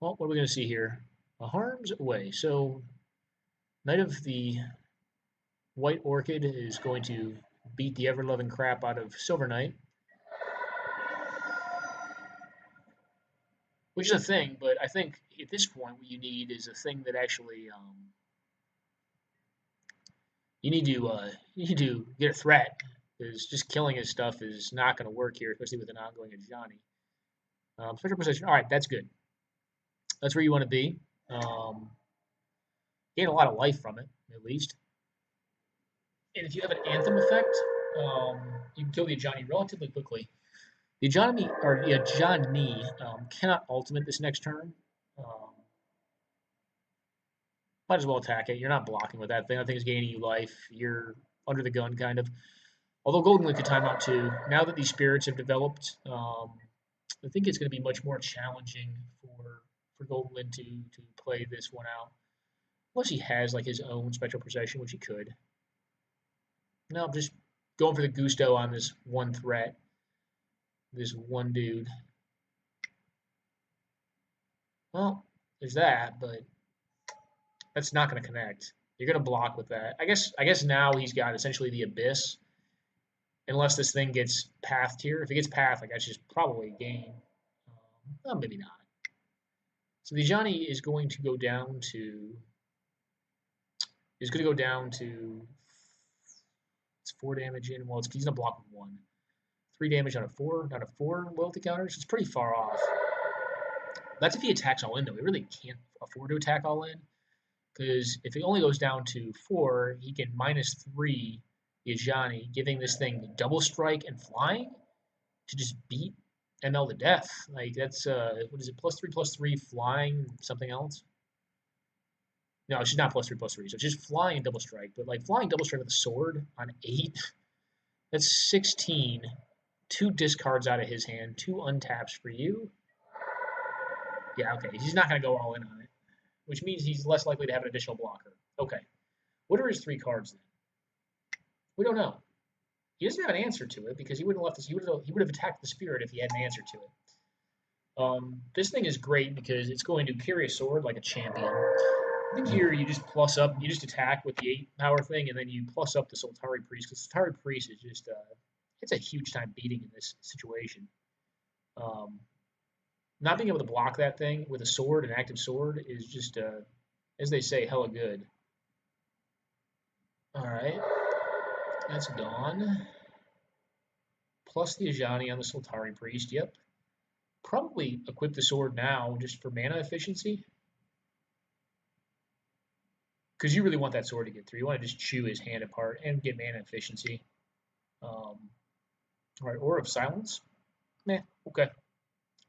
[SPEAKER 2] Well, what are we going to see here? A Harm's Way. So, Knight of the White Orchid is going to beat the ever-loving crap out of Silver Knight. Which is a thing, but I think at this point what you need is a thing that actually you need to get a threat because just killing his stuff is not going to work here, especially with an ongoing Ajani. Special position. All right, that's good. That's where you want to be. Um, Gain a lot of life from it, at least. And if you have an anthem effect, you can kill the Ajani relatively quickly. The Ajani cannot ultimate this next turn. Um, might as well attack it. You're not blocking with that thing. That thing is gaining you life. You're under the gun, kind of. Although Golden Link could time out too. Now that these spirits have developed, I think it's going to be much more challenging for Golden Link to play this one out. Unless he has like his own special possession, which he could. No, I'm just going for the gusto on this one threat. This one dude. Well, there's that, but that's not going to connect. You're going to block with that. I guess now he's got essentially the Abyss, unless this thing gets pathed here. If it gets pathed, like that's just probably a game. Well, maybe not. So the Johnny is going to go down to. It's 4 damage in. Well, he's gonna block with 1. 3 damage out of 4. Out of 4 loyalty counters. It's pretty far off. That's if he attacks all in, though. He really can't afford to attack all in. Because if it only goes down to 4, he can -3 the Ajani, giving this thing double strike and flying to just beat ML to death. Like, that's, what is it, +3/+3 flying, something else? No, she's not +3/+3, so it's just flying and double strike. But, like, flying double strike with a sword on 8, that's 16. 2 discards out of his hand, 2 untaps for you. Yeah, okay, he's not going to go all in on it, which means he's less likely to have an additional blocker. Okay. What are his 3 cards then? We don't know. He doesn't have an answer to it because he wouldn't have left this. He would have attacked the spirit if he had an answer to it. This thing is great because it's going to carry a sword like a champion. I think here you just plus up, you just attack with the 8 power thing, and then you plus up the Soltari Priest because Soltari Priest is just it's a huge time beating in this situation. Not being able to block that thing with a sword, an active sword, is just as they say, hella good. All right, that's gone. Plus the Ajani on the Soltari Priest. Yep. Probably equip the sword now just for mana efficiency. Because you really want that sword to get through. You want to just chew his hand apart and get mana efficiency. All right, Aura of Silence. Meh, okay.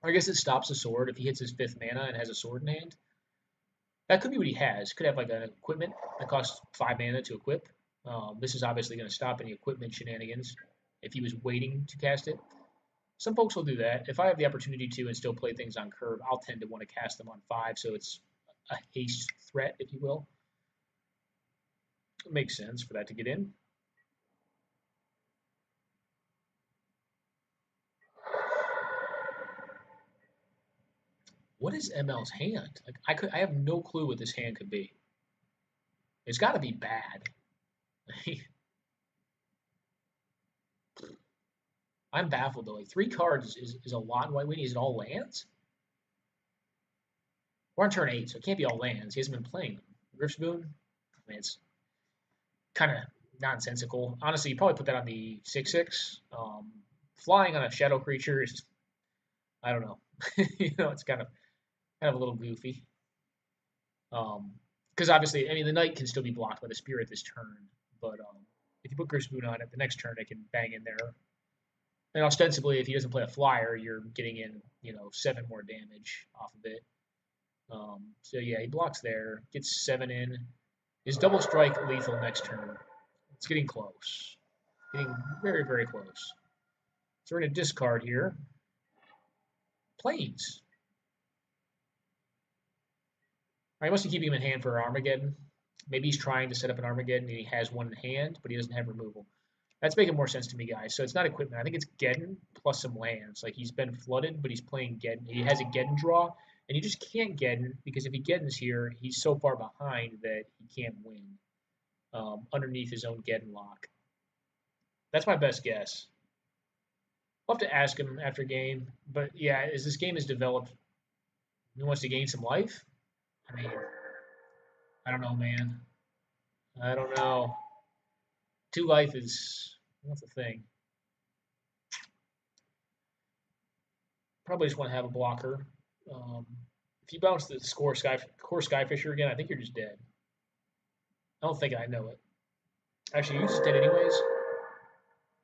[SPEAKER 2] I guess it stops the sword if he hits his 5th mana and has a sword in hand. That could be what he has. Could have like an equipment that costs 5 mana to equip. This is obviously going to stop any equipment shenanigans if he was waiting to cast it. Some folks will do that. If I have the opportunity to and still play things on curve, I'll tend to want to cast them on 5, so it's a haste threat, if you will. It makes sense for that to get in. What is ML's hand? Like I have no clue what this hand could be. It's got to be bad. I'm baffled though. Like 3 cards is a lot in White Weenie. Is it all lands? We're on turn 8, so it can't be all lands. He hasn't been playing them. Grifspoon? I mean, it's kind of nonsensical. Honestly, you probably put that on the 6/6. Flying on a shadow creature is, I don't know. It's kind of a little goofy. Because obviously, I mean, the knight can still be blocked by the spirit this turn, but if you put Grifspoon on it, the next turn it can bang in there. And ostensibly, if he doesn't play a flyer, you're getting in, 7 more damage off of it. So yeah, he blocks there, gets 7 in. Is double strike lethal next turn? It's getting close. Getting very, very close. So we're going to discard here. Planes. All right, he must be keeping him in hand for Armageddon. Maybe he's trying to set up an Armageddon and he has one in hand, but he doesn't have removal. That's making more sense to me, guys. So it's not equipment. I think it's Geddon plus some lands. Like he's been flooded, but he's playing Geddon. He has a Geddon draw, and you just can't Geddon because if he Geddons here, he's so far behind that he can't win underneath his own Geddon lock. That's my best guess. I'll have to ask him after game. But yeah, as this game is developed, he wants to gain some life. I mean, I don't know, man. I don't know. 2 life is, what's the thing? Probably just want to have a blocker. Um, if you bounce the core Skyfisher again, I think you're just dead. I don't think I know it. Actually, you're just dead anyways.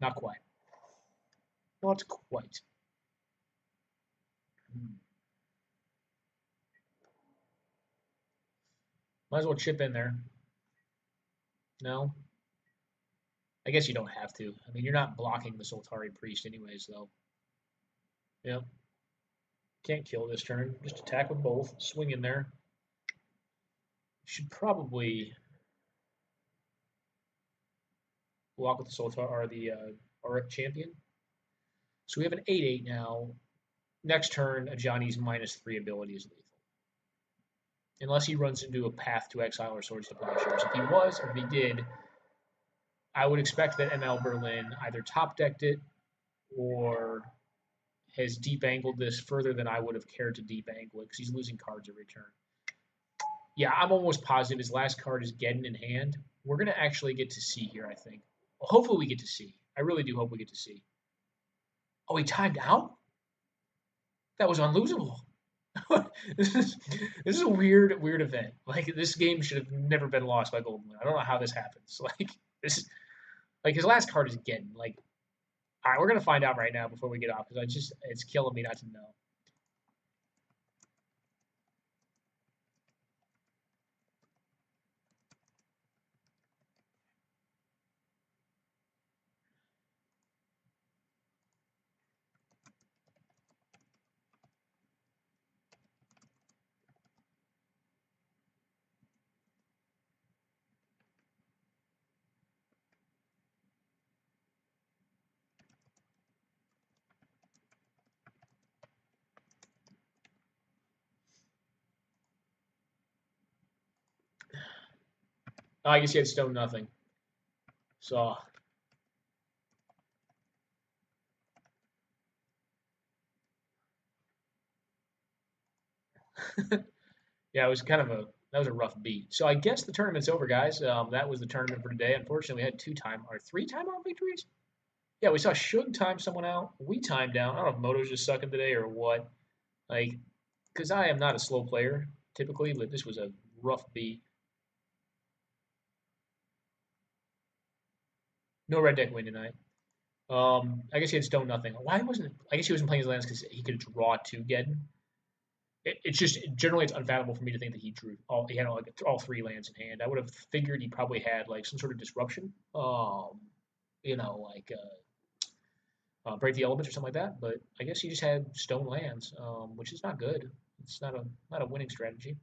[SPEAKER 2] Not quite. Not quite. Might as well chip in there. No? I guess you don't have to. I mean, you're not blocking the Soltari Priest anyways, though. Yep. Can't kill this turn. Just attack with both. Swing in there. Should probably block with the Soltar or the RF champion. So we have an 8/8 now. Next turn, a Johnny's -3 ability is lethal. Unless he runs into a Path to Exile or Swords to Plowshares. If he was, or if he did, I would expect that ML Berlin either top decked it or has deep angled this further than I would have cared to deep angle it because he's losing cards every turn. Yeah, I'm almost positive his last card is Geddon in hand. We're going to actually get to see here, I think. Well, hopefully we get to see. I really do hope we get to see. Oh, he timed out? That was unlosable. this is a weird event. Like this game should have never been lost by Golden. I don't know how this happens. Like this, like his last card is Geddon. Like, all right, we're gonna find out right now before we get off because it's killing me not to know. Oh, I guess he had stone nothing. So yeah, it was kind of a rough beat. So I guess the tournament's over, guys. That was the tournament for today. Unfortunately, we had 3 timeout victories. Yeah, we saw Shug time someone out. We timed down. I don't know if Moto's just sucking today or what. Like, because I am not a slow player typically, but this was a rough beat. No red deck win tonight. I guess he had stone nothing. Why wasn't it? I guess he wasn't playing his lands because he could draw 2 Geddon. It's just generally it's unfathomable for me to think that he had like all 3 lands in hand. I would have figured he probably had like some sort of disruption. Like Break the Elements or something like that. But I guess he just had stone lands, which is not good. It's not a winning strategy.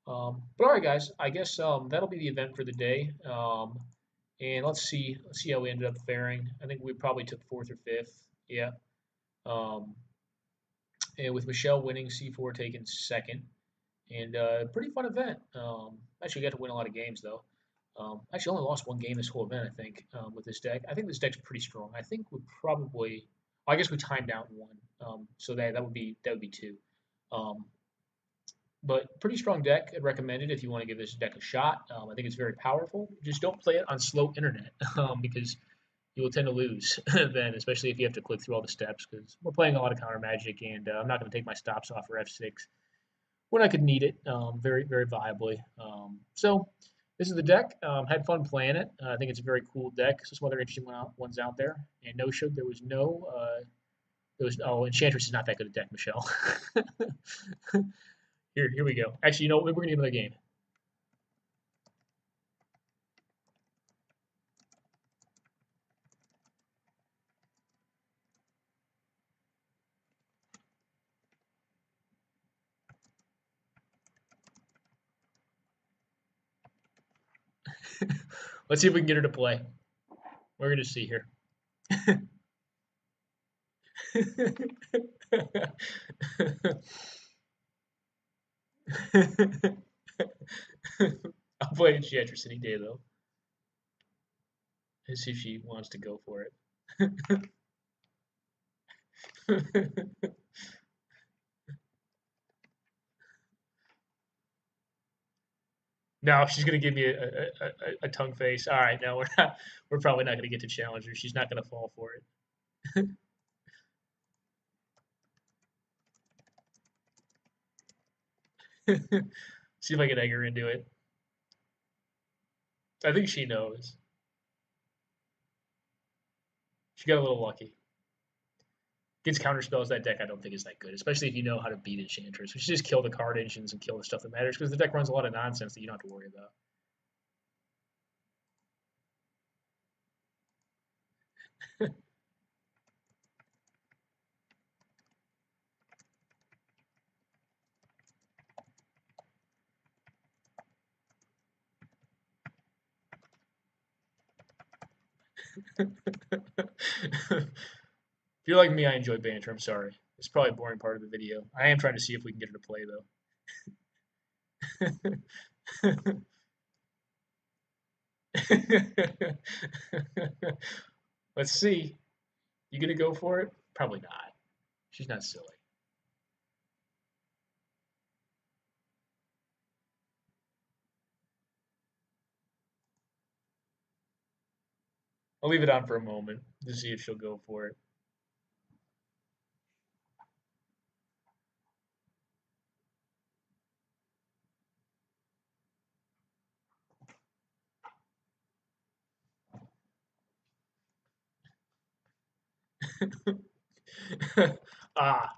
[SPEAKER 2] But all right, guys, I guess that'll be the event for the day. And let's see how we ended up faring. I think we probably took 4th or 5th. Yeah. Um, and with Michelle winning, C4 taking 2nd. And pretty fun event. Actually, got to win a lot of games though. Actually, only lost 1 game this whole event. I think with this deck. I think this deck's pretty strong. I think we probably. Well, I guess we timed out 1. So that would be 2. Um, but pretty strong deck. I'd recommend it if you want to give this deck a shot. I think it's very powerful. Just don't play it on slow internet because you will tend to lose then, especially if you have to click through all the steps. Because we're playing a lot of counter magic, and I'm not going to take my stops off for F6 when I could need it very, very viably. So this is the deck. Had fun playing it. I think it's a very cool deck. So some other interesting ones out there. And no show, Enchantress is not that good a deck, Michelle. Here we go. Actually, we're gonna get another game. Let's see if we can get her to play. We're gonna see here. I'll play Enchantress any day though. Let's see if she wants to go for it. No, she's gonna give me a tongue face. All right, no, we're not. We're probably not gonna get to challenge her. She's not gonna fall for it. See if I can egg her into it. I think she knows. She got a little lucky. Against counterspells, that deck I don't think is that good, especially if you know how to beat Enchantress. We should just kill the card engines and kill the stuff that matters because the deck runs a lot of nonsense that you don't have to worry about. If you're like me, I enjoy banter. I'm sorry. It's probably a boring part of the video. I am trying to see if we can get her to play though. Let's see. You gonna go for it? Probably not. She's not silly. I'll leave it on for a moment to see if she'll go for it. Ah.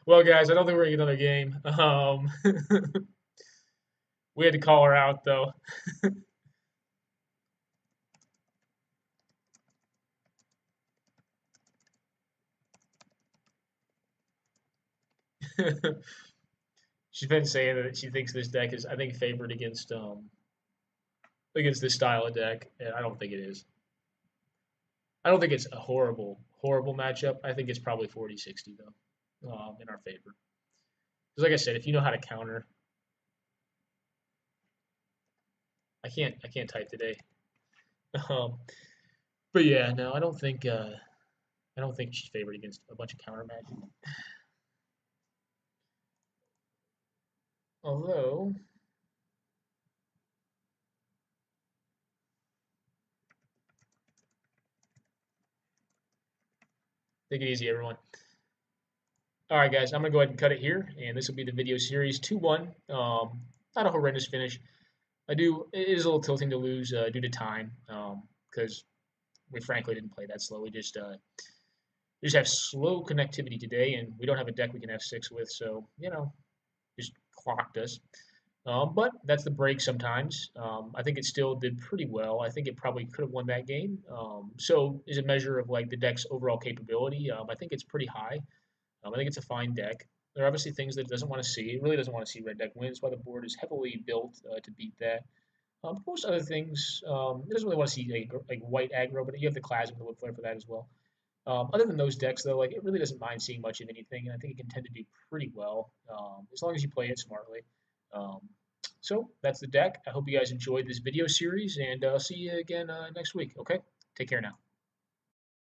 [SPEAKER 2] Well, guys, I don't think we're gonna get another game. We had to call her out though. She's been saying that she thinks this deck is, I think, favored against this style of deck, and I don't think it is. I don't think it's a horrible matchup. I think it's probably 40-60 though, in our favor. Because like I said, if you know how to counter, I can't type today. Um, but yeah, no, I don't think she's favored against a bunch of counter matches. Although, take it easy, everyone. All right, guys, I'm gonna go ahead and cut it here, and this will be the video series 2-1. Not a horrendous finish. It is a little tilting to lose due to time, because we frankly didn't play that slow. We just have slow connectivity today, and we don't have a deck we can F6 with, so just clocked us. But that's the break sometimes. I think it still did pretty well. I think it probably could have won that game. So is a measure of like the deck's overall capability. I think it's pretty high. I think it's a fine deck. There are obviously things that it doesn't want to see. It really doesn't want to see red deck win. That's why the board is heavily built to beat that. Most other things, it doesn't really want to see like white aggro, but you have the Clasm and the Whip Flare for that as well. Other than those decks, though, like it really doesn't mind seeing much of anything, and I think it can tend to do pretty well as long as you play it smartly. Um, so that's the deck. I hope you guys enjoyed this video series, and I'll see you again next week. Okay, take care now.